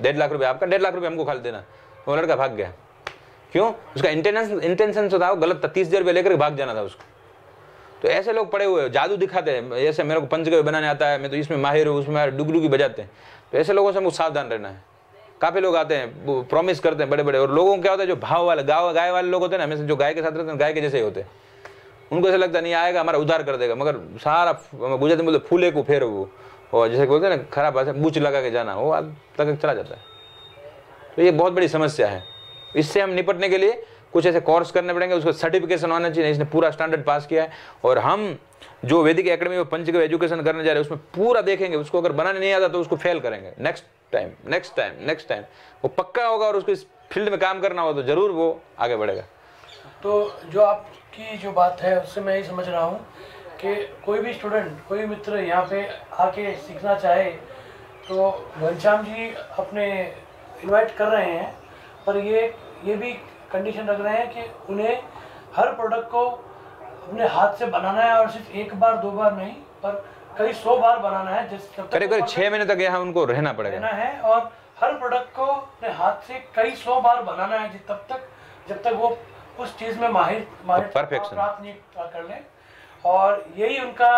1.5 लाख रुपये आपका, 1.5 लाख रुपये हमको खाली देना। वो लड़का भाग गया। क्यों? उसका इंटेंशन तो था वो गलत था, 30,000 रुपये लेकर भाग जाना था उसको। तो ऐसे लोग पड़े हुए जादू दिखाते हैं, ऐसे मेरे को पंचगव्य बनाने आता है, मैं तो इसमें माहिर हूँ, उसमें डुगडुगी बजाते हैं। तो ऐसे लोगों से हमको सावधान रहना है। काफ़ी लोग आते हैं, वो प्रॉमिस करते हैं बड़े बड़े, और लोगों को क्या होता है, जो भाव वाले गाय वाले लोग होते हैं ना, हमेशा जो गाय के साथ रहते हैं गाय के जैसे ही होते हैं, उनको ऐसा लगता नहीं आएगा हमारा उद्धार कर देगा, मगर सारा गुजराती में बोलते फूले को फेर वो, और जैसे बोलते हैं ना खराब भाषा बूच लगा के जाना, वो तक चला जाता है। तो ये बहुत बड़ी समस्या है। इससे हम निपटने के लिए कुछ ऐसे कोर्स करने पड़ेंगे, उसको सर्टिफिकेशन होना चाहिए, इसने पूरा स्टैंडर्ड पास किया है। और हम जो वैदिक एकेडमी में पंचगव्य एजुकेशन करने जा रहे हैं उसमें पूरा देखेंगे, उसको अगर बनाने नहीं आता तो उसको फेल करेंगे, नेक्स्ट टाइम वो पक्का होगा, और उसको इस फील्ड में काम करना हो तो जरूर वो आगे बढ़ेगा। तो जो आपकी जो बात है उससे मैं ये समझ रहा हूँ कि कोई भी स्टूडेंट, कोई भी मित्र यहाँ पे आके सीखना चाहे तो घनश्याम जी अपने इनवाइट कर रहे हैं, पर ये भी कंडीशन रख रहे हैं कि उन्हें हर प्रोडक्ट को अपने हाथ से बनाना है, और सिर्फ 1 बार 2 बार नहीं, पर कई 100 बार बनाना है, करीब 6 महीने तक यहाँ उनको रहना पड़ेगा है, और हर प्रोडक्ट को अपने हाथ से कई 100 बार बनाना है, जब तक वो उस चीज़ में माहिर परफेक्शन प्राप्त नहीं कर ले। और यही उनका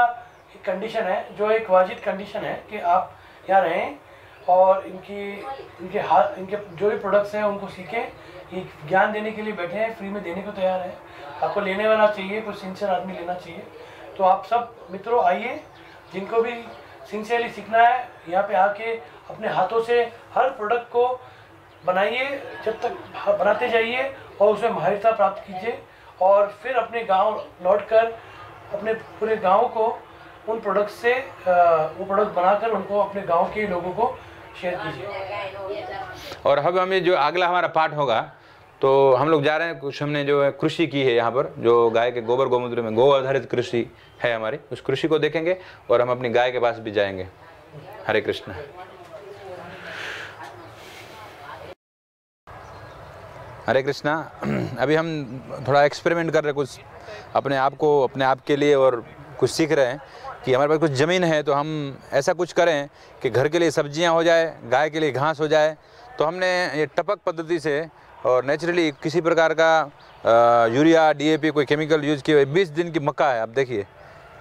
एक कंडीशन है, जो एक वाजिब कंडीशन है कि आप यहाँ रहें और इनके जो भी प्रोडक्ट्स हैं उनको सीखें। ये ज्ञान देने के लिए बैठे हैं, फ्री में देने को तैयार है। आपको लेने वाला चाहिए, कोई सिंसियर आदमी लेना चाहिए। तो आप सब मित्रों आइए, जिनको भी सिंसियरली सीखना है यहाँ पे आके अपने हाथों से हर प्रोडक्ट को बनाइए, जब तक बनाते जाइए और उसमें माहिरता प्राप्त कीजिए, और फिर अपने गांव लौटकर अपने पूरे गांव को उन प्रोडक्ट से वो प्रोडक्ट बनाकर उनको अपने गांव के लोगों को शेयर कीजिए। और अब हमें जो अगला हमारा पार्ट होगा, तो हम लोग जा रहे हैं, कुछ हमने जो है कृषि की है यहाँ पर, जो गाय के गोबर गोमूत्र में गौ आधारित कृषि है हमारी, उस कृषि को देखेंगे और हम अपनी गाय के पास भी जाएंगे। हरे कृष्ण। हरे कृष्णा। अभी हम थोड़ा एक्सपेरिमेंट कर रहे हैं, कुछ अपने आप के लिए, और कुछ सीख रहे हैं कि हमारे पास कुछ ज़मीन है तो हम ऐसा कुछ करें कि घर के लिए सब्जियां हो जाए, गाय के लिए घास हो जाए। तो हमने ये टपक पद्धति से और नेचुरली किसी प्रकार का यूरिया DAP कोई केमिकल यूज़ किए हुए 20 दिन की मक्का है। आप देखिए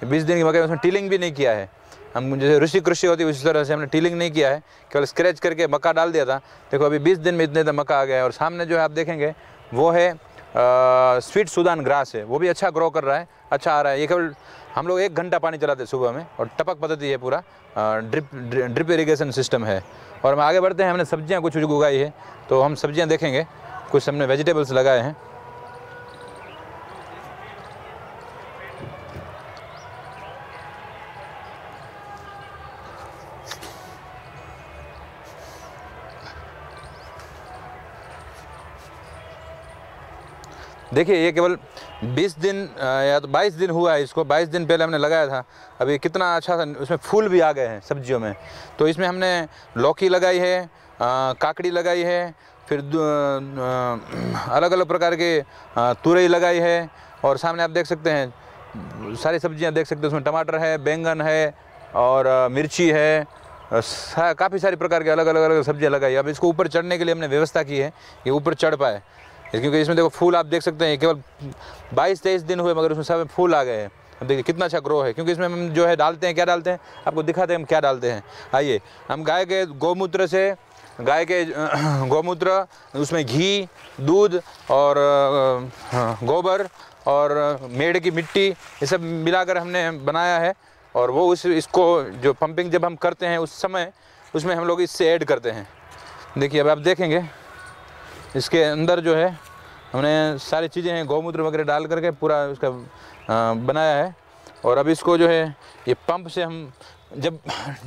20 दिन की मक्का, उसमें टीलिंग भी नहीं किया है। हम जैसे ऋषि कृषि होती है उसी तरह से हमने टीलिंग नहीं किया है, केवल स्क्रैच करके मक्का डाल दिया था। देखो अभी 20 दिन में इतने तक मक्का आ गया है। और सामने जो है आप देखेंगे वो है स्वीट सूडान ग्रास है, वो भी अच्छा ग्रो कर रहा है, अच्छा आ रहा है। ये केवल हम लोग 1 घंटा पानी चलाते हैं सुबह में, और टपक पद्धति है, पूरा ड्रिप इरिगेशन सिस्टम है। और हम आगे बढ़ते हैं, हमने सब्जियां कुछ उगाई है, तो हम सब्जियां देखेंगे, कुछ हमने वेजिटेबल्स लगाए हैं। देखिए ये केवल 20 दिन या तो 22 दिन हुआ है इसको, 22 दिन पहले हमने लगाया था। अभी कितना अच्छा सा उसमें फूल भी आ गए हैं सब्जियों में। तो इसमें हमने लौकी लगाई है, काकड़ी लगाई है, फिर अलग अलग प्रकार के तुरई लगाई है, और सामने आप देख सकते हैं सारी सब्जियां देख सकते हैं। उसमें टमाटर है, बैंगन है, और मिर्ची है, काफ़ी सारी प्रकार के अलग अलग सब्जियां लगाई। अब इसको ऊपर चढ़ने के लिए हमने व्यवस्था की है, ये ऊपर चढ़ पाए, क्योंकि इसमें देखो फूल आप देख सकते हैं। केवल 22-23 दिन हुए मगर उसमें सब फूल आ गए हैं। अब देखिए कितना अच्छा ग्रो है, क्योंकि इसमें हम जो है डालते हैं, क्या डालते हैं आपको दिखाते हैं हम क्या डालते हैं। आइए, हम गाय के गौमूत्र से गाय के गौमूत्र, उसमें घी, दूध और गोबर और मेड़ की मिट्टी, ये सब मिलाकर हमने बनाया है। और वो इसको जो पंपिंग जब हम करते हैं उस समय उसमें हम लोग इससे ऐड करते हैं। देखिए अब आप देखेंगे इसके अंदर जो है हमने सारी चीज़ें हैं गौमूत्र वगैरह डाल करके पूरा उसका बनाया है। और अब इसको जो है ये पंप से हम जब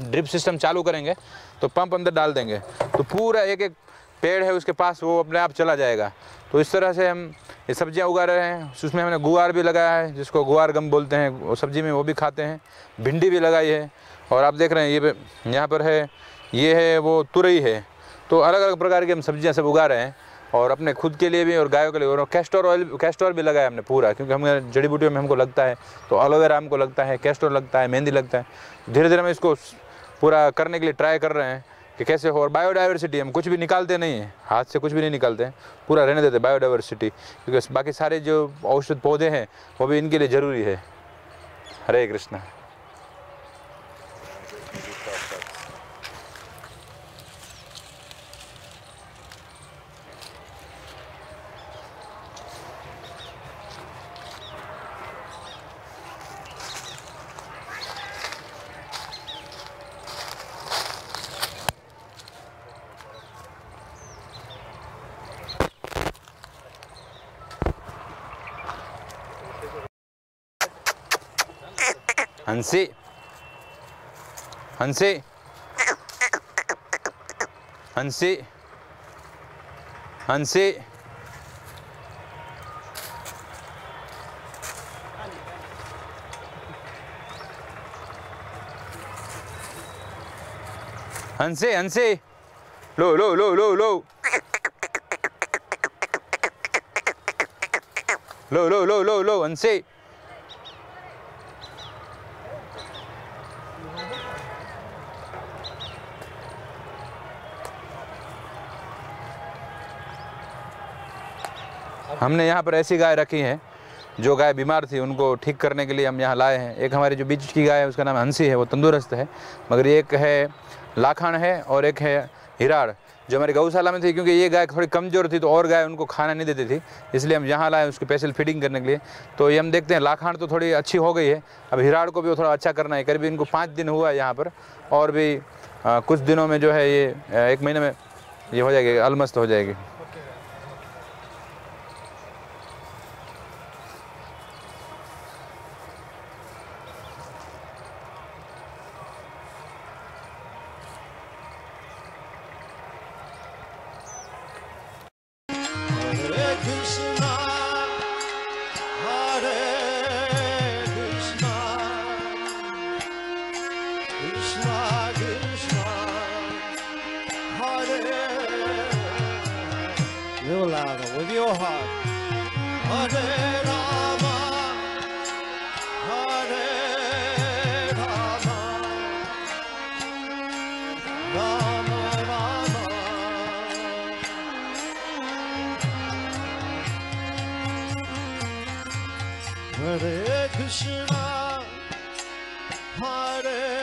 ड्रिप सिस्टम चालू करेंगे तो पंप अंदर डाल देंगे तो पूरा एक एक पेड़ है उसके पास वो अपने आप चला जाएगा। तो इस तरह से हम ये सब्जियां उगा रहे हैं। उसमें हमने गुआर भी लगाया है जिसको गुआर गम बोलते हैं, वो सब्जी में वो भी खाते हैं। भिंडी भी लगाई है और आप देख रहे हैं ये यहाँ पर है, ये है वो तुरई है। तो अलग अलग प्रकार की हम सब्जियाँ सब उगा रहे हैं और अपने खुद के लिए भी और गायों के लिए। और कैस्टर भी लगाया हमने पूरा, क्योंकि हमें जड़ी बूटियों में हमको लगता है तो एलोवेरा हमको लगता है, कैस्टर लगता है, मेहंदी लगता है। धीरे धीरे हम इसको पूरा करने के लिए ट्राई कर रहे हैं कि कैसे हो। और बायोडाइवर्सिटी हम कुछ भी निकालते नहीं हैं, हाथ से कुछ भी नहीं निकालते हैं, पूरा रहने देते बायोडाइवर्सिटी, क्योंकि बाकी सारे जो औषध पौधे हैं वो भी इनके लिए ज़रूरी है। हरे कृष्णा। हंसी हंसी हंसी हंसी हंसी हंसी लो लो लो लो लो लो लो लो लो लो हंसी। हमने यहाँ पर ऐसी गाय रखी हैं जो गाय बीमार थी, उनको ठीक करने के लिए हम यहाँ लाए हैं। एक हमारी जो बीच की गाय है उसका नाम हंसी है, वो तंदुरुस्त है, मगर एक है लाखन है और एक है हिराड़ जो हमारी गौशाला में थी। क्योंकि ये गाय थोड़ी कमज़ोर थी तो और गाय उनको खाना नहीं देती थी, इसलिए हम यहाँ लाए उसकी स्पेशल फीडिंग करने के लिए। तो ये हम देखते हैं लाखन तो थोड़ी अच्छी हो गई है, अब हिराड़ को भी थोड़ा अच्छा करना है। करीब इनको 5 दिन हुआ है यहाँ पर, और भी कुछ दिनों में जो है ये 1 महीने में ये हो जाएगी, अलमस्त हो जाएगी। Hare Krishna, Hare Krishna, Krishna Krishna, Hare. Real loud with your heart. Hare Rama, Hare Rama, Rama Rama. Hare Krishna, Hare